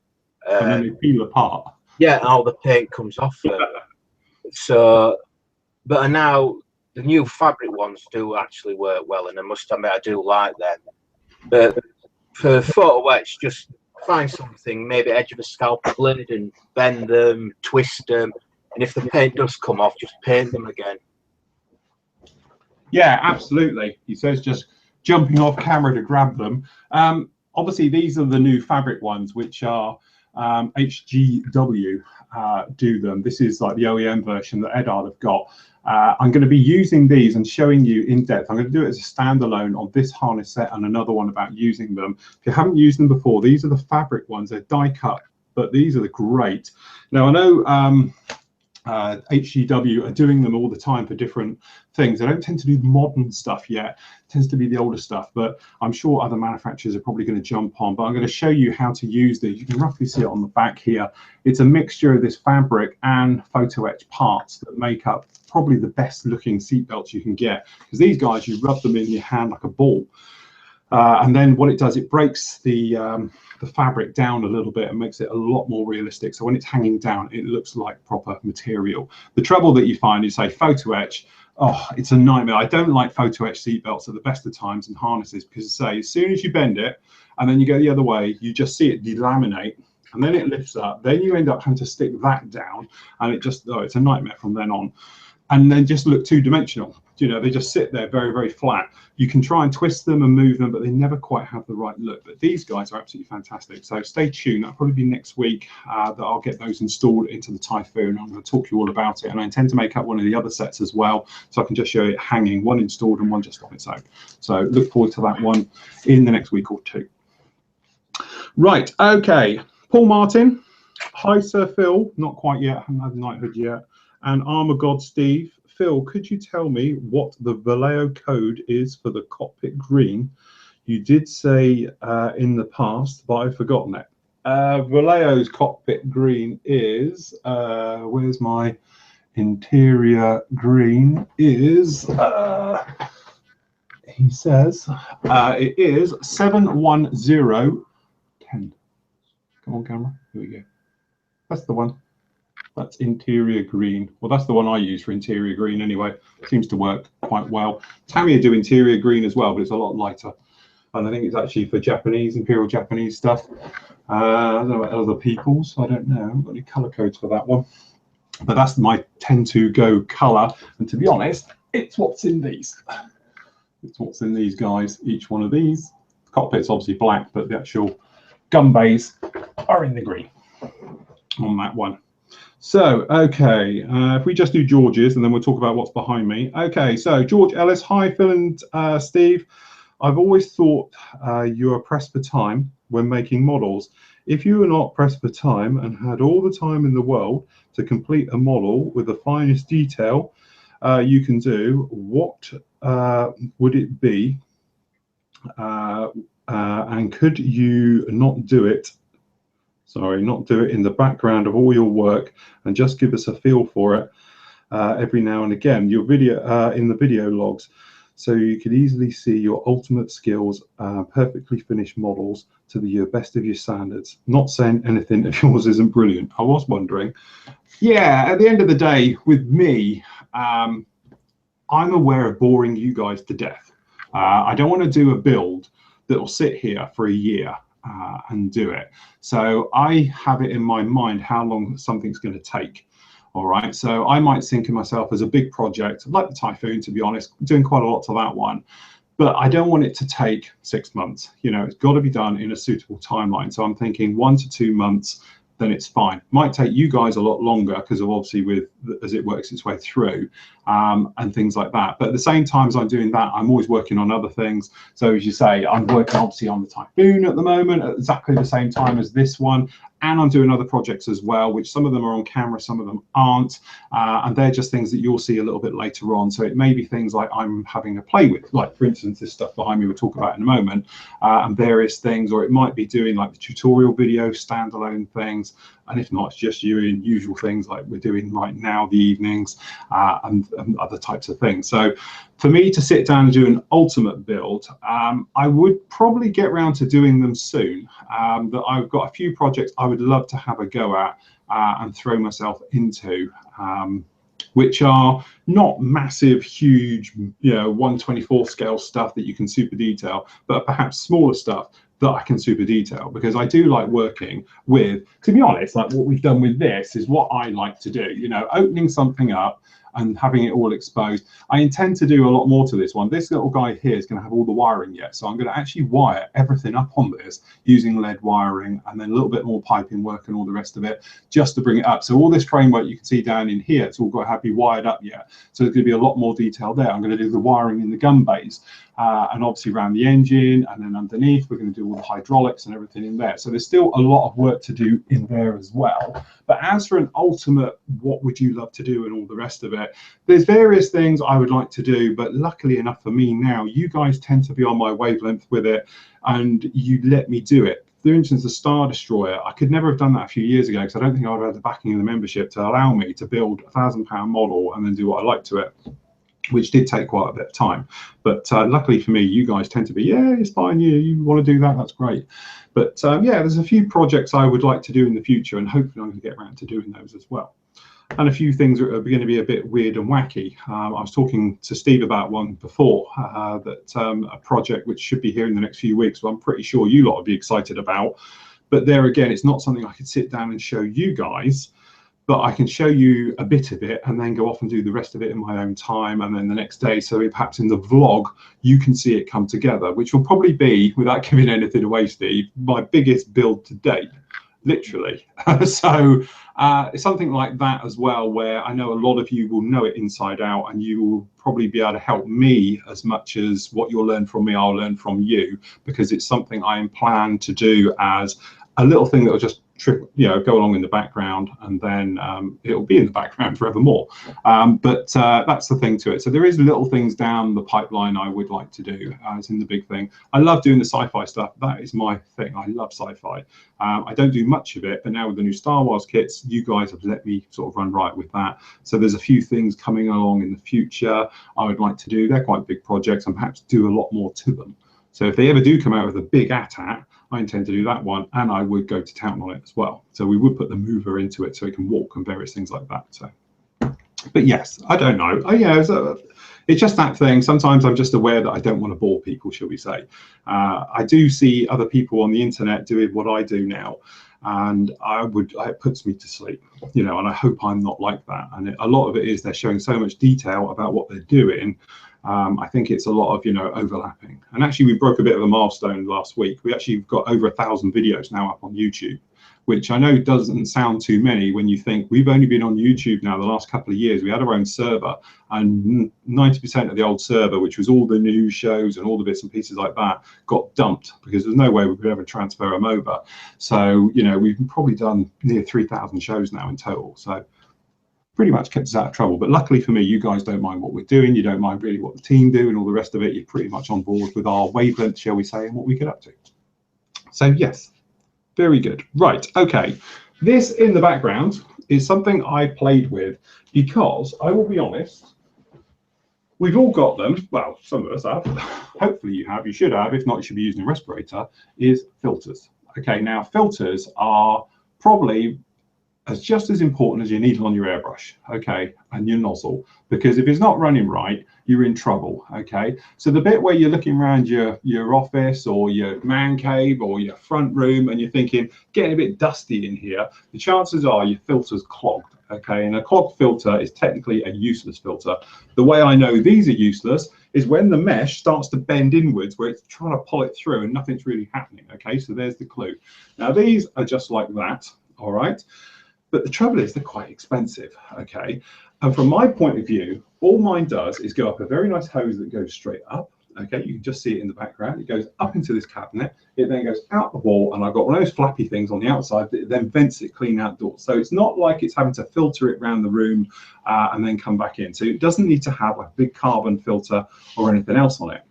And then they peel apart. Yeah, and all the paint comes off them. So, but now the new fabric ones do actually work well, and I must admit I do like them. But for photo etch, just find something, maybe edge of a scalpel blade, and bend them, twist them, and if the paint does come off, just paint them again. Yeah, absolutely. He says just jumping off camera to grab them. Obviously, these are the new fabric ones, which are HGW do them. This is like the OEM version that Edard have got. I'm going to be using these and showing you in depth. I'm going to do it as a standalone on this harness set and another one about using them. If you haven't used them before, these are the fabric ones. They're die cut, but these are the great. Now I know HGW are doing them all the time for different things. They don't tend to do modern stuff yet. It tends to be the older stuff, but I'm sure other manufacturers are probably going to jump on. But I'm going to show you how to use these. You can roughly see it on the back here. It's a mixture of this fabric and photo etch parts that make up probably the best looking seat belts you can get, because these guys, you rub them in your hand like a ball. And then what it does, it breaks the fabric down a little bit and makes it a lot more realistic. So when it's hanging down, it looks like proper material. The trouble that you find is, say, photo etch, oh, it's a nightmare. I don't like photo etch seat belts at the best of times and harnesses, because say as soon as you bend it and then you go the other way, you just see it delaminate and then it lifts up. Then you end up having to stick that down, and it just, oh, it's a nightmare from then on. And then just look two-dimensional. You know, they just sit there very, very flat. You can try and twist them and move them, but they never quite have the right look. But these guys are absolutely fantastic. So stay tuned. That'll probably be next week that I'll get those installed into the Typhoon. I'm going to talk to you all about it. And I intend to make up one of the other sets as well, so I can just show you it hanging, one installed and one just on its own. So look forward to that one in the next week or two. Right, okay. Paul Martin. Hi, Sir Phil. Not quite yet. Haven't had knighthood yet. And Armour God Steve. Phil, could you tell me what the Vallejo code is for the cockpit green? You did say in the past, but I've forgotten it. Vallejo's cockpit green is, where's my interior green is, he says, it is 71010. Come on, camera. Here we go. That's the one. That's interior green. Well, that's the one I use for interior green anyway. Seems to work quite well. Tamiya do interior green as well, but it's a lot lighter. And I think it's actually for Japanese, Imperial Japanese stuff. I don't know about other people's. I don't know. I haven't got any color codes for that one. But that's my tend to go color. And to be honest, it's what's in these. It's what's in these guys. Each one of these. The cockpit's obviously black, but the actual gun bays are in the green on that one. So, okay, if we just do George's and then we'll talk about what's behind me. Okay, so George Ellis, hi Phil and Steve. I've always thought you are pressed for time when making models. If you were not pressed for time and had all the time in the world to complete a model with the finest detail you can do, what would it be? And could you not do it? Sorry, not do it in the background of all your work and just give us a feel for it every now and again. Your video in the video logs, so you could easily see your ultimate skills, perfectly finished models to the best of your standards. Not saying anything if yours isn't brilliant. I was wondering. Yeah, at the end of the day, with me, I'm aware of boring you guys to death. I don't want to do a build that will sit here for a year and do it. So I have it in my mind how long something's going to take. All right, so I might think of myself as a big project, like the Typhoon, to be honest, doing quite a lot to that one. But I don't want it to take 6 months. You know, it's got to be done in a suitable timeline. So I'm thinking 1 to 2 months, then it's fine. Might take you guys a lot longer because of obviously with as it works its way through and things like that. But at the same time as I'm doing that, I'm always working on other things. So as you say, I'm working obviously on the Typhoon at the moment at exactly the same time as this one. And I'm doing other projects as well, which some of them are on camera, some of them aren't. And they're just things that you'll see a little bit later on. So it may be things like I'm having a play with, like for instance, this stuff behind me we'll talk about in a moment, and various things, or it might be doing like the tutorial video, standalone things. And if not, it's just doing usual things like we're doing right now, the evenings, and other types of things. So for me to sit down and do an ultimate build, I would probably get around to doing them soon. That I've got a few projects I would love to have a go at and throw myself into, which are not massive, huge, 1/24 scale stuff that you can super detail, but perhaps smaller stuff that I can super detail, because I do like working with, to be honest, like what we've done with this is what I like to do, opening something up and having it all exposed. I intend to do a lot more to this one. This little guy here is going to have all the wiring yet, so I'm going to actually wire everything up on this using lead wiring, and then a little bit more piping work and all the rest of it just to bring it up. So all this framework you can see down in here, it's all got to have be wired up yet. So there's going to be a lot more detail there. I'm going to do the wiring in the gun bays, and obviously around the engine, and then underneath we're going to do all the hydraulics and everything in there. So there's still a lot of work to do in there as well. But as for an ultimate, what would you love to do and all the rest of it, there's various things I would like to do, but luckily enough for me now, you guys tend to be on my wavelength with it and you let me do it. For instance, the Star Destroyer, I could never have done that a few years ago because I don't think I would have had the backing of the membership to allow me to build a £1,000 model and then do what I like to it, which did take quite a bit of time. But luckily for me, you guys tend to be, yeah, it's fine, you want to do that, that's great. But yeah, there's a few projects I would like to do in the future, and hopefully I'm going to get around to doing those as well. And a few things that are going to be a bit weird and wacky. I was talking to Steve about one before, a project which should be here in the next few weeks, so I'm pretty sure you lot will be excited about. But there again, it's not something I could sit down and show you guys, but I can show you a bit of it and then go off and do the rest of it in my own time, and then the next day, so perhaps in the vlog you can see it come together, which will probably be, without giving anything away, Steve, my biggest build to date, literally. So it's something like that as well, where I know a lot of you will know it inside out, and you will probably be able to help me as much as what you'll learn from me, I'll learn from you, because it's something I am planned to do as a little thing that will just go along in the background, and then it'll be in the background forevermore. But that's the thing to it. So there is little things down the pipeline I would like to do. It's in the big thing. I love doing the sci-fi stuff. That is my thing. I love sci-fi. I don't do much of it, but now with the new Star Wars kits, you guys have let me sort of run riot with that. So there's a few things coming along in the future I would like to do. They're quite big projects, and perhaps do a lot more to them. So if they ever do come out with a big AT-AT, I intend to do that one, and I would go to town on it as well. So we would put the mover into it so it can walk and various things like that. So, but yes, I don't know. It's just that thing. Sometimes I'm just aware that I don't want to bore people, shall we say. I do see other people on the internet doing what I do now, and it puts me to sleep, and I hope I'm not like that. And a lot of it is they're showing so much detail about what they're doing. I think it's a lot of overlapping, and actually we broke a bit of a milestone last week. We actually got over 1,000 videos now up on YouTube, which I know doesn't sound too many when you think we've only been on YouTube now the last couple of years. We had our own server, and 90% of the old server, which was all the news shows and all the bits and pieces like that, got dumped because there's no way we could ever transfer them over. So we've probably done near 3,000 shows now in total. So pretty much kept us out of trouble. But luckily for me, you guys don't mind what we're doing. You don't mind really what the team do and all the rest of it. You're pretty much on board with our wavelength, shall we say, and what we get up to. So yes, very good. Right, okay. This in the background is something I played with because I will be honest, we've all got them. Well, some of us have. Hopefully you have. You should have. If not, you should be using a respirator. Is filters. Okay, now filters are probably just as important as your needle on your airbrush, okay, and your nozzle, because if it's not running right, you're in trouble, okay? So the bit where you're looking around your office or your man cave or your front room and you're thinking, getting a bit dusty in here, the chances are your filter's clogged, Okay, and a clogged filter is technically a useless filter. The way I know these are useless is when the mesh starts to bend inwards, where it's trying to pull it through and nothing's really happening. Okay, so there's the clue. Now these are just like that, all right? But the trouble is they're quite expensive, okay? And from my point of view, all mine does is go up a very nice hose that goes straight up. Okay, you can just see it in the background. It goes up into this cabinet. It then goes out the wall, and I've got one of those flappy things on the outside that then vents it clean outdoors. So it's not like it's having to filter it around the room and then come back in. So it doesn't need to have a big carbon filter or anything else on it.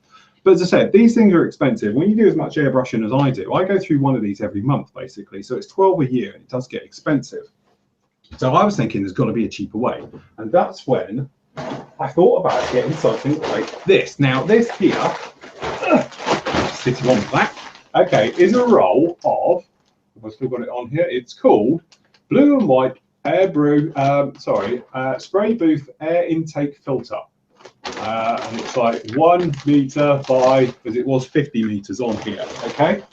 But as I said, these things are expensive. When you do as much airbrushing as I do, I go through one of these every month, basically. So it's 12 a year, and it does get expensive. So I was thinking there's got to be a cheaper way. And that's when I thought about getting something like this. Now, this here, sitting on the back, okay, is a roll of, I've still got it on here, it's called Blue and White Spray Booth Air Intake Filter. And it's like 1 meter by, because it was 50 meters on here, okay?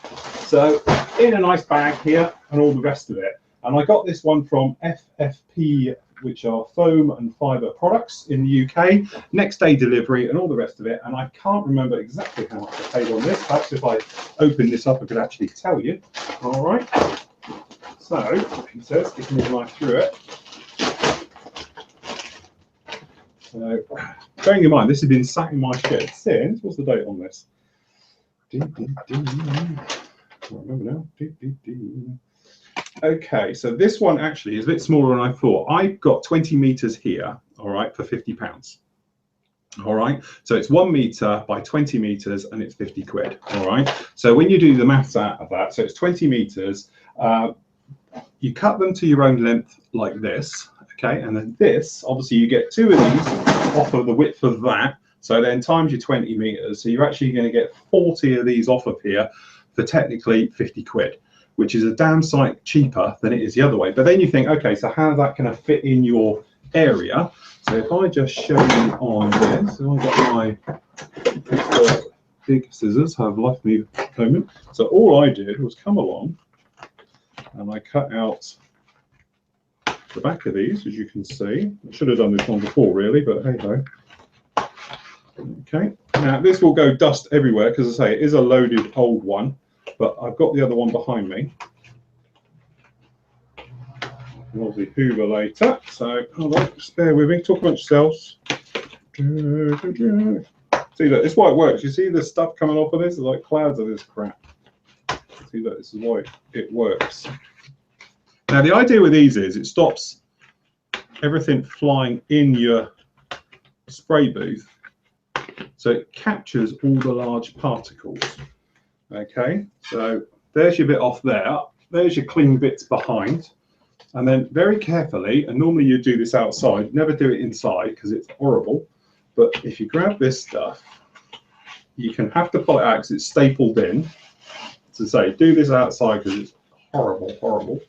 So in a nice bag here and all the rest of it. And I got this one from FFP, which are foam and fibre products in the UK, next day delivery and all the rest of it. And I can't remember exactly how much I paid on this. Perhaps if I open this up, I could actually tell you. All right. So he says, sticking his knife through it. So bearing in mind, this has been sat in my shed since, what's the date on this? I can't remember now. Okay, so this one actually is a bit smaller than I thought. I got 20 meters here, all right, for £50. All right, so it's 1 meter by 20 meters and it's 50 quid. All right, so when you do the maths out of that, so it's 20 meters, you cut them to your own length like this, okay, and then this, obviously you get 2 of these off of the width of that, so then times your 20 meters, so you're actually going to get 40 of these off of here for technically 50 quid. Which is a damn sight cheaper than it is the other way. But then you think, okay, so how's that going to fit in your area? So if I just show you on this, so I've got my big scissors, have left me a moment. So all I did was come along and I cut out the back of these, as you can see. I should have done this one before, really, but hey ho. Okay, now this will go dust everywhere because I say it is a loaded old one. But I've got the other one behind me. And obviously Hoover later. So hold on, just bear with me. Talk amongst yourselves. See, look, this is why it works. You see the stuff coming off of this? There's like clouds of this crap. See, look, this is why it works. Now the idea with these is it stops everything flying in your spray booth. So it captures all the large particles. Okay, so there's your bit off there. There's your clean bits behind. And then very carefully, and normally you do this outside, never do it inside because it's horrible. But if you grab this stuff, you can have to pull it out because it's stapled in. To say, do this outside because it's horrible, horrible.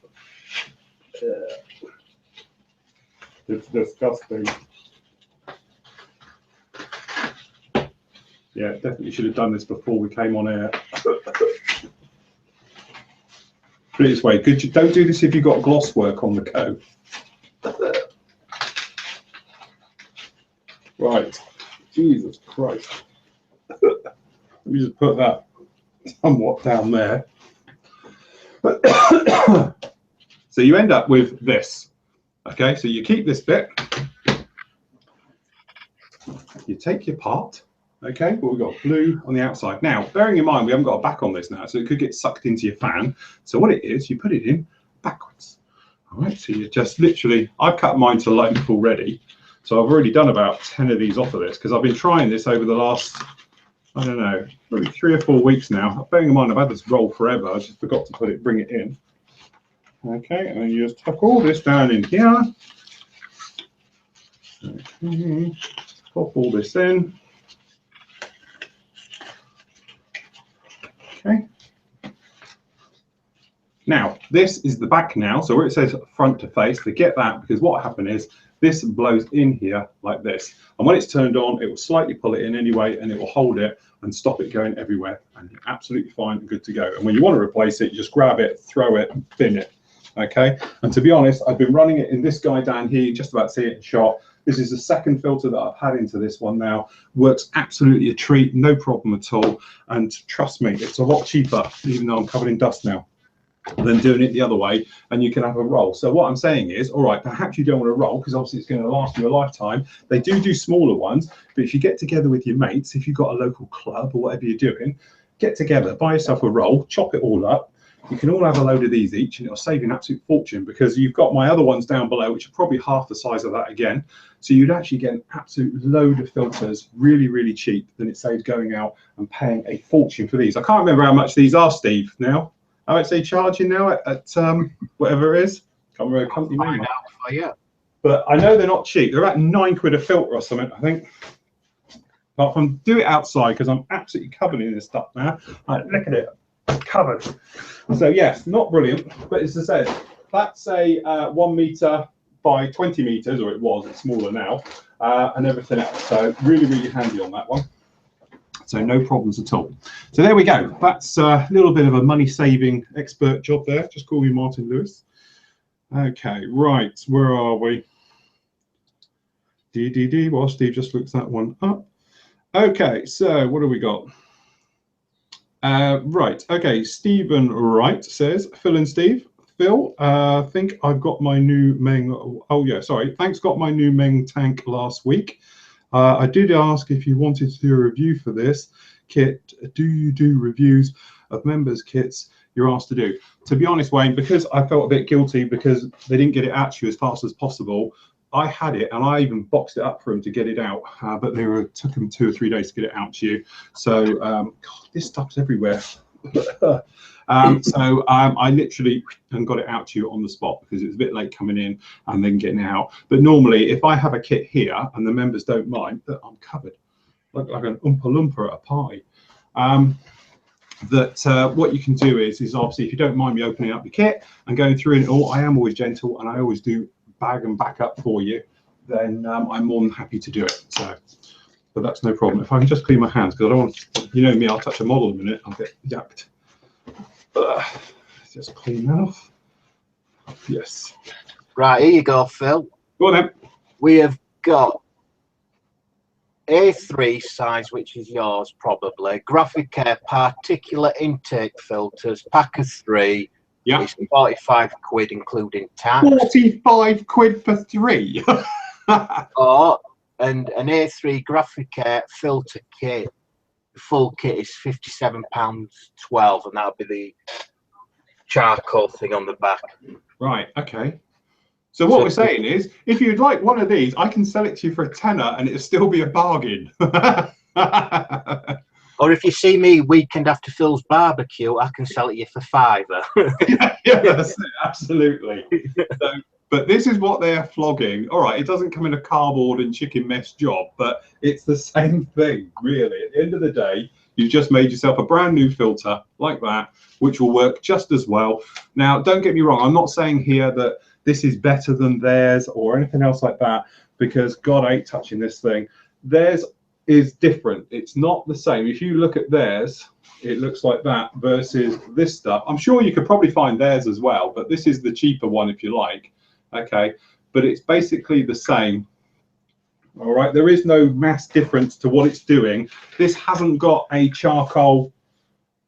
It's disgusting. Yeah, definitely should have done this before we came on air. Put it this way, don't do this if you've got gloss work on the go. Right, Jesus Christ. Let me just put that somewhat down there. So you end up with this. Okay, so you keep this bit. You take your part. Okay, well, we've got blue on the outside. Now, bearing in mind, we haven't got a back on this now, so it could get sucked into your fan. So what it is, you put it in backwards. All right, so you just literally, I've cut mine to length already. So I've already done about 10 of these off of this because I've been trying this over the last, I don't know, probably 3 or 4 weeks now. Bearing in mind, I've had this roll forever. I just forgot to bring it in. Okay, and then you just tuck all this down in here. Okay, pop all this in. Okay. Now, this is the back now. So where it says front to face, forget that because what happened is this blows in here like this. And when it's turned on, it will slightly pull it in anyway, and it will hold it and stop it going everywhere. And you're absolutely fine and good to go. And when you want to replace it, you just grab it, throw it, bin it. Okay, and to be honest, I've been running it in this guy down here. You just about see it in shot. This is the second filter that I've had into this one now. Works absolutely a treat, no problem at all. And trust me, it's a lot cheaper, even though I'm covered in dust now, than doing it the other way, and you can have a roll. So what I'm saying is, all right, perhaps you don't want to roll because obviously it's going to last you a lifetime. They do smaller ones, but if you get together with your mates, if you've got a local club or whatever you're doing, get together, buy yourself a roll, chop it all up. You can all have a load of these each, and it'll save you an absolute fortune, because you've got my other ones down below, which are probably half the size of that again. So you'd actually get an absolute load of filters, really, really cheap, than it saves going out and paying a fortune for these. I can't remember how much these are, Steve, now. How much they charging now at whatever it is? Can't remember the company name. Yeah. But I know they're not cheap. They're about £9 a filter or something, I think. But if I do it outside, because I'm absolutely covered in this stuff now. Right, look at it, covered. So yes, not brilliant, but as I said, that's a 1 meter by 20 meters, or it was. It's smaller now, and everything else. So really, really handy on that one. So no problems at all. So there we go. That's a little bit of a money-saving expert job there. Just call me Martin Lewis. Okay, right. Where are we? Well, Steve just looks that one up. Okay, so what do we got? Right. Okay, Stephen Wright says, Phil and Steve. Phil, think I've got my new Meng. Oh yeah, sorry. Thanks, got my new Meng tank last week. I did ask if you wanted to do a review for this kit. Do you do reviews of members' kits you're asked to do? To be honest, Wayne, because I felt a bit guilty because they didn't get it out to you as fast as possible, I had it and I even boxed it up for them to get it out, but took them 2 or 3 days to get it out to you. So God, this stuff's everywhere. I literally got it out to you on the spot because it was a bit late coming in and then getting it out. But normally, if I have a kit here and the members don't mind, that I'm covered, like an Oompa Loompa at a party. What you can do is obviously, if you don't mind me opening up the kit and going through it all, I am always gentle and I always do bag and back up for you. Then I'm more than happy to do it. So, but that's no problem. If I can just clean my hands, because I don't want, you know me, I'll touch a model in a minute, I'll get yapped. Just clean that off. Yes. Right, here you go, Phil. Go on then. We have got A3 size, which is yours probably. Graphic Air particulate intake filters, pack of 3. Yeah. It's 45 quid including tax. 45 quid for 3. Oh, and an A3 Graphic Air filter kit. The full kit is £57.12, and that'll be the charcoal thing on the back. Right. Okay. So what we're saying is, if you'd like one of these, I can sell it to you for a tenner, and it'll still be a bargain. Or if you see me weekend after Phil's barbecue, I can sell it you for £5. yeah, that's it, absolutely. So, but this is what they're flogging. All right, it doesn't come in a cardboard and chicken mesh job, but it's the same thing, really. At the end of the day, you've just made yourself a brand new filter like that, which will work just as well. Now, don't get me wrong. I'm not saying here that this is better than theirs or anything else like that, because God, I ain't touching this thing. Theirs is different. It's not the same. If you look at theirs, it looks like that versus this stuff. I'm sure you could probably find theirs as well, but this is the cheaper one if you like. Okay, but it's basically the same. All right, there is no mass difference to what it's doing. This hasn't got a charcoal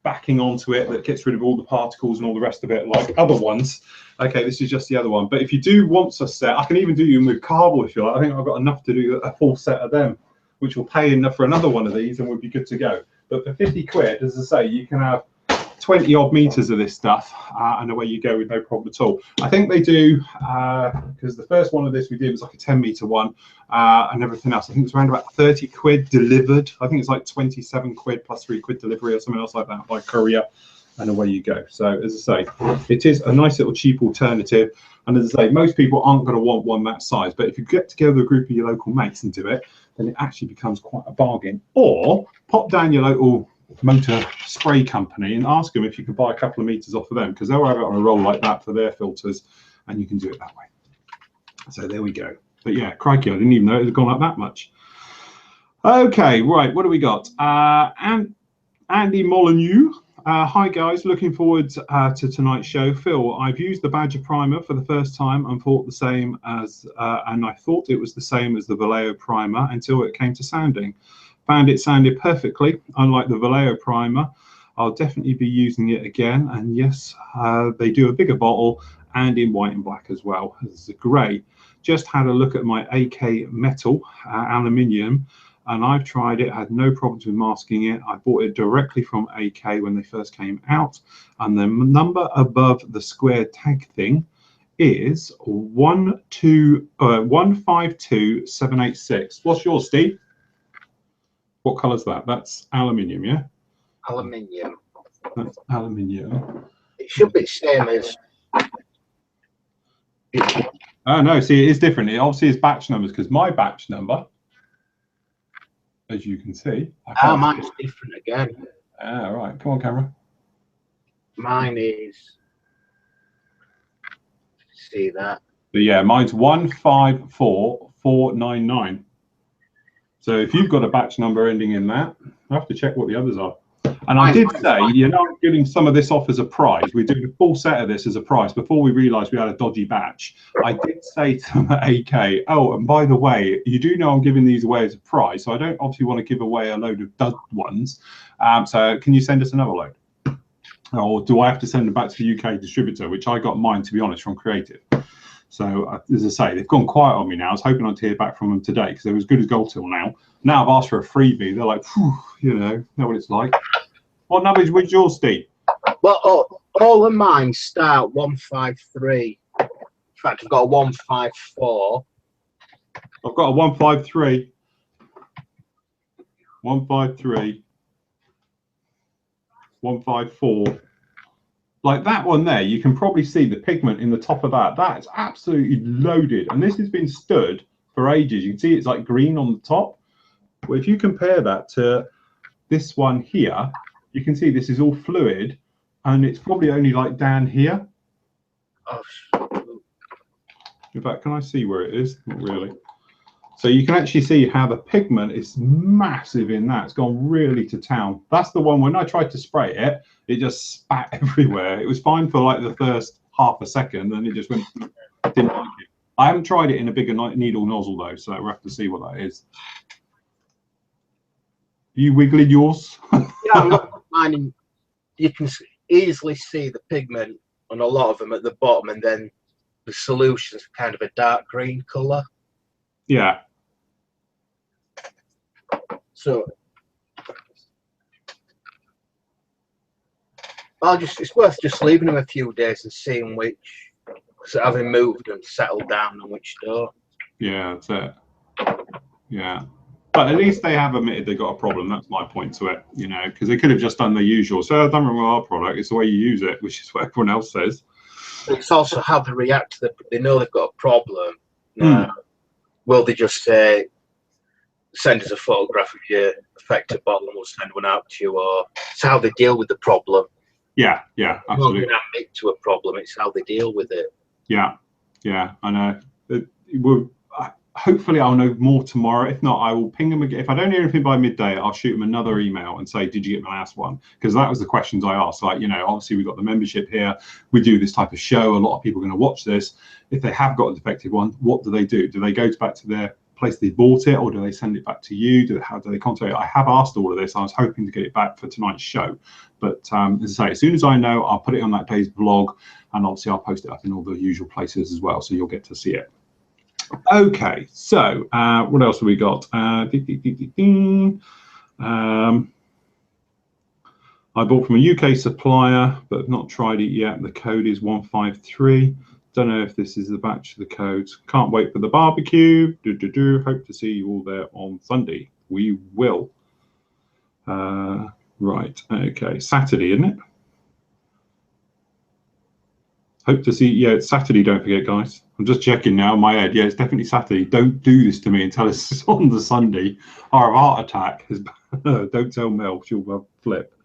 backing onto it that gets rid of all the particles and all the rest of it like other ones. Okay, this is just the other one. But if you do want a set, I can even do you with cardboard if you like. I think I've got enough to do a full set of them, which will pay enough for another one of these and we'll be good to go. But for 50 quid, as I say, you can have 20 odd meters of this stuff and away you go with no problem at all. I think they do, because the first one of this we did was like a 10 meter one and everything else. I think it's around about 30 quid delivered. I think it's like 27 quid plus 3 quid delivery or something else like that by courier, and away you go. So as I say, it is a nice little cheap alternative. And as I say, most people aren't going to want one that size, but if you get together a group of your local mates and do it, then it actually becomes quite a bargain. Or pop down your local motor spray company and ask them if you can buy a couple of meters off of them, because they'll have it on a roll like that for their filters, and you can do it that way. So there we go. But yeah, crikey, I didn't even know it had gone up that much. Okay, right, what do we got? And Andy Molyneux Hi guys, looking forward to tonight's show. Phil, I've used the Badger primer for the first time and thought the same as, and I thought it was the same as the Vallejo primer until it came to sounding. Found it sounded perfectly, unlike the Vallejo primer. I'll definitely be using it again. And yes, they do a bigger bottle and in white and black as well. This is great. Just had a look at my AK metal aluminium, and I've tried it, had no problems with masking it. I bought it directly from AK when they first came out, and the number above the square tag thing is 152786. What's yours, Steve? What colour's that? That's aluminium, yeah? Aluminium. That's aluminium. It should be the same as. Oh no, see, it is different. It obviously is batch numbers, because my batch number, as you can see. Mine's different again. Right. Come on, camera. Mine is. See that? But yeah, mine's 154499. So if you've got a batch number ending in that, I have to check what the others are. And I did say, you know, I'm giving some of this off as a prize. We're doing a full set of this as a prize before we realised we had a dodgy batch. I did say to them at AK, oh, and by the way, you do know I'm giving these away as a prize, so I don't obviously want to give away a load of dud ones. So can you send us another load? Or do I have to send them back to the UK distributor, which I got mine, to be honest, from Creative. So as I say, they've gone quiet on me now. I was hoping I'd hear back from them today because they're as good as gold till now. Now I've asked for a freebie. They're like, you know what it's like. What number is yours, Steve? Well, all of mine start 153. In fact, I've got a 154. I've got a 153. 153. 154. Like that one there, you can probably see the pigment in the top of that. That's absolutely loaded. And this has been stood for ages. You can see it's like green on the top. Well, if you compare that to this one here, you can see this is all fluid and it's probably only like down here. Oh. In fact, can I see where it is? Not really. So you can actually see how the pigment is massive in that. It's gone really to town. That's the one when I tried to spray it, it just spat everywhere. It was fine for like the first half a second, and it just went, didn't like it. I haven't tried it in a bigger needle nozzle though, so we'll have to see what that is. You wiggling yours? Yeah, I'm not minding. You can easily see the pigment on a lot of them at the bottom, and then the solution's kind of a dark green colour. Yeah. So it's worth just leaving them a few days and seeing which, so having moved and settled down on which door. Yeah, that's it. Yeah. But at least they have admitted they got a problem. That's my point to it, you know, because they could have just done the usual. So don't remember our product, it's the way you use it, which is what everyone else says. But it's also how they react to they know they've got a problem. Will they just say, send us a photograph of your affected bottle and we'll send one out to you? Or it's how they deal with the problem. Yeah, absolutely. Not going to admit to a problem, it's how they deal with it. Yeah, I know. Hopefully I'll know more tomorrow. If not, I will ping them again. If I don't hear anything by midday, I'll shoot them another email and say, did you get my last one? Because that was the questions I asked. Like, you know, obviously we've got the membership here. We do this type of show. A lot of people are going to watch this. If they have got a defective one, what do they do? Do they go back to their place they bought it, or do they send it back to you? How do they contact you? I have asked all of this. I was hoping to get it back for tonight's show. But as I say, as soon as I know, I'll put it on that day's vlog. And obviously I'll post it up in all the usual places as well. So you'll get to see it. Okay, so what else have we got? I bought from a UK supplier, but have not tried it yet. The code is 153. Don't know if this is the batch of the codes. Can't wait for the barbecue. Hope to see you all there on Sunday. We will. Right, okay, Saturday, isn't it? Hope to see, yeah, it's Saturday, don't forget, guys. I'm just checking now in my head. Yeah, it's definitely Saturday. Don't do this to me and tell us it's on the Sunday. Our heart attack. Don't tell Mel, she'll flip.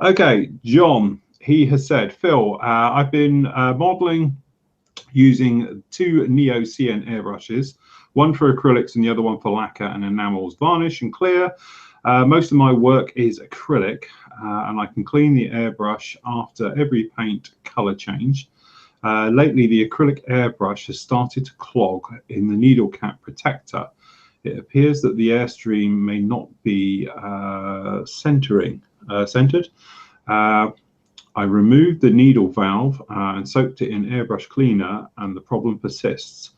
Okay, John, he has said, Phil, I've been modeling using two Neo CN airbrushes, one for acrylics and the other one for lacquer and enamels, varnish and clear. Most of my work is acrylic. and I can clean the airbrush after every paint color change. Lately, the acrylic airbrush has started to clog in the needle cap protector. It appears that the airstream may not be centered. I removed the needle valve and soaked it in airbrush cleaner, and the problem persists.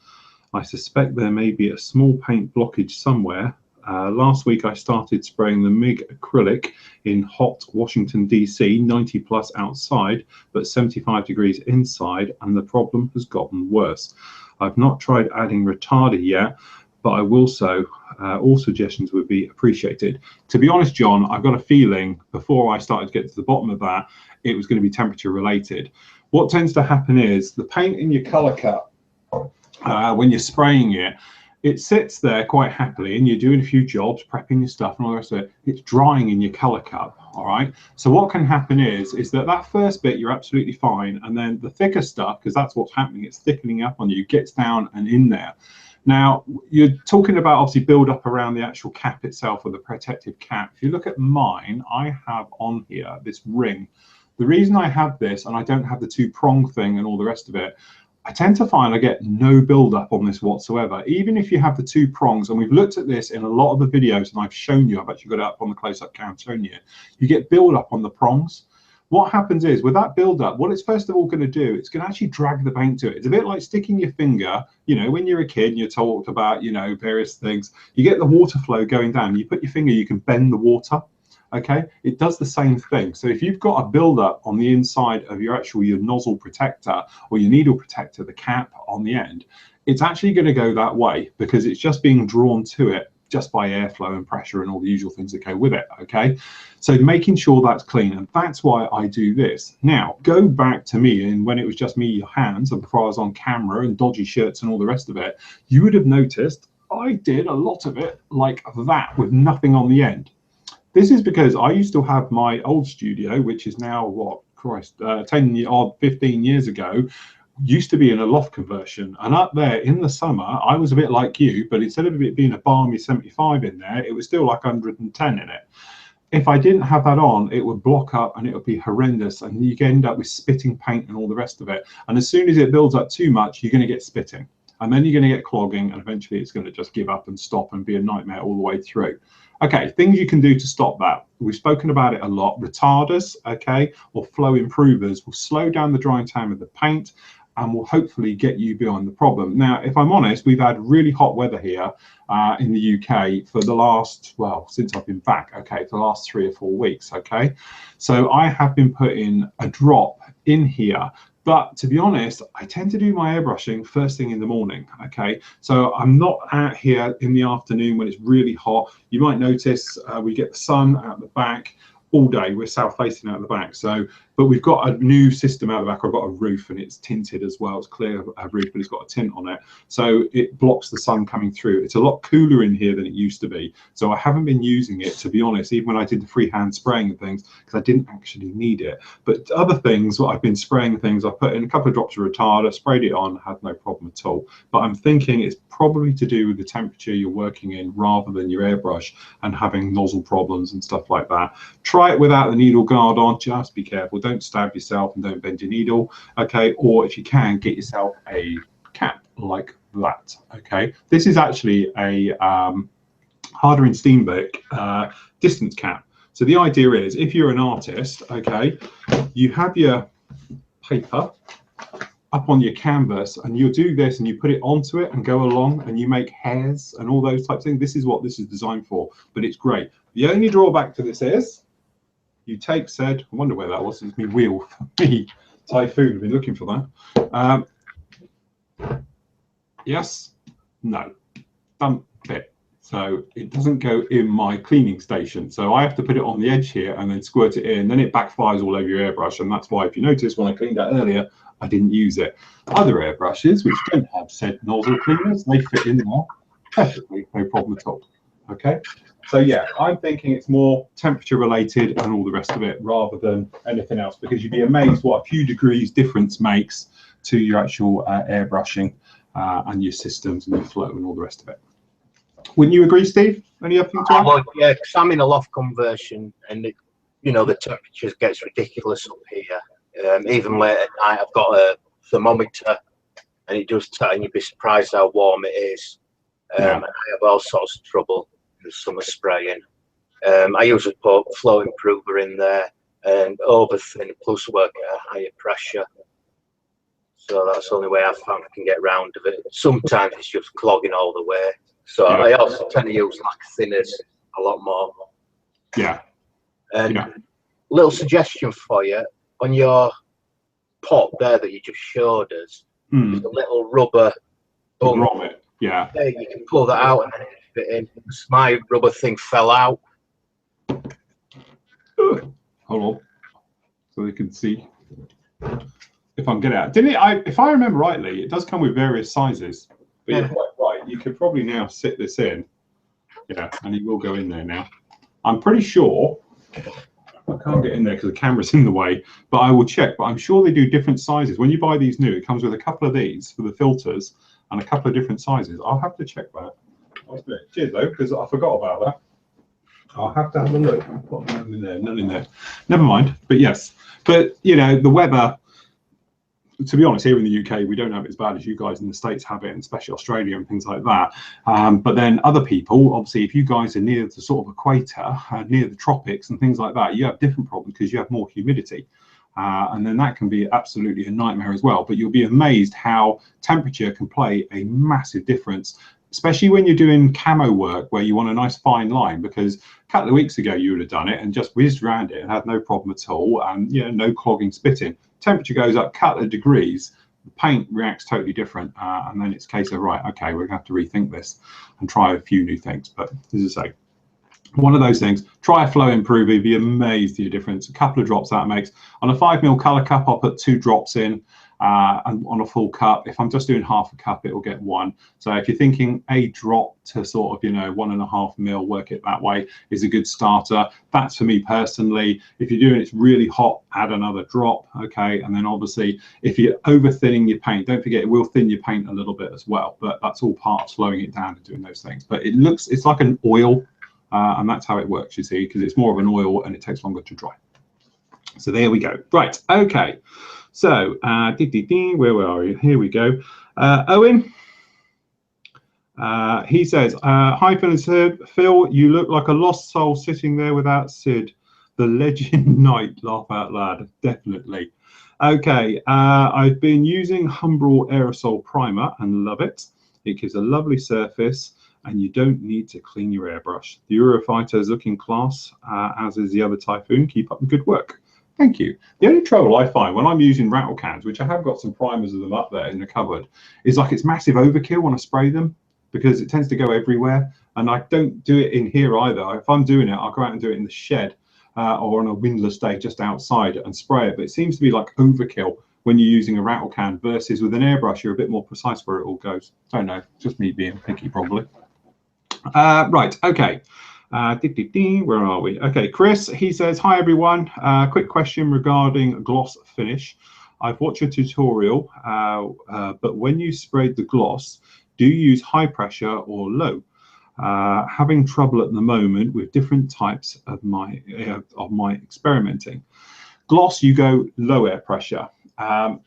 I suspect there may be a small paint blockage somewhere. Last week I started spraying the MIG acrylic in hot Washington DC, 90 plus outside, but 75 degrees inside, and the problem has gotten worse. I've not tried adding retarder yet, but I will so. All suggestions would be appreciated. To be honest, John, I've got a feeling before I started to get to the bottom of that, it was going to be temperature related. What tends to happen is the paint in your color cup, when you're spraying it, it sits there quite happily and you're doing a few jobs, prepping your stuff and all the rest of it. It's drying in your color cup, all right? So what can happen is that first bit, you're absolutely fine. And then the thicker stuff, because that's what's happening, it's thickening up on you, gets down and in there. Now, you're talking about obviously build up around the actual cap itself or the protective cap. If you look at mine, I have on here this ring. The reason I have this and I don't have the two prong thing and all the rest of it, I tend to find I get no build up on this whatsoever. Even if you have the two prongs, and we've looked at this in a lot of the videos and I've shown you, I've actually got it up on the close-up cam shown you, you get build up on the prongs. What happens is with that build up, what it's first of all going to do, it's going to actually drag the paint to it. It's a bit like sticking your finger, you know, when you're a kid and you're told about, you know, various things, you get the water flow going down, you put your finger, you can bend the water. Okay, it does the same thing. So if you've got a build-up on the inside of your nozzle protector or your needle protector, the cap on the end, it's actually going to go that way because it's just being drawn to it just by airflow and pressure and all the usual things that go with it. Okay, so making sure that's clean, and that's why I do this. Now go back to me, and when it was just me, your hands, and before I was on camera and dodgy shirts and all the rest of it, you would have noticed I did a lot of it like that with nothing on the end. This is because I used to have my old studio, which is now, what, Christ, 15 years ago, used to be in a loft conversion. And up there in the summer, I was a bit like you, but instead of it being a balmy 75 in there, it was still like 110 in it. If I didn't have that on, it would block up and it would be horrendous. And you end up with spitting paint and all the rest of it. And as soon as it builds up too much, you're going to get spitting. And then you're going to get clogging, and eventually it's going to just give up and stop and be a nightmare all the way through. Okay, things you can do to stop that. We've spoken about it a lot. Retarders, okay, or flow improvers will slow down the drying time of the paint and will hopefully get you beyond the problem. Now, if I'm honest, we've had really hot weather here in the UK for the last, well, since I've been back, okay, for the last 3 or 4 weeks, okay? So I have been putting a drop in here. But to be honest, I tend to do my airbrushing first thing in the morning, okay? So I'm not out here in the afternoon when it's really hot. You might notice we get the sun out the back all day. We're south facing out the back. So, but we've got a new system out the back. I've got a roof and it's tinted as well. It's clear roof, but it's got a tint on it. So it blocks the sun coming through. It's a lot cooler in here than it used to be. So I haven't been using it, to be honest, even when I did the freehand spraying and things, because I didn't actually need it. But other things, what I've been spraying things, I put in a couple of drops of retarder, sprayed it on, had no problem at all. But I'm thinking it's probably to do with the temperature you're working in rather than your airbrush and having nozzle problems and stuff like that. Try it without the needle guard on, just be careful. Don't stab yourself and don't bend your needle, okay? Or if you can, get yourself a cap like that, okay? This is actually a harder in Steenbeck distance cap. So the idea is, if you're an artist, okay, you have your paper up on your canvas and you'll do this and you put it onto it and go along and you make hairs and all those types of things. This is what this is designed for, but it's great. The only drawback to this is you take said, I wonder where that was, it's my wheel for me, Typhoon, I've been looking for that. Yes, no, dump it. So it doesn't go in my cleaning station. So I have to put it on the edge here and then squirt it in, then it backfires all over your airbrush. And that's why, if you notice, when I cleaned that earlier, I didn't use it. Other airbrushes, which don't have said nozzle cleaners, they fit in there perfectly, no problem at all, okay? So yeah, I'm thinking it's more temperature related and all the rest of it rather than anything else, because you'd be amazed what a few degrees difference makes to your actual airbrushing and your systems and your flow and all the rest of it. Wouldn't you agree, Steve? Any other thing to add? Well, yeah, because I'm in a loft conversion and you know, the temperature gets ridiculous up here. Even late at night, I've got a thermometer, and it does tell, and you'd be surprised how warm it is. And I have all sorts of trouble with summer spraying. I usually put flow improver in there and overthin plus work at a higher pressure. So that's the only way I've found I can get round of it. Sometimes it's just clogging all the way. So I also tend to use lacquer thinners a lot more. Yeah. And little suggestion for you, on your pot there that you just showed us, there's a little rubber bung. Yeah. There, you can pull that out and then it fit in. My rubber thing fell out. Hold on, so they can see if I'm getting out. Didn't it? If I remember rightly, it does come with various sizes. But you're quite right. You could probably now sit this in. Yeah, and it will go in there now. I'm pretty sure. I can't get in there because the camera's in the way, but I will check. But I'm sure they do different sizes. When you buy these new, it comes with a couple of these for the filters and a couple of different sizes. I'll have to check that. Cheers though, because I forgot about that. I'll have to have a look. I've got none in there, none in there. Never mind. But yes, but you know, the weather, to be honest, here in the UK, we don't have it as bad as you guys in the States have it, and especially Australia and things like that. But then other people, obviously, if you guys are near the sort of equator, near the tropics and things like that, you have different problems because you have more humidity. And then that can be absolutely a nightmare as well. But you'll be amazed how temperature can play a massive difference, especially when you're doing camo work where you want a nice fine line, because a couple of weeks ago you would have done it and just whizzed around it and had no problem at all, and you know, no clogging spitting. Temperature goes up a couple of degrees, the paint reacts totally different, and then it's a case of, right, okay, we're gonna have to rethink this and try a few new things. But as I say, one of those things, try a flow improver, you'd be amazed at your difference. A couple of drops that makes. On a 5mm color cup, I'll put 2 drops in, and on a full cup, if I'm just doing half a cup, it will get 1. So if you're thinking a drop to sort of, you know, 1.5mm, work it that way, is a good starter. That's for me personally. If you're doing it's really hot, add another drop, okay? And then obviously, if you're over thinning your paint, don't forget it will thin your paint a little bit as well, but that's all part of slowing it down and doing those things. But it looks, it's like an oil, and that's how it works, you see, because it's more of an oil and it takes longer to dry. So there we go. Right, okay. So, where are you? Here we go. Owen, he says, hi, Phil and Sid. Phil, you look like a lost soul sitting there without Sid. The legend knight, laugh out loud, definitely. Okay, I've been using Humbrol aerosol primer and love it. It gives a lovely surface and you don't need to clean your airbrush. The Eurofighter is looking class, as is the other Typhoon. Keep up the good work. Thank you. The only trouble I find when I'm using rattle cans, which I have got some primers of them up there in the cupboard, is like it's massive overkill when I spray them because it tends to go everywhere. And I don't do it in here either. If I'm doing it, I'll go out and do it in the shed or on a windless day just outside and spray it. But it seems to be like overkill when you're using a rattle can versus with an airbrush, you're a bit more precise where it all goes. Don't know, just me being picky probably. Right, okay. Where are we? Okay, Chris, he says, hi everyone. Quick question regarding gloss finish. I've watched a tutorial, but when you sprayed the gloss, do you use high pressure or low? Having trouble at the moment with different types of my experimenting. Gloss, you go low air pressure.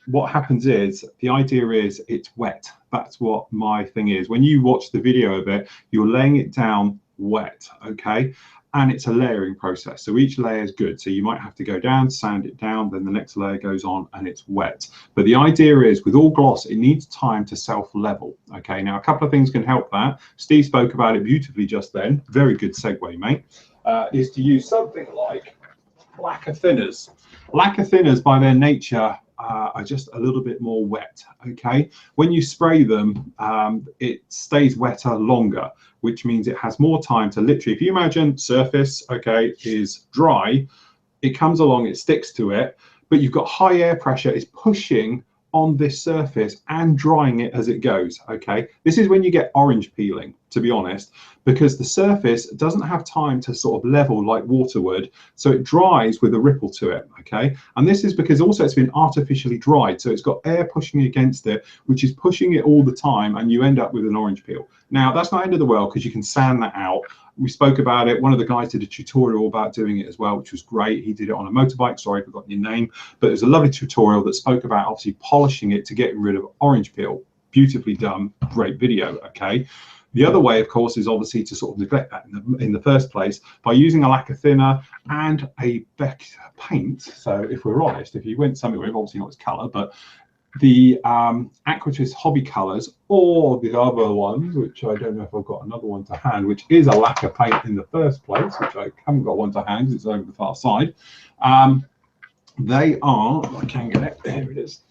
What happens is, the idea is it's wet. That's what my thing is. When you watch the video of it, you're laying it down wet, okay? And it's a layering process. So each layer is good. So you might have to go down, sand it down, then the next layer goes on and it's wet. But the idea is with all gloss, it needs time to self-level, okay? Now, a couple of things can help that. Steve spoke about it beautifully just then. Very good segue, mate. Is to use something like lacquer thinners. Lacquer thinners, by their nature, are just a little bit more wet, okay? When you spray them, it stays wetter longer, which means it has more time to literally, if you imagine surface, okay, is dry, it comes along, it sticks to it, but you've got high air pressure, it's pushing on this surface and drying it as it goes, okay? This is when you get orange peeling. to be honest, because the surface doesn't have time to sort of level like water would, so it dries with a ripple to it, okay? And this is because also it's been artificially dried, so it's got air pushing against it, which is pushing it all the time, and you end up with an orange peel. Now, that's not end of the world, because you can sand that out. We spoke about it. One of the guys did a tutorial about doing it as well, which was great. He did it on a motorbike. Sorry, I forgot your name, but it was a lovely tutorial that spoke about obviously polishing it to get rid of orange peel. Beautifully done, great video, okay? The other way, of course, is obviously to sort of neglect that in the first place by using a lacquer thinner and a vector paint. So if we're honest, if you went somewhere with, obviously not its colour, but the Aquatis Hobby Colours, or the other ones, which I don't know if I've got another one to hand, which is a lacquer paint in the first place, which I haven't got one to hand because it's over the far side. They are, I can get it, here it is.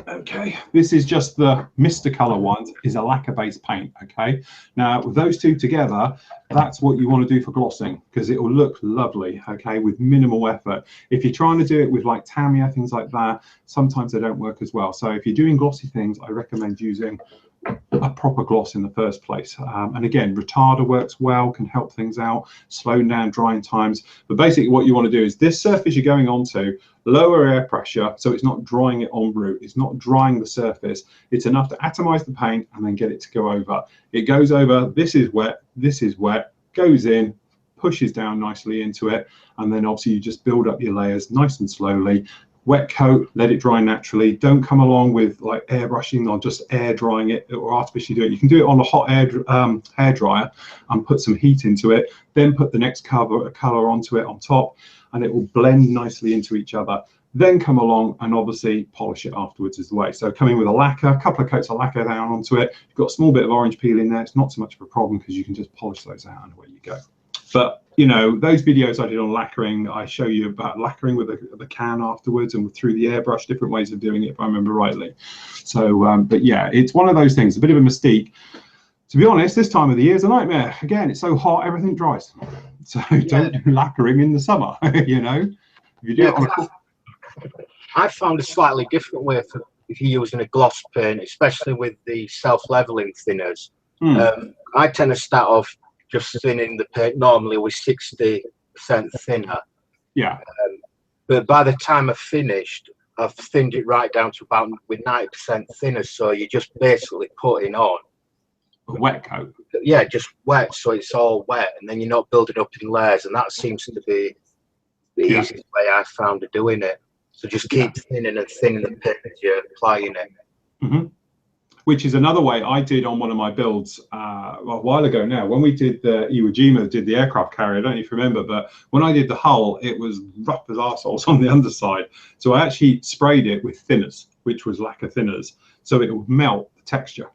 Okay, this is just the Mr. Colour one, is a lacquer-based paint, okay? Now, with those two together, that's what you want to do for glossing, because it will look lovely, okay, with minimal effort. If you're trying to do it with like Tamiya, things like that, sometimes they don't work as well. So if you're doing glossy things, I recommend using a proper gloss in the first place. And again, retarder works well, can help things out, slow down drying times. But basically what you want to do is this surface you're going onto, lower air pressure, so it's not drying it en route, it's not drying the surface. It's enough to atomize the paint and then get it to go over. It goes over, this is wet, goes in, pushes down nicely into it, and then obviously you just build up your layers nice and slowly. Wet coat, let it dry naturally. Don't come along with like airbrushing or just air drying it or artificially do it. You can do it on a hot hair dryer and put some heat into it, then put the next color onto it on top, and it will blend nicely into each other. Then come along and obviously polish it afterwards is the way. So come in with a lacquer, a couple of coats of lacquer down onto it. You've got a small bit of orange peel in there. It's not so much of a problem because you can just polish those out and away you go. But you know, those videos I did on lacquering, I show you about lacquering with the can afterwards and through the airbrush, different ways of doing it, if I remember rightly. So, but yeah, it's one of those things, a bit of a mystique. To be honest, this time of the year is a nightmare. Again, it's so hot, everything dries. So don't do lacquering in the summer, you know. If you do it on I found a slightly different way for if you're using a gloss paint, especially with the self-leveling thinners. I tend to start off just thinning the paint normally with 60% thinner. Yeah. But by the time I've finished, I've thinned it right down to about with 90% thinner. So you're just basically putting on a wet coat. Yeah, just wet, so it's all wet, and then you're not building up in layers, and that seems to be the easiest way I found of doing it. So just keep thinning and thinning the paint as you're applying it. Which is another way I did on one of my builds a while ago now. When we did the Iwo Jima, did the aircraft carrier, I don't know if you remember, but when I did the hull, it was rough as arseholes on the underside. So I actually sprayed it with thinners, which was lacquer thinners, so it would melt the texture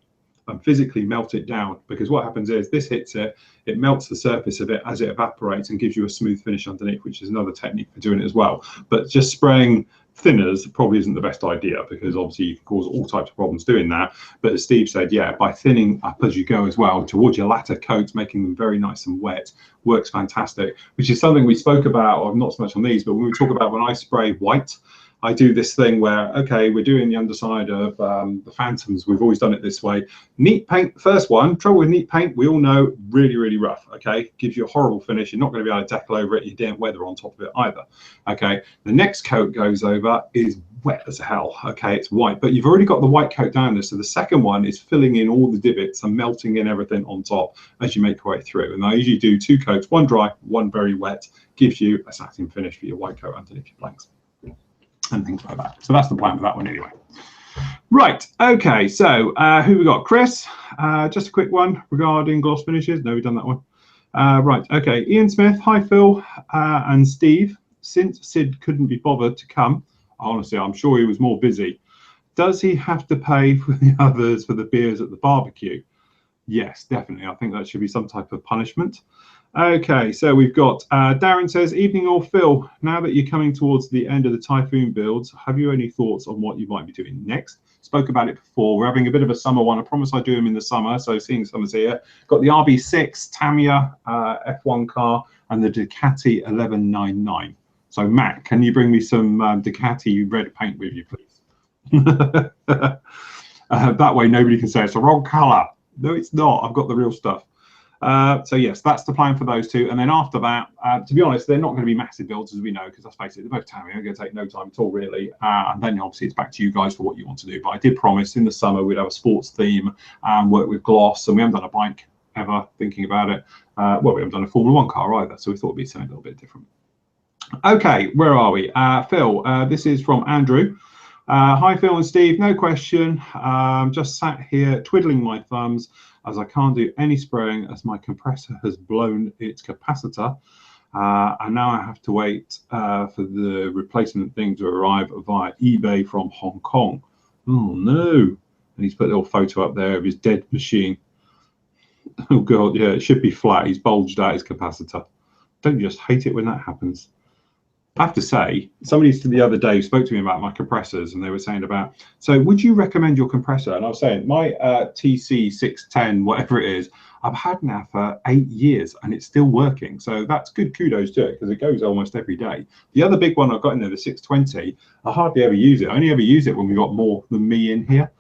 and physically melt it down, because what happens is this hits it, it melts the surface of it as it evaporates and gives you a smooth finish underneath, which is another technique for doing it as well. But just spraying thinners probably isn't the best idea, because obviously you can cause all types of problems doing that. But as Steve said, yeah, by thinning up as you go as well towards your latter coats, making them very nice and wet, works fantastic, which is something we spoke about, or not so much on these, but when we talk about when I spray white, I do this thing where, okay, we're doing the underside of the Phantoms. We've always done it this way. Neat paint, first one, trouble with neat paint, we all know, really, really rough, okay? Gives you a horrible finish. You're not going to be able to deckle over it. You damn weather on top of it either, okay? The next coat goes over is wet as hell, okay? It's white, but you've already got the white coat down there. So the second one is filling in all the divots and melting in everything on top as you make your way through. And I usually do 2 coats, one dry, one very wet, gives you a satin finish for your white coat underneath your blanks and things like that. So that's the plan for that one anyway. Right, okay, so who we got? Chris, just a quick one regarding gloss finishes. No, we've done that one. Right, okay, Ian Smith, hi Phil and Steve. Since Sid couldn't be bothered to come, honestly, I'm sure he was more busy. Does he have to pay for the others for the beers at the barbecue? Yes, definitely. I think that should be some type of punishment. Okay, so we've got Darren says, evening all, Phil. Now that you're coming towards the end of the Typhoon builds, have you any thoughts on what you might be doing next? Spoke about it before. We're having a bit of a summer one. I promise I do them in the summer, so seeing summer's here. Got the RB6 Tamiya F1 car and the Ducati 1199. So Matt, can you bring me some Ducati red paint with you, please? That way nobody can say it's the wrong color. No, it's not. I've got the real stuff. So yes, that's the plan for those two. And then after that, to be honest, they're not going to be massive builds, as we know, because let's face it, they're both towing. They're going to take no time at all, really. And then obviously it's back to you guys for what you want to do. But I did promise in the summer we'd have a sports theme and work with gloss, and we haven't done a bike ever, thinking about it. Well, we haven't done a Formula 1 car either, so we thought it'd be something a little bit different. Okay, where are we? Phil, this is from Andrew. Hi, Phil and Steve. No question. Just sat here twiddling my thumbs as I can't do any spraying as my compressor has blown its capacitor. And now I have to wait for the replacement thing to arrive via eBay from Hong Kong. Oh, no. And he's put a little photo up there of his dead machine. Oh, God, yeah, it should be flat. He's bulged out his capacitor. Don't you just hate it when that happens? I have to say, somebody the other day spoke to me about my compressors, and they were saying about, so would you recommend your compressor? And I was saying, my TC610, whatever it is, I've had now for 8 years and it's still working. So that's good kudos to it because it goes almost every day. The other big one I've got in there, the 620, I hardly ever use it. I only ever use it when we've got more than me in here.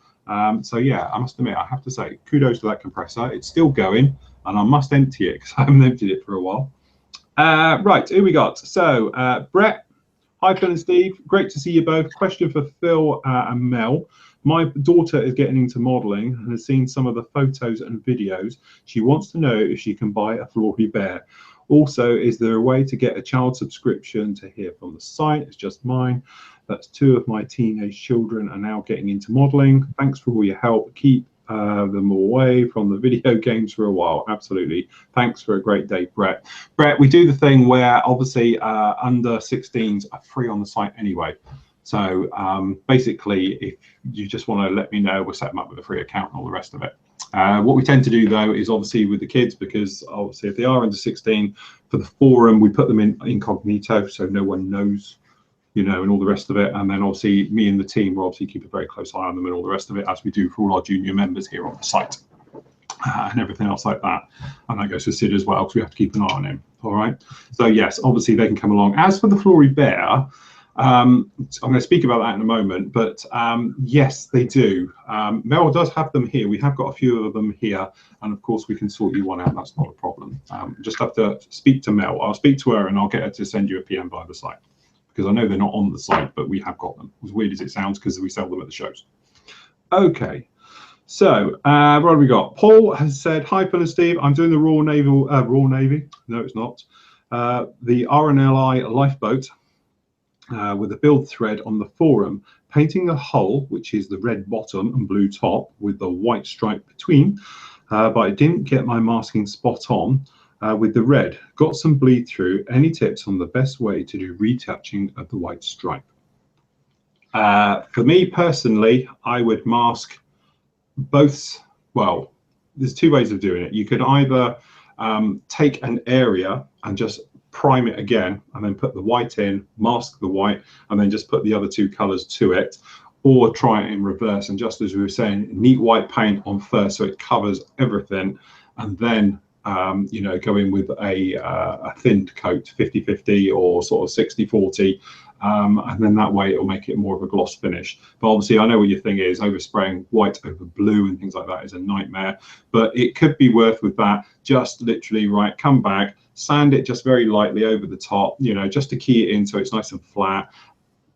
So yeah, I must admit, I have to say, kudos to that compressor. It's still going and I must empty it because I haven't emptied it for a while. Right, who we got? So Brett, hi Phil and Steve, great to see you both. Question for Phil and Mel. My daughter is getting into modelling and has seen some of the photos and videos. She wants to know if she can buy a Flory Bear. Also, is there a way to get a child subscription to hear from the site? It's just mine. That's 2 of my teenage children are now getting into modelling. Thanks for all your help. Keep them away from the video games for a while. Absolutely. Thanks for a great day, Brett. Brett, we do the thing where obviously under 16s are free on the site anyway. So basically, if you just want to let me know, we'll set them up with a free account and all the rest of it. What we tend to do though is obviously with the kids, because obviously if they are under 16, for the forum we put them in incognito so no one knows, you know, and all the rest of it. And then obviously me and the team will obviously keep a very close eye on them and all the rest of it, as we do for all our junior members here on the site and everything else like that. And that goes for Sid as well, because we have to keep an eye on him. All right. So yes, obviously they can come along. As for the Flory Bear, I'm going to speak about that in a moment, but yes, they do. Mel does have them here. We have got a few of them here, and of course we can sort you one out. That's not a problem. Just have to speak to Mel. I'll speak to her and I'll get her to send you a PM via the site, because I know they're not on the site, but we have got them. As weird as it sounds, because we sell them at the shows. Okay, so what have we got? Paul has said, hi Phil and Steve, I'm doing the Royal Navy, no it's not, the RNLI lifeboat with a build thread on the forum, painting a hull, which is the red bottom and blue top with the white stripe between, but I didn't get my masking spot on with the red. Got some bleed through. Any tips on the best way to do retouching of the white stripe? For me personally, I would mask both. Well, there's 2 ways of doing it. You could either take an area and just prime it again and then put the white in, mask the white, and then just put the other 2 colors to it, or try it in reverse. And just as we were saying, neat white paint on first so it covers everything, and then you know, go in with a thinned coat, 50-50 or sort of 60-40, and then that way it'll make it more of a gloss finish. But obviously I know what your thing is, overspraying white over blue and things like that is a nightmare, but it could be worth with that. Just literally, right, come back, sand it just very lightly over the top, you know, just to key it in so it's nice and flat.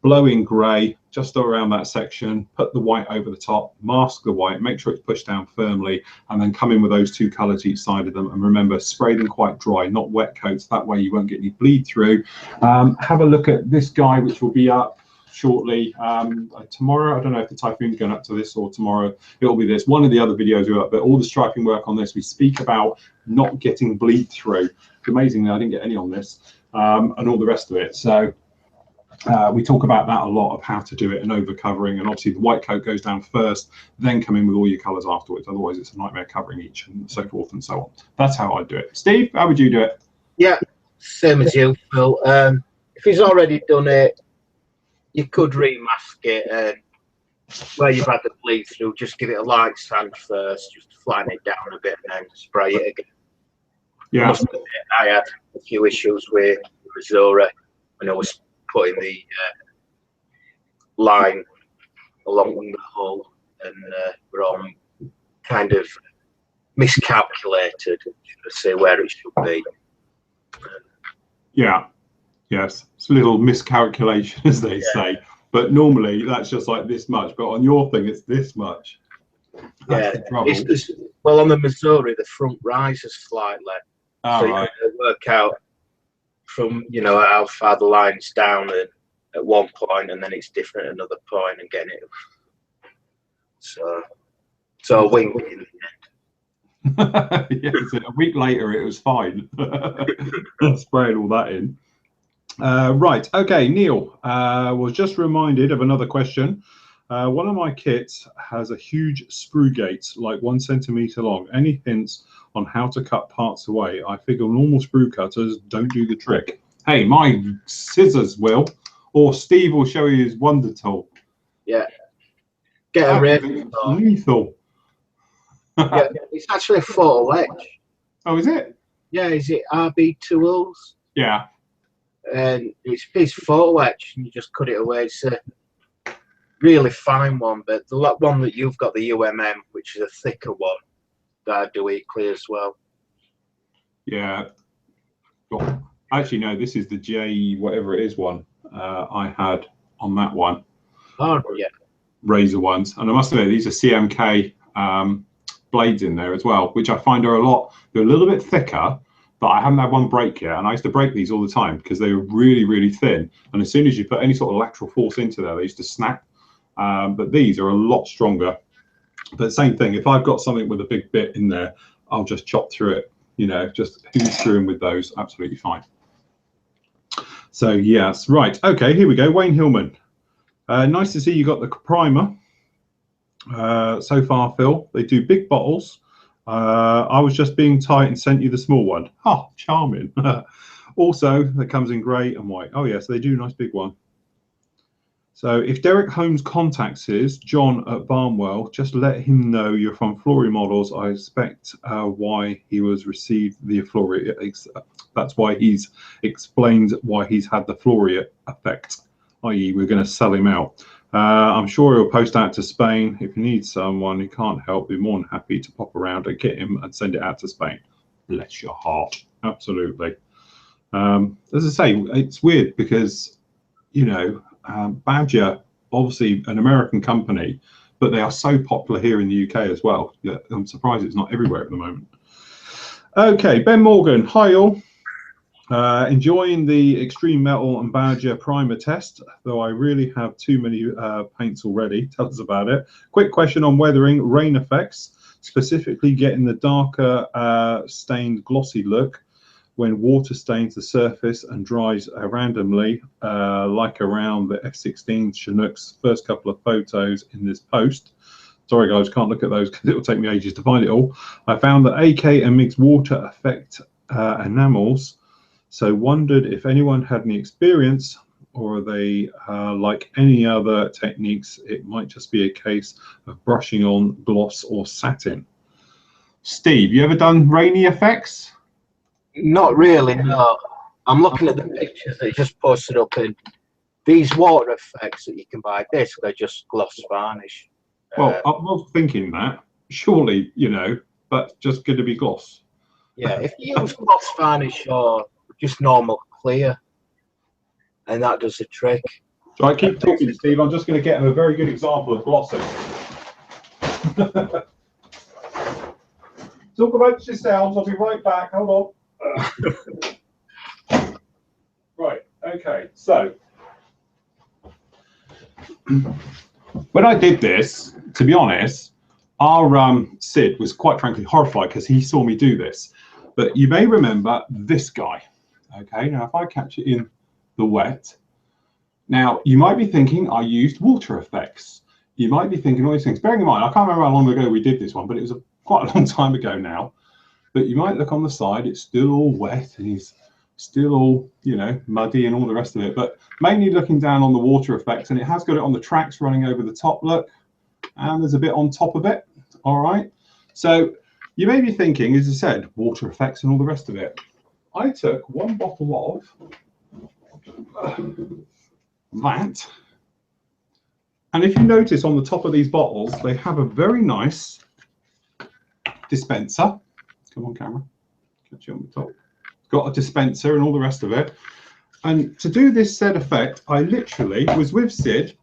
Blow in grey just around that section, put the white over the top, mask the white, make sure it's pushed down firmly, and then come in with those 2 colors each side of them. And remember, spray them quite dry, not wet coats. That way you won't get any bleed through. Have a look at this guy, which will be up shortly tomorrow. I don't know if the Typhoon's going up to this or tomorrow. It'll be this. One of the other videos are up, but all the striping work on this, we speak about not getting bleed through. Amazingly, I didn't get any on this, and all the rest of it. So we talk about that a lot, of how to do it and over covering, and obviously the white coat goes down first, then come in with all your colors afterwards. Otherwise it's a nightmare covering each, and so forth and so on. That's how I do it. Steve, how would you do it? Yeah, same as you, Phil. If he's already done it, you could remask it, and where you've had the bleed through, just give it a light sand first, just flatten it down a bit and then spray it again. Yeah, I had a few issues with Missouri when I was putting the line along the hull, and wrong, kind of miscalculated to see where it should be. Yeah, yes, it's a little miscalculation, as they say. But normally that's just like this much, but on your thing it's this much. That's the trouble. Well, on the Missouri, the front rises slightly, so you can work out from how far the line's down at one point, and then it's different at another point, and getting it. So a wink in the end. Yes, a week later it was fine. Spraying all that in. Right, okay, Neil was just reminded of another question. One of my kits has a huge sprue gate, like 1 centimeter long. Any hints on how to cut parts away? I figure normal sprue cutters don't do the trick. Hey, my scissors will, or Steve will show you his wonder tool. Yeah, get a red. Lethal. Yeah, it's actually a photo etch. Oh, is it? Yeah, is it RB tools? Yeah. And it's photo etch, and you just cut it away. It's a really fine one, but the one that you've got, the UMM, which is a thicker one, that I do equally as well. Yeah. Well, actually, no, this is the J whatever it is one I had on that one. Oh, yeah. Razor ones, and I must admit these are CMK blades in there as well, which I find are they're a little bit thicker, but I haven't had one break yet, and I used to break these all the time because they were really, really thin, and as soon as you put any sort of lateral force into there, they used to snap. But these are a lot stronger. But same thing, if I've got something with a big bit in there, I'll just chop through it, just who's through with those, absolutely fine. So yes, right, okay, here we go. Wayne Hillman, nice to see you got the primer so far, Phil. They do big bottles. I was just being tight and sent you the small one. Oh, charming. Also, that comes in grey and white. Oh yes, they do a nice big one. So if Derek Holmes contacts us, John at Barnwell, just let him know you're from Flory Models. I expect why he was received the Flory. That's why he's explained why he's had the Flory effect, i.e. we're going to sell him out. I'm sure he'll post out to Spain. If you need someone who can't help, be more than happy to pop around and get him and send it out to Spain. Bless your heart. Absolutely. As I say, it's weird because, Badger, obviously an American company, but they are so popular here in the UK as well. Yeah, I'm surprised it's not everywhere at the moment. Okay, Ben Morgan, hi all. Enjoying the Extreme Metal and Badger primer test, though I really have too many paints already. Tell us about it. Quick question on weathering, rain effects, specifically getting the darker stained glossy look when water stains the surface and dries randomly, like around the F16 Chinook's first couple of photos in this post. Sorry guys, can't look at those because it will take me ages to find it all. I found that AK and mixed water affect enamels, so wondered if anyone had any experience, or are they like any other techniques, it might just be a case of brushing on gloss or satin. Steve, you ever done rainy effects? Not really, no. I'm looking at the pictures that you just posted up, in these water effects that you can buy, basically just gloss varnish. Well, I was thinking that, surely, but just going to be gloss. Yeah, if you use gloss varnish or just normal clear, and that does the trick. So I keep talking, Steve. I'm just going to get him a very good example of glossing. Talk about yourselves. I'll be right back. Hold on. Right, okay, so when I did this, to be honest, our Sid was quite frankly horrified because he saw me do this. But you may remember this guy. Okay, now if I catch it in the wet, now you might be thinking I used water effects. You might be thinking all these things. Bearing in mind, I can't remember how long ago we did this one, but it was quite a long time ago now. But you might look on the side, it's still all wet and he's still all, muddy and all the rest of it. But mainly looking down on the water effects, and it has got it on the tracks running over the top, look, and there's a bit on top of it. All right. So you may be thinking, as I said, water effects and all the rest of it. I took one bottle of that, And if you notice on the top of these bottles, they have a very nice dispenser. Come on, camera. Catch you on the top. It's got a dispenser and all the rest of it. And to do this said effect, I literally was with Sid,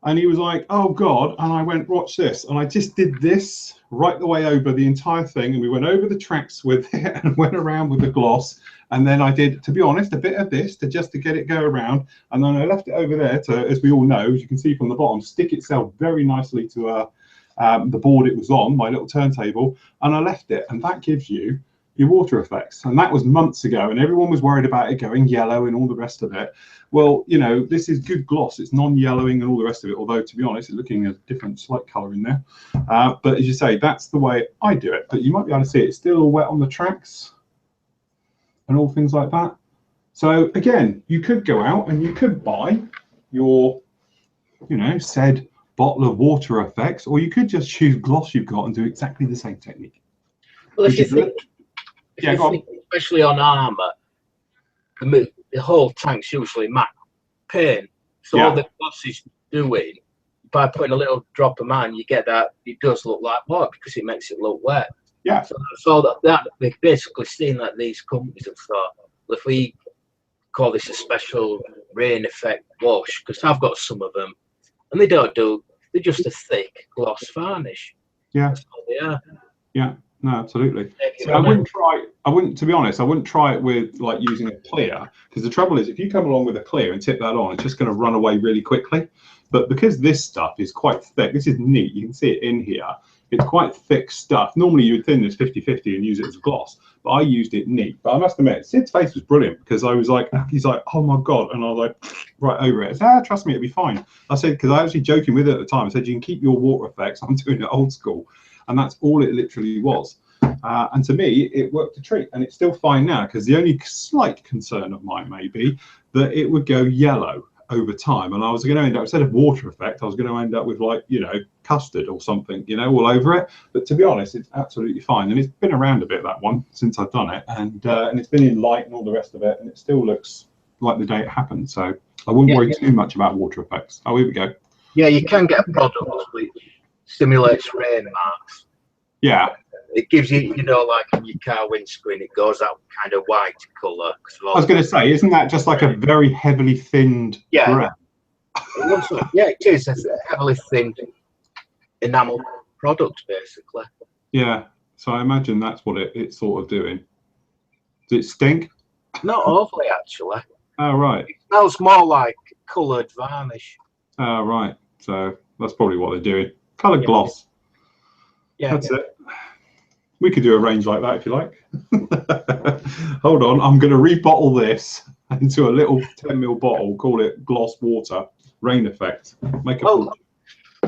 and he was like, oh God, and I went, watch this. And I just did this right the way over the entire thing, and we went over the tracks with it and went around with the gloss. And then I did, to be honest, a bit of this to just to get it go around. And then I left it over there to, as we all know, as you can see from the bottom, stick itself very nicely to the board it was on, my little turntable. And I left it, and that gives you your water effects. And that was months ago, and everyone was worried about it going yellow and all the rest of it. Well, you know, this is good gloss. It's non-yellowing and all the rest of it, although to be honest, it's looking a different slight color in there. But as you say, that's the way I do it. But you might be able to see it. It's still all wet on the tracks and all things like that. So again, you could go out and you could buy your, you know, said bottle of water effects, or you could just choose gloss you've got and do exactly the same technique. Well, if you think, especially on armour, the whole tank's usually matte paint. So all the gloss is doing, by putting a little drop of mine, you get that, it does look like water because it makes it look wet. Yeah. So that they've basically seen that these companies have thought, well, if we call this a special rain effect wash, because I've got some of them, and they're just a thick gloss varnish. Yeah. That's all they are. Yeah. No, absolutely. So to be honest, I wouldn't try it with like using a clear, because the trouble is if you come along with a clear and tip that on, it's just going to run away really quickly. But because this stuff is quite thick, this is neat, you can see it in here, it's quite thick stuff. Normally you would thin this 50-50 and use it as gloss, but I used it neat. But I must admit, Sid's face was brilliant, because I was like, he's like, oh my God. And I was like, right over it. I said, trust me, it'll be fine. I said, because I was actually joking with it at the time. I said, you can keep your water effects. I'm doing it old school. And that's all it literally was. And to me, it worked a treat, and it's still fine now, because the only slight concern of mine may be that it would go yellow over time, and I was going to end up, instead of water effect, I was going to end up with, like, you know, custard or something, you know, all over it. But to be honest, it's absolutely fine, and it's been around a bit, that one, since I've done it, and it's been in light and all the rest of it, and it still looks like the day it happened. So I wouldn't worry too much about water effects. Oh, here we go. Yeah, you can get a product which simulates rain marks. Yeah. It gives you, you know, like in your car windscreen, it goes that kind of white colour. I was going to say, isn't that just like a very heavily thinned grey? Yeah, it is. It's a heavily thinned enamel product, basically. Yeah, so I imagine that's what it's sort of doing. Does it stink? Not awfully, actually. Oh, right. It smells more like coloured varnish. Oh, right. So that's probably what they're doing. Coloured gloss. Yeah. That's it. We could do a range like that if you like. Hold on, I'm going to rebottle this into a little 10ml bottle, call it gloss water, rain effect. Make a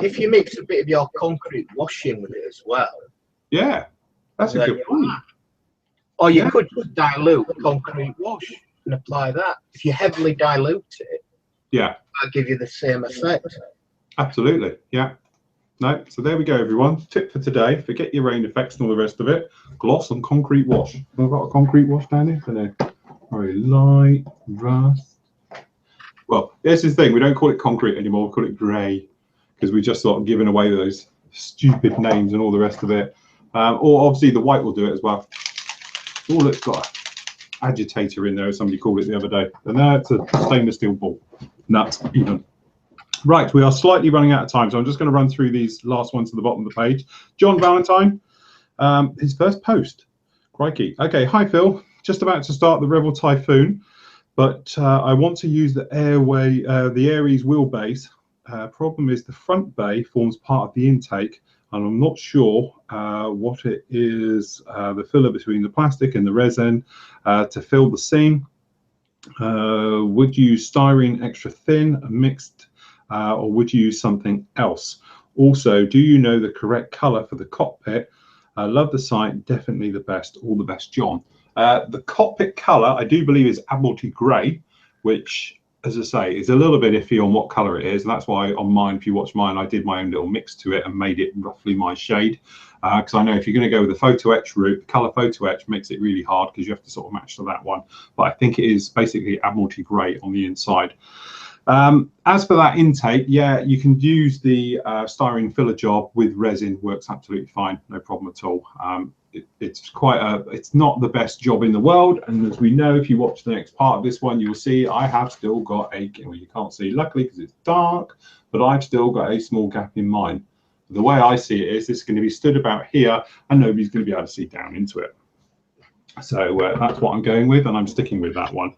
if you mix a bit of your concrete washing with it as well. Yeah, that's a good point. Or you could just dilute concrete wash and apply that. If you heavily dilute it, that'll give you the same effect. Absolutely, yeah. No, so there we go, everyone. Tip for today: forget your rain effects and all the rest of it. Gloss and concrete wash. I've got a concrete wash down here for now. Very light rust. Well, this is the thing. We don't call it concrete anymore. We call it grey, because we just sort of given away those stupid names and all the rest of it. Or obviously the white will do it as well. Oh, it's got an agitator in there, as somebody called it the other day. And now it's a stainless steel ball. Nuts, even. Right, we are slightly running out of time, so I'm just going to run through these last ones to the bottom of the page. John Valentine, his first post. Crikey. Okay, hi Phil. Just about to start the Rebel Typhoon, but I want to use the Aries wheelbase. Problem is the front bay forms part of the intake, and I'm not sure what it is, the filler between the plastic and the resin to fill the seam. Would you use styrene extra thin, mixed, or would you use something else? Also, do you know the correct color for the cockpit? I love the site, definitely the best. All the best, John. The cockpit color, I do believe, is Admiralty Grey, which, as I say, is a little bit iffy on what color it is. And that's why on mine, if you watch mine, I did my own little mix to it and made it roughly my shade. Because I know if you're going to go with the photo etch route, the color photo etch makes it really hard because you have to sort of match to that one. But I think it is basically Admiralty Grey on the inside. As for that intake, yeah, you can use the styrene filler job with resin, works absolutely fine, no problem at all. It's not the best job in the world, and as we know, if you watch the next part of this one, you'll see I have still got well, you can't see luckily because it's dark, but I've still got a small gap in mine. The way I see it is this is going to be stood about here and nobody's going to be able to see down into it. So that's what I'm going with, and I'm sticking with that one.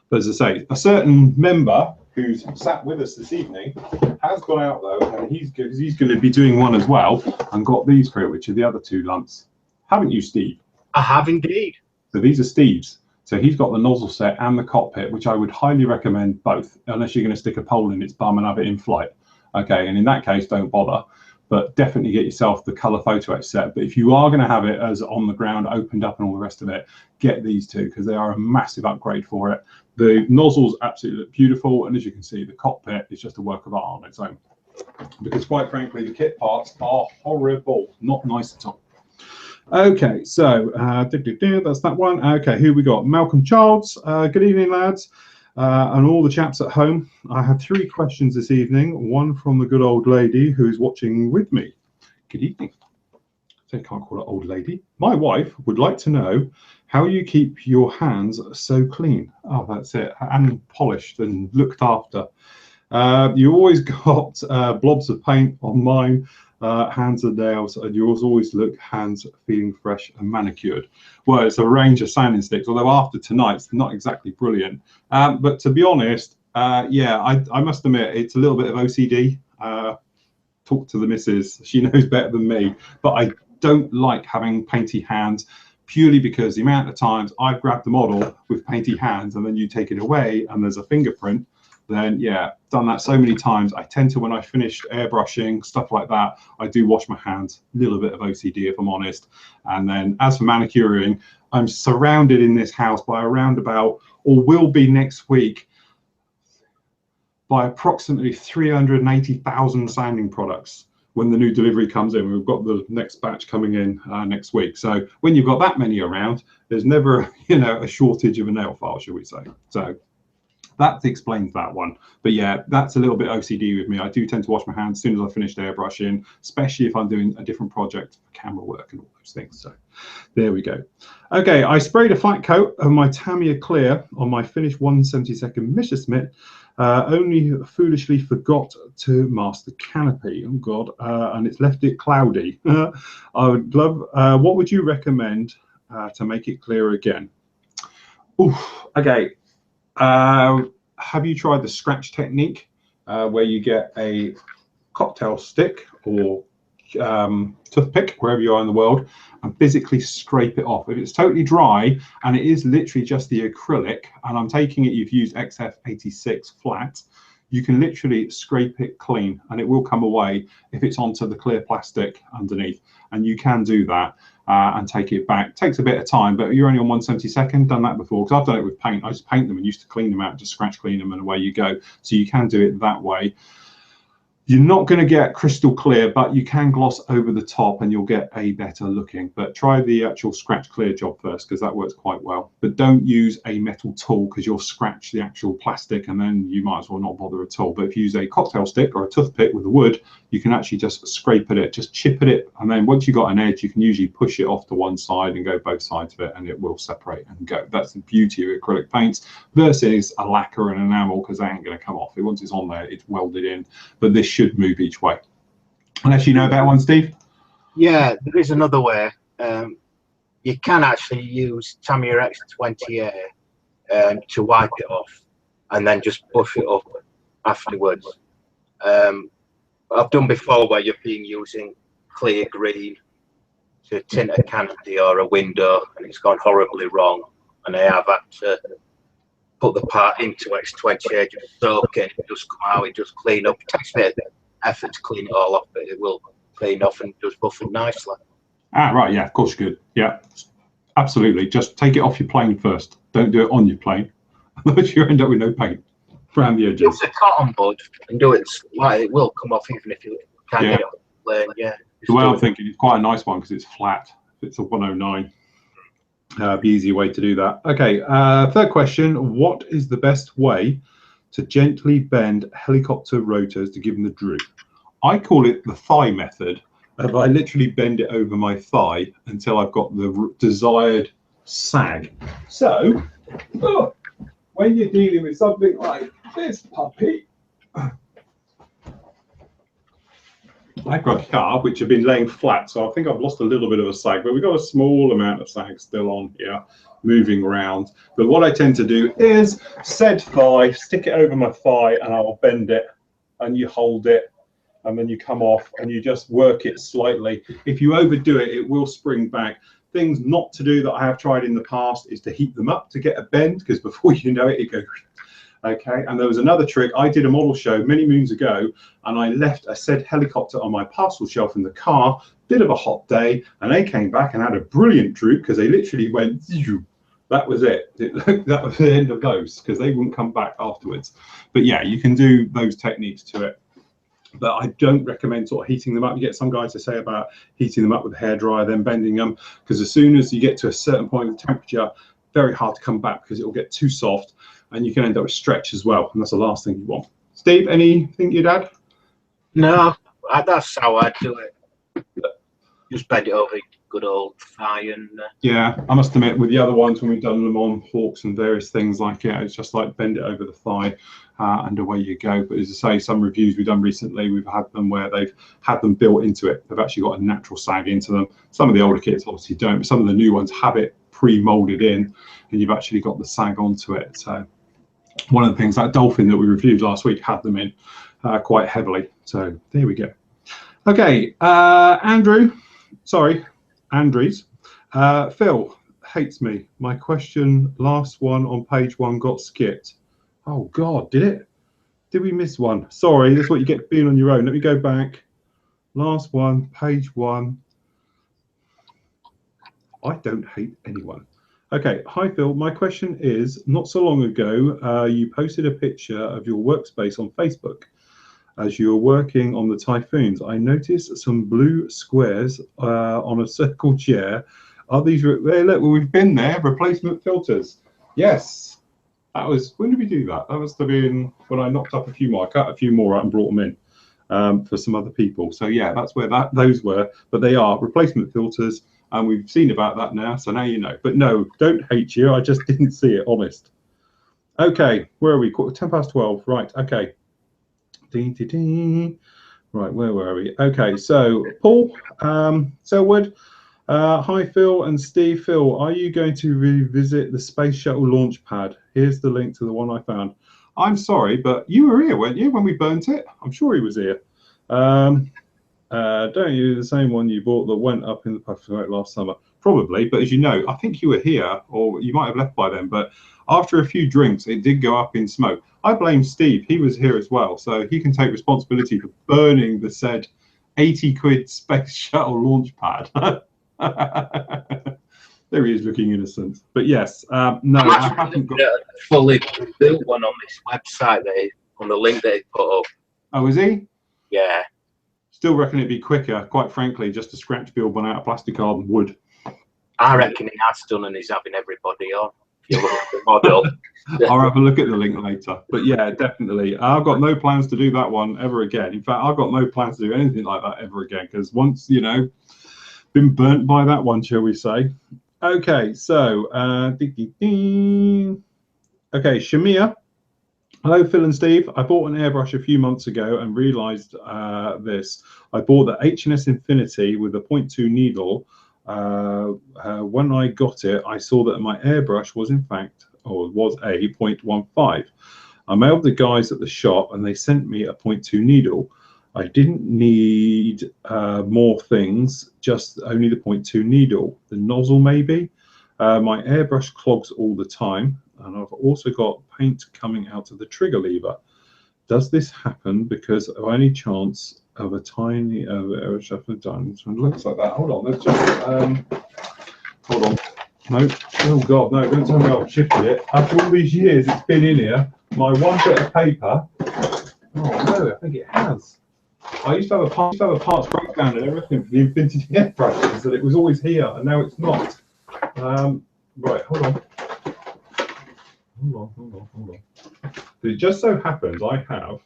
But as I say, a certain member who's sat with us this evening has gone out though, and he's going to be doing one as well, and got these for it, which are the other two lumps. Haven't you, Steve? I have indeed. So these are Steve's. So he's got the nozzle set and the cockpit, which I would highly recommend both, unless you're going to stick a pole in its bum and have it in flight. Okay, and in that case, don't bother. But definitely get yourself the color photo etch set. But if you are going to have it as on the ground, opened up and all the rest of it, get these two because they are a massive upgrade for it. The nozzles absolutely look beautiful, and as you can see, the cockpit is just a work of art on its own. Because quite frankly, the kit parts are horrible, not nice at all. Okay, so that's that one. Okay, who we got? Malcolm Childs. Good evening, lads. And all the chaps at home. I have 3 questions this evening, one from the good old lady who's watching with me. Good evening. I can't call her old lady. My wife would like to know how you keep your hands so clean. Oh, that's it. And polished and looked after. You always got blobs of paint on mine, hands and nails, and yours always look hands feeling fresh and manicured. Well, it's a range of sanding sticks, although after tonight's not exactly brilliant. But to be honest, yeah, I must admit it's a little bit of OCD. Talk to the missus, she knows better than me, but I don't like having painty hands purely because the amount of times I've grabbed the model with painty hands and then you take it away and there's a fingerprint. Then yeah, done that so many times. I tend to, when I finish airbrushing, stuff like that, I do wash my hands. A little bit of OCD if I'm honest. And then as for manicuring, I'm surrounded in this house by around about, or will be next week, by approximately 380,000 sanding products when the new delivery comes in. We've got the next batch coming in next week. So when you've got that many around, there's never, you know, a shortage of a nail file, shall we say. So that explains that one. But yeah, that's a little bit OCD with me. I do tend to wash my hands as soon as I finished airbrushing, especially if I'm doing a different project for camera work and all those things. So there we go. Okay, I sprayed a flat coat of my Tamiya Clear on my finished 1/72 Messerschmitt. Only foolishly forgot to mask the canopy. Oh God, and it's left it cloudy. I would love, what would you recommend to make it clear again? Oof, okay. Have you tried the scratch technique where you get a cocktail stick or toothpick, wherever you are in the world, and physically scrape it off? If it's totally dry and it is literally just the acrylic, and I'm taking it you've used XF86 flat, you can literally scrape it clean and it will come away if it's onto the clear plastic underneath, and you can do that. And take it back. It takes a bit of time, but you're only on 1/72. Done that before because I've done it with paint. I just paint them and used to clean them out, just scratch clean them, and away you go. So you can do it that way. You're not going to get crystal clear, but you can gloss over the top and you'll get a better looking. But try the actual scratch clear job first because that works quite well. But don't use a metal tool because you'll scratch the actual plastic and then you might as well not bother at all. But if you use a cocktail stick or a toothpick with the wood, you can actually just scrape at it, just chip at it. And then once you've got an edge, you can usually push it off to one side and go both sides of it and it will separate and go. That's the beauty of acrylic paints versus a lacquer and enamel because they ain't going to come off. Once it's on there, it's welded in. But this should move each way. Unless you know about one, Steve? Yeah, there is another way. You can actually use Tamiya X20A to wipe it off and then just buff it up afterwards. I've done before where you've been using clear green to tint a canopy or a window and it's gone horribly wrong, and I have had to put the part into X20A, just soak it, it just come out, it just clean up. It takes a bit of effort to clean it all off, but it will clean off and just buff it nicely. Ah, right, yeah, of course you could. Yeah, absolutely. Just take it off your plane first. Don't do it on your plane. Otherwise you end up with no paint around the edges. Use a cotton bud and do it like it will come off even if you can't get it on the plane. Yeah. The way I'm thinking, it's quite a nice one because it's flat. It's a 109. Be easy way to do that. Okay, third question. What is the best way to gently bend helicopter rotors to give them the droop. I call it the thigh method. I literally bend it over my thigh until I've got the desired sag. So, when you're dealing with something like this puppy, I've got a car which have been laying flat, so I think I've lost a little bit of a sag, but we've got a small amount of sag still on here, moving around. But what I tend to do is said thigh, stick it over my thigh, and I'll bend it, and you hold it, and then you come off, and you just work it slightly. If you overdo it, it will spring back. Things not to do that I have tried in the past is to heat them up to get a bend, because before you know it, it goes. Okay, and there was another trick. I did a model show many moons ago, and I left a said helicopter on my parcel shelf in the car. Bit of a hot day, and they came back and had a brilliant droop because they literally went. That was it. That was the end of those because they wouldn't come back afterwards. But yeah, you can do those techniques to it. But I don't recommend sort of heating them up. You get some guys to say about heating them up with a hairdryer, then bending them, because as soon as you get to a certain point of the temperature, very hard to come back because it will get too soft, and you can end up with stretch as well, and that's the last thing you want. Steve, anything you'd add? No, that's how I do it. Just bend it over good old thigh and. Yeah, I must admit, with the other ones when we've done them on hawks and various things like it, it's just like bend it over the thigh and away you go. But as I say, some reviews we've done recently, we've had them where they've had them built into it. They've actually got a natural sag into them. Some of the older kits obviously don't, but some of the new ones have it pre-molded in, and you've actually got the sag onto it. So one of the things, that Dolphin that we reviewed last week had them in quite heavily. So there we go. Okay, Andrews. Phil hates me. My question, last one on page 1 got skipped. Oh God, did it? Did we miss one? Sorry, that's what you get for being on your own. Let me go back. Last one, page 1. I don't hate anyone. Okay, hi Phil. My question is, not so long ago, you posted a picture of your workspace on Facebook. As you were working on the Typhoons, I noticed some blue squares on a circle chair. Are these, hey, look, we've been there, replacement filters. Yes, that was, when did we do that? That must have been when I knocked up a few more. I cut a few more out and brought them in for some other people. So yeah, that's where those were, but they are replacement filters, and we've seen about that now, so now you know. But no, don't hate you, I just didn't see it, honest. Okay, where are we? 12:10, right, okay. Right, where were we? Okay, so Paul Selwood, hi Phil and Steve. Phil, are you going to revisit the Space Shuttle launch pad? Here's the link to the one I found. I'm sorry, but you were here, weren't you, when we burnt it? I'm sure he was here. Don't you, the same one you bought that went up in the puff last summer? Probably, but as you know, I think you were here, or you might have left by then, but after a few drinks, it did go up in smoke. I blame Steve, he was here as well, so he can take responsibility for burning the said 80 quid Space Shuttle launch pad. There he is looking innocent. But yes, no, I haven't got a fully built one on this website, on the link they put up. Oh, is he? Yeah. Still reckon it'd be quicker, quite frankly, just to scratch build one out of plastic card and wood. I reckon he has done, and he's having everybody on. If you look at the model. I'll have a look at the link later. But yeah, definitely. I've got no plans to do that one ever again. In fact, I've got no plans to do anything like that ever again, because once, you know, been burnt by that one, shall we say. Okay, so, okay, Shamir. Hello, Phil and Steve. I bought an airbrush a few months ago and realized this. I bought the H&S Infinity with a 0.2 needle. When I got it, I saw that my airbrush was in fact, or was a 0.15. I mailed the guys at the shop and they sent me a 0.2 needle. I didn't need more things, just only the 0.2 needle. The nozzle maybe. My airbrush clogs all the time, and I've also got paint coming out of the trigger lever. Does this happen because of any chance of a tiny airbrush I've done? So it looks like that. Hold on, let's just hold on. No, oh God, no, don't tell me I've shifted it. After all these years it's been in here, my one bit of paper. Oh no, I think it has. I used to have a parts breakdown and everything for the vintage airbrushes, that it was always here, and now it's not. Right, hold on. hold on. It just so happens I have.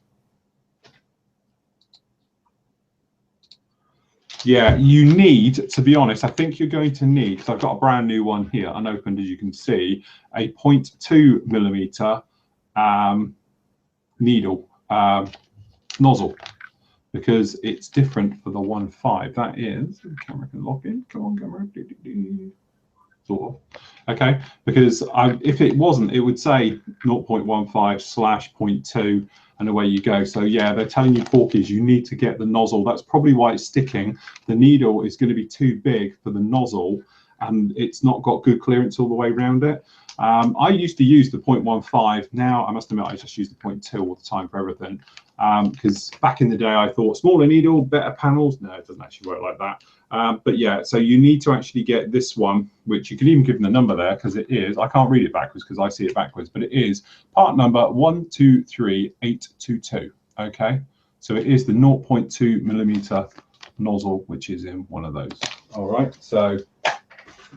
Yeah, you need, to be honest, I think you're going to need, because I've got a brand new one here, unopened as you can see, a 0.2 millimeter needle nozzle, because it's different for the 1.5. That is, the camera can lock in. Come on, camera. Sort of. Okay, because if it wasn't, it would say 0.15/0.2, and away you go. So yeah, they're telling you porkies, you need to get the nozzle. That's probably why it's sticking. The needle is going to be too big for the nozzle, and it's not got good clearance all the way around it. I used to use the 0.15. Now I must admit I just use the 0.2 all the time for everything, because back in the day I thought smaller needle, better panels. No, it doesn't actually work like that. But yeah, so you need to actually get this one, which you can even give them the number there, because it is, I can't read it backwards because I see it backwards, but it is part number 123822. Okay, so it is the 0.2 millimeter nozzle, which is in one of those. All right, so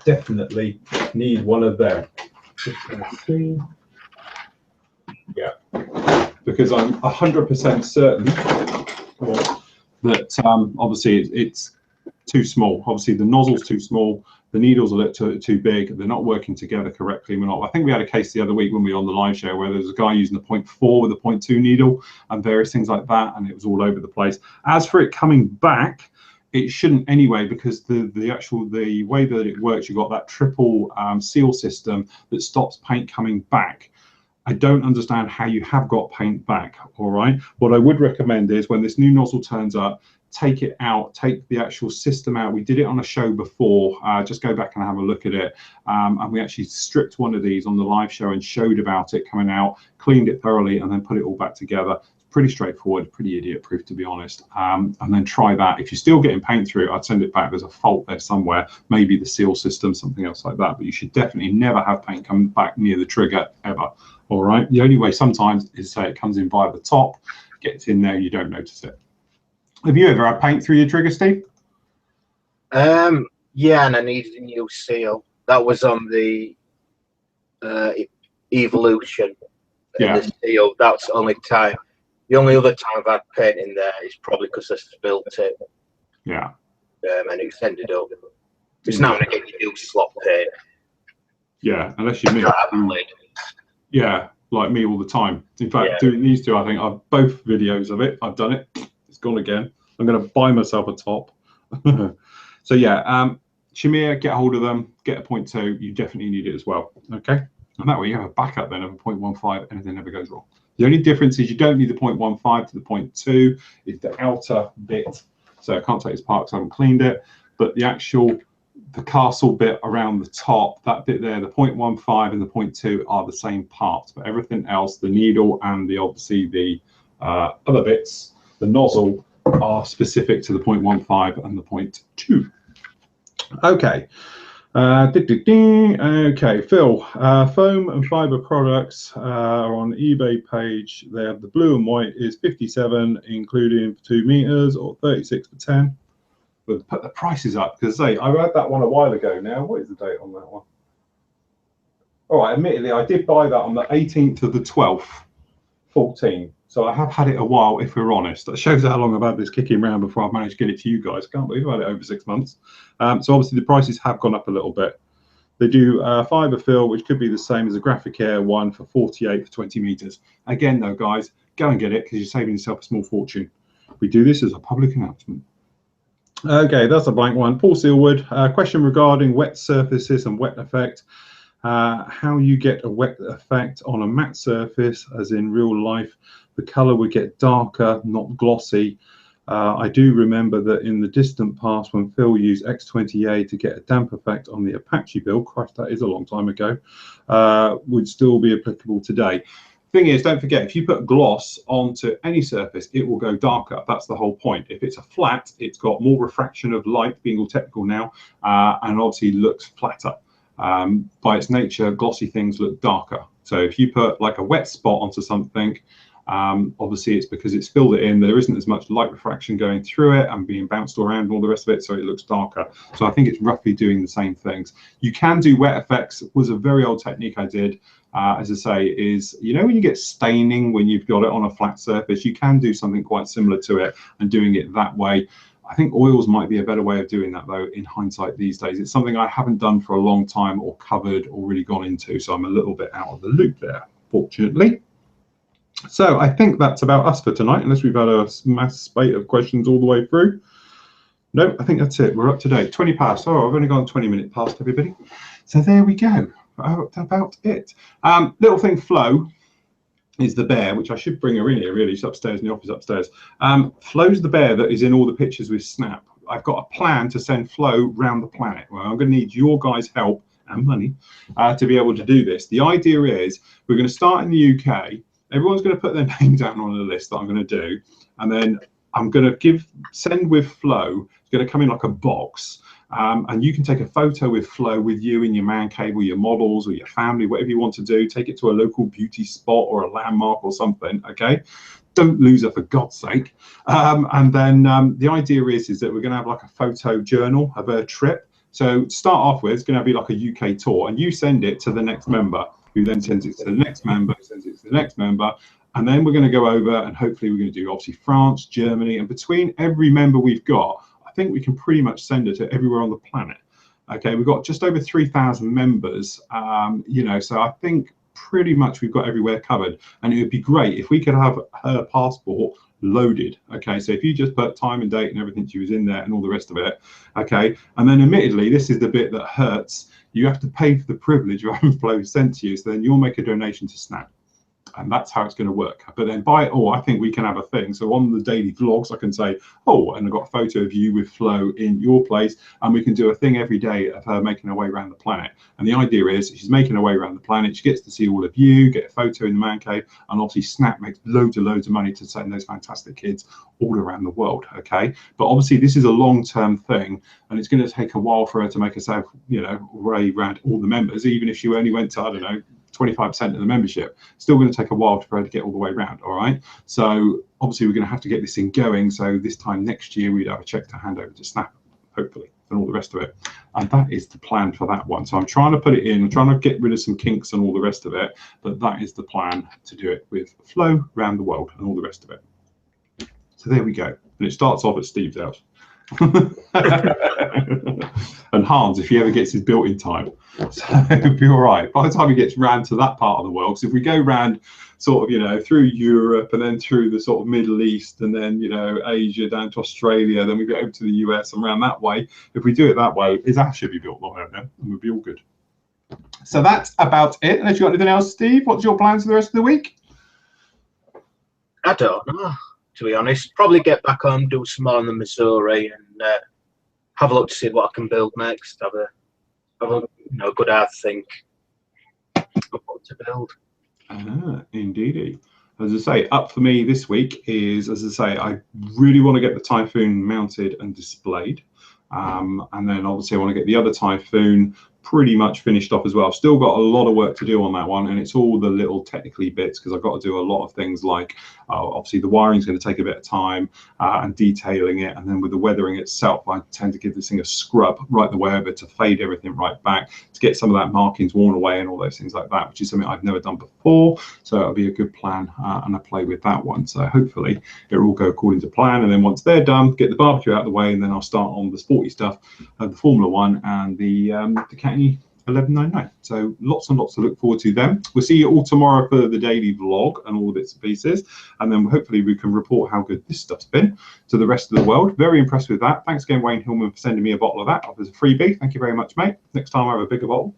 definitely need one of them. See. Yeah, because I'm 100% certain that obviously it's too small. Obviously the nozzle's too small, the needles are too big, they're not working together correctly. I think we had a case the other week when we were on the live show where there was a guy using the 0.4 with a 0.2 needle and various things like that, and it was all over the place. As for it coming back, it shouldn't anyway, because the way that it works, you've got that triple seal system that stops paint coming back. I don't understand how you have got paint back. All right, what I would recommend is when this new nozzle turns up, take it out, take the actual system out. We did it on a show before, just go back and have a look at it, and we actually stripped one of these on the live show and showed about it coming out, cleaned it thoroughly, and then put it all back together. Pretty straightforward, pretty idiot proof, to be honest. And then try that. If you're still getting paint through, I'd send it back. There's a fault there somewhere, maybe the seal system, something else like that, but you should definitely never have paint come back near the trigger ever. All right, the only way sometimes is say it comes in via the top, gets in there, you don't notice it. Have you ever had paint through your trigger, Steve? Yeah, and I needed a new seal. That was on the Evolution. Yeah. The seal, that's the only time. The only other time I've had paint in there is probably because I spilled it. Yeah. And it's ended up. It's not going to get you new slot paint. Yeah, unless you mean. Yeah, like me all the time. In fact, yeah. Doing these two, I think I've both videos of it. I've done it. It's gone again. I'm going to buy myself a top. So yeah, Shamir, get a hold of them. Get a 0.2. You definitely need it as well. Okay, and that way you have a backup then of a 0.15. Anything never goes wrong. The only difference is you don't need the 0.15 to the 0.2. It's the outer bit. So I can't take this apart because I haven't cleaned it. But the castle bit around the top, that bit there, the 0.15 and the 0.2 are the same parts, but everything else, the needle and obviously the other bits, the nozzle, are specific to the 0.15 and the 0.2. Okay. Okay, Phil, foam and fiber products are on eBay page. They have the blue and white is 57, including 2 meters, or 36 for 10. But put the prices up, because I read that one a while ago now. What is the date on that one? All right, admittedly, I did buy that on the 18th of the 12th, 14. So I have had it a while, if we're honest. That shows how long I've had this kicking around before I've managed to get it to you guys. I can't believe I've had it over 6 months. So obviously the prices have gone up a little bit. They do fiber fill, which could be the same as a Graphic Air one for 48 for 20 meters. Again, though, guys, go and get it because you're saving yourself a small fortune. We do this as a public announcement. Okay, that's a blank one. Paul Sealwood, question regarding wet surfaces and wet effect. How you get a wet effect on a matte surface, as in real life, the color would get darker, not glossy. I do remember that in the distant past when Phil used X20A to get a damp effect on the Apache build, Christ, that is a long time ago, would still be applicable today. Thing is, don't forget, if you put gloss onto any surface, it will go darker. That's the whole point. If it's a flat, it's got more refraction of light, being all technical now, and obviously looks flatter. By its nature, glossy things look darker. So if you put like a wet spot onto something, obviously it's because it's filled it in. There isn't as much light refraction going through it and being bounced around and all the rest of it, so it looks darker. So I think it's roughly doing the same things. You can do wet effects. It was a very old technique I did. as I say, is, you know, when you get staining when you've got it on a flat surface, you can do something quite similar to it and doing it that way. I think oils might be a better way of doing that, though, in hindsight these days. It's something I haven't done for a long time or covered or really gone into, so I'm a little bit out of the loop there, fortunately. So I think that's about us for tonight, unless we've had a mass spate of questions all the way through. No, I think that's it. We're up to date. 20 past. Oh, I've only gone 20 minutes past, everybody. So there we go. About it. Little thing, Flo is the bear, which I should bring her in here, really. She's upstairs in the office upstairs. Flo's the bear that is in all the pictures with Snap. I've got a plan to send Flo round the planet. Well, I'm going to need your guys' help and money to be able to do this. The idea is we're going to start in the UK. Everyone's going to put their name down on a list that I'm going to do, and then I'm going to send with Flo. It's going to come in like a box, and you can take a photo with Flo with you in your man cave or your models or your family, whatever you want to do. Take it to a local beauty spot or a landmark or something. Okay, don't lose her for God's sake. And then the idea is that we're going to have like a photo journal of her trip. So start off with, it's going to be like a UK tour, and you send it to the next member, who then sends it to the next member, who sends it to the next member. And then we're going to go over, and hopefully we're going to do obviously France, Germany, and between every member we've got, I think we can pretty much send it to everywhere on the planet. Okay, we've got just over 3,000 members, you know, so I think pretty much we've got everywhere covered. And it would be great if we could have her passport loaded. Okay, so if you just put time and date and everything she was in there and all the rest of it. Okay, and then admittedly, this is the bit that hurts. You have to pay for the privilege of having Flo sent to you, so then you'll make a donation to Snap. And that's how it's going to work. But then I think we can have a thing. So on the daily vlogs, I can say, oh, and I've got a photo of you with Flo in your place, and we can do a thing every day of her making her way around the planet. And the idea is she's making her way around the planet. She gets to see all of you, get a photo in the man cave, and obviously Snap makes loads of money to send those fantastic kids all around the world. Okay, but obviously this is a long-term thing, and it's going to take a while for her to make herself, you know, way around all the members, even if she only went to, I don't know, 25% of the membership. Still going to take a while for her to get all the way around. All right, so obviously we're going to have to get this thing going, so this time next year we'd have a check to hand over to Snap, hopefully, and all the rest of it. And that is the plan for that one. So I'm trying to put it in, I'm trying to get rid of some kinks and all the rest of it, but that is the plan, to do it with Flo around the world and all the rest of it. So there we go, and it starts off at Steve's house. And Hans, if he ever gets his built in time, so it'll be all right by the time he gets round to that part of the world. So if we go round sort of, you know, through Europe and then through the sort of Middle East and then, you know, Asia down to Australia, then we go over to the US and around that way. If we do it that way, his house should be built by then, and we'll be all good. So that's about it. Unless you got anything else, Steve, what's your plans for the rest of the week? I don't know, to be honest. Probably get back home, do some more in the Missouri, and have a look to see what I can build next. Have a you know, good hard think of what to build. Indeedy. As I say, up for me this week is, as I say, I really want to get the Typhoon mounted and displayed. And then obviously I want to get the other Typhoon pretty much finished off as well. I've still got a lot of work to do on that one, and it's all the little technically bits, because I've got to do a lot of things like obviously the wiring is going to take a bit of time, and detailing it, and then with the weathering itself I tend to give this thing a scrub right the way over to fade everything right back to get some of that markings worn away and all those things like that, which is something I've never done before. So it'll be a good plan, and I play with that one. So hopefully it will all go according to plan, and then once they're done, get the barbecue out of the way, and then I'll start on the sporty stuff, the Formula One and the Cat 1199. So lots and lots to look forward to then. We'll see you all tomorrow for the daily vlog and all the bits and pieces, and then hopefully we can report how good this stuff's been to the rest of the world. Very impressed with that. Thanks again, Wayne Hillman, for sending me a bottle of that as a freebie. Thank you very much, mate. Next time I have a bigger bottle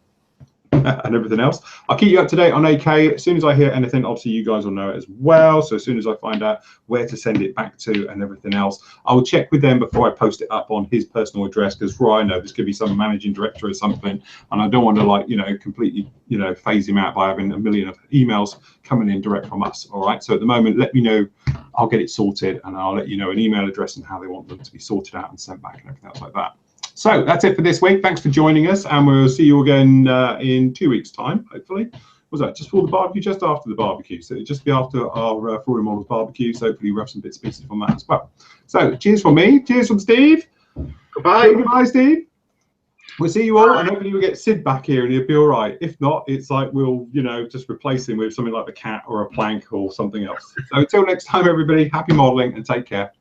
and everything else. I'll keep you up to date on AK. As soon as I hear anything, obviously you guys will know it as well. So as soon as I find out where to send it back to and everything else, I will check with them before I post it up on his personal address, because for all I know, this could be some managing director or something, and I don't want to, like, you know, completely, you know, phase him out by having a million of emails coming in direct from us. All right, so at the moment, let me know, I'll get it sorted, and I'll let you know an email address and how they want them to be sorted out and sent back and everything else like that. So that's it for this week. Thanks for joining us, and we'll see you again in 2 weeks' time, hopefully. Was that just for the barbecue? Just after the barbecue. So it'll just be after our Flory Models barbecue. So hopefully we'll have some bits and pieces from that as well. So cheers from me. Cheers from Steve. Goodbye. Goodbye, Steve. we'll see you all, and hopefully we'll get Sid back here and he'll be all right. If not, it's like we'll, you know, just replace him with something like the cat or a plank or something else. So until next time, everybody, happy modeling and take care.